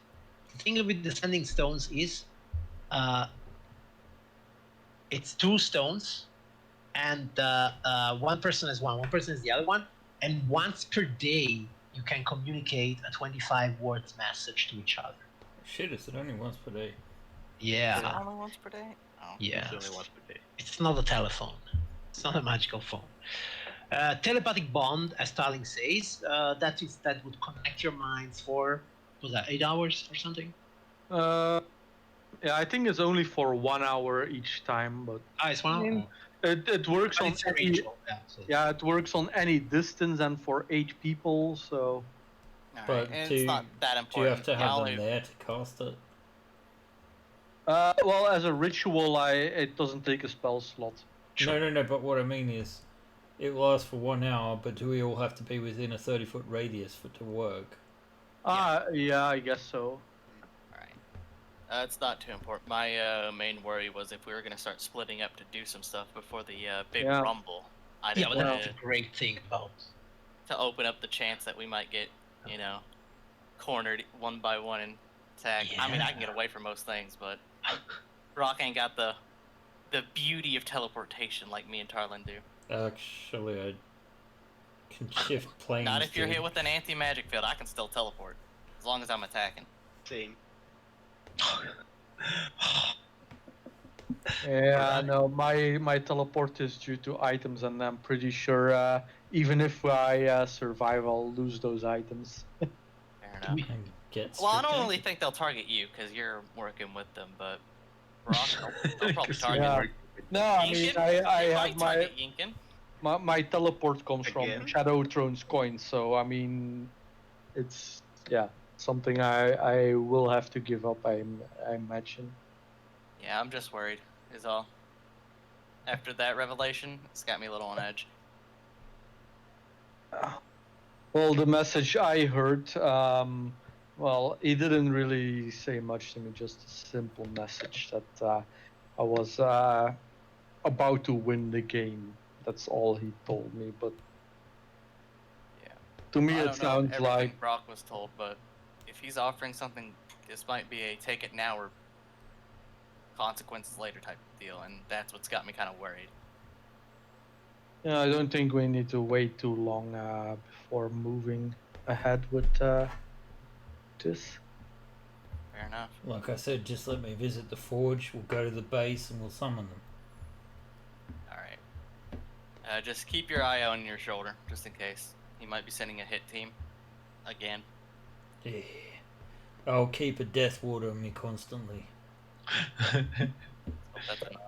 the thing with the sanding stones is, it's 2 stones, and one person is one person is the other one, and once per day you can communicate a 25 words message to each other. Shit, is it only once per day? Is it Yeah. only once per day? Oh. Yeah. It's only once per day. It's not a telephone. It's not a magical phone. Telepathic bond, as Starling says, that would connect your minds for, was that 8 hours or something? Yeah, I think it's only for 1 hour each time, but Ah, it's 1 hour. I mean, it works But on it's a any, ritual. Yeah, so yeah, it works on any distance and for 8 people. So All But right, and do- it's not that Do important. you have to have I'll- them there to cast it? well, as a ritual, it doesn't take a spell slot. No, but what I mean is, it lasts for 1 hour, but do we all have to be within a 30-foot radius for it to work? Yeah, I guess so. Alright. It's not too important. My main worry was if we were going to start splitting up to do some stuff before the big Yeah. rumble. I Yeah, didn't but want that's a great thing about. to open up the chance that we might get, cornered one by one and attacked. I mean, I can get Yeah. away from most things, but Rock ain't got the beauty of teleportation like me and Tarlin do. Actually, I can shift planes. Not if you're dude. hit with an anti-magic field. I can still teleport as long as I'm attacking. Same. Yeah, no, my teleport is due to items, and I'm pretty sure even if I survive, I'll lose those items. Fair enough. And get Well, I don't stripped really think they'll target you because you're working with them, but Rock, they'll probably target Yeah. you. No, I mean Yinkin? I They have might target Yinkin. my teleport comes Again? from Shadow Throne's coin, so I mean, it's something I will have to give up. I imagine. Yeah, I'm just worried, is all. After that revelation, it's got me a little on edge. Well, the message I heard, well, he didn't really say much to me. Just a simple message that I was about to win the game. That's all he told me. But Yeah. to me, I it don't know sounds everything like Brock was told, but if he's offering something, this might be a take it now or consequences later type of deal, and that's what's got me kind of worried. I don't think we need to wait too long before moving ahead with this. Fair enough. Like I said, just let me visit the forge. We'll go to the base and we'll summon them. Alright. Just keep your eye on your shoulder, just in case. He might be sending a hit team. Again. Yeah. I'll keep a death water on me constantly. Hope that's enough.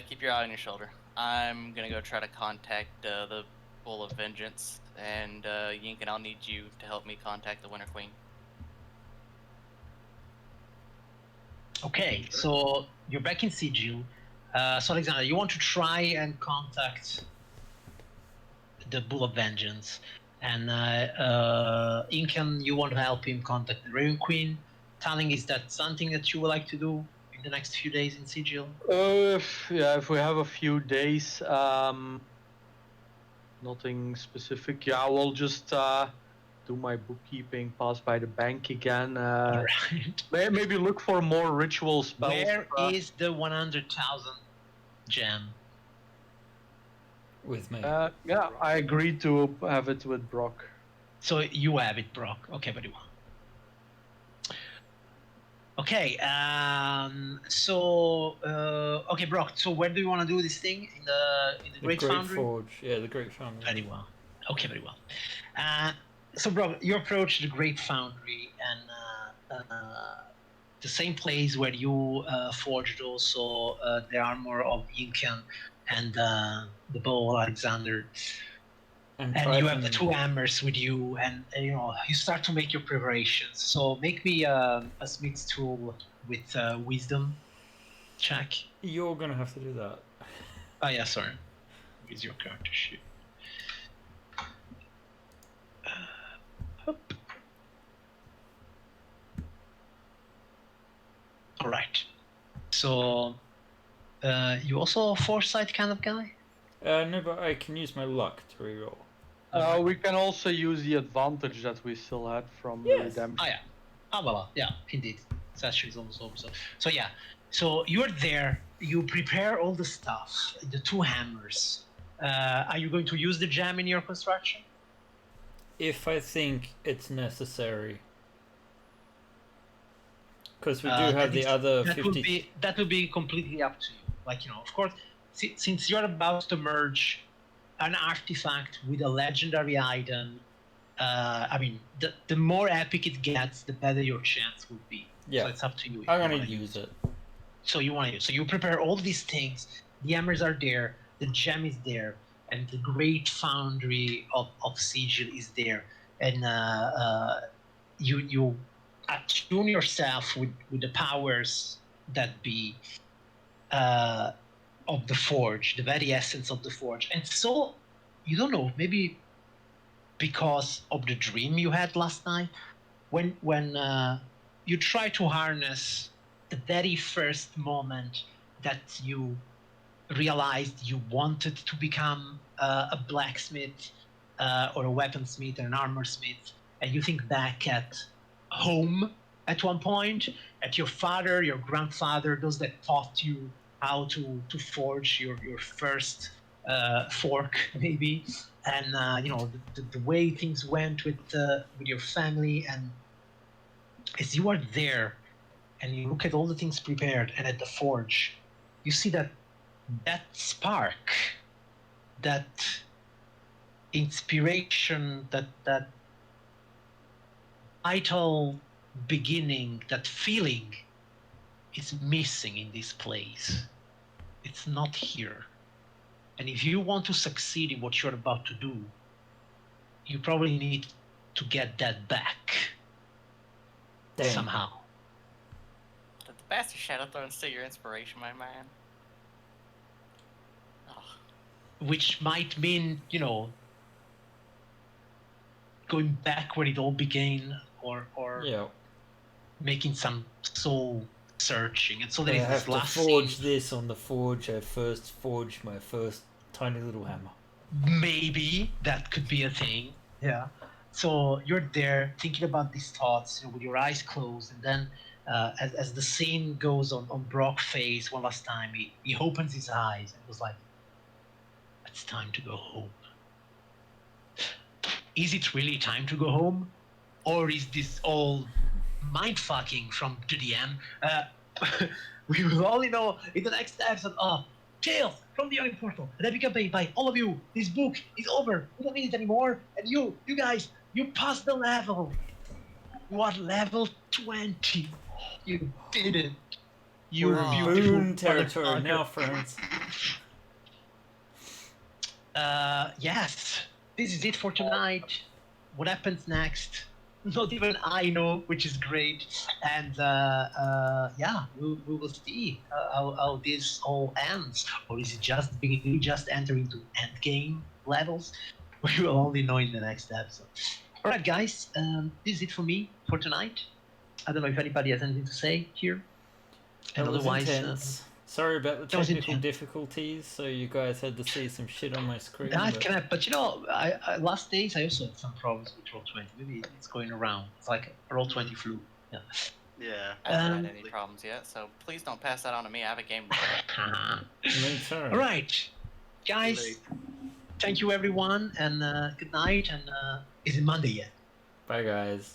keep your eye on your shoulder. I'm gonna go try to contact the Bull of Vengeance, and Yinkin, I'll need you to help me contact the Winter Queen. Okay, so you're back in Sigil. So Alexander, you want to try and contact the Bull of Vengeance, and Incan, you want to help him contact the Raven Queen. Telling, is that something that you would like to do in the next few days in Sigil? If we have a few days, nothing specific. Yeah, we'll just do my bookkeeping, pass by the bank again. All right. Maybe look for more ritual spells. Where is the 100,000 gem? With me. Yeah, I agreed to have it with Brock. So you have it, Brock. Okay, very well. Okay, okay, Brock. So where do you want to do this thing in the Great Foundry? Forge. Yeah, the Great Foundry. Very well. Okay, very well. So, Brock, you approach the Great Foundry, and the same place where you forged also the armor of Incan and the bow of Alexander. And you have the two hammers with you, and you start to make your preparations. So make me a smith's tool with wisdom check. You're gonna have to do that. Oh yeah, sorry. Where's your character sheet? All right. So you also a foresight kind of guy? No, but I can use my luck to reroll. We can also use the advantage that we still had from redemption. Oh yeah. Ah, well, yeah, indeed. Session is almost over. So yeah. So you're there. You prepare all the stuff. The two hammers. Are you going to use the gem in your construction? If I think it's necessary. Because we do have the other 50... That would be completely up to you. Like, of course, since you're about to merge an artifact with a legendary item, I mean, the more epic it gets, the better your chance would be. Yeah. So it's up to you. I'm going to use it. So you want to use. So you prepare all these things. The hammers are there. The gem is there. And the great foundry of Sigil is there. And you attune yourself with the powers that be of the forge, the very essence of the forge. And so, you don't know, maybe because of the dream you had last night, when you try to harness the very first moment that you realized you wanted to become a blacksmith or a weaponsmith or an armor smith, and you think back at home at one point, at your father, your grandfather, those that taught you how to forge your first fork, maybe, and the way things went with your family. And as you are there and you look at all the things prepared and at the forge, you see that spark, that inspiration, that vital beginning, that feeling is missing in this place. It's not here. And if you want to succeed in what you're about to do, you probably need to get that back. Damn. Somehow. Did the bastard Shadowthorn steal your inspiration, my man? Oh. Which might mean, going back where it all began, or Yeah. making some soul searching. And so there I is have this to last forge scene. this on the forge I first forged my first tiny little hammer. Maybe that could be a thing. Yeah. So you're there thinking about these thoughts, with your eyes closed, and then as the scene goes on Brock's face one last time, he opens his eyes and was like, "It's time to go home." Is it really time to go home, or is this all mind fucking from the DM? We will only know in the next episode of Tales from the Yawning Portal, an epic campaign by all of you. This book is over. We don't need it anymore. And you guys, you passed the level. You are level 20. You did it. You We're in beautiful moon territory motherfucker. now, friends. Yes, this is it for tonight. What happens next? Not even I know, which is great. And yeah, we will see how this all ends. Or is it just the beginning? We just enter into end game levels? We will only know in the next episode. All right, guys, this is it for me for tonight. I don't know if anybody has anything to say here. That And was otherwise, intense. Sorry about the that was technical intense. difficulties, so you guys had to see some shit on my screen. That but- can happen, but you know, I last days I also had some problems with Roll20. Maybe it's going around. It's like a Roll20 flu. Yeah. Yeah. I haven't had Um, any problems yet, so please don't pass that on to me. I have a game. Me too. All right, guys. Late. Thank you, everyone, and good night. And is it Monday yet? Bye, guys.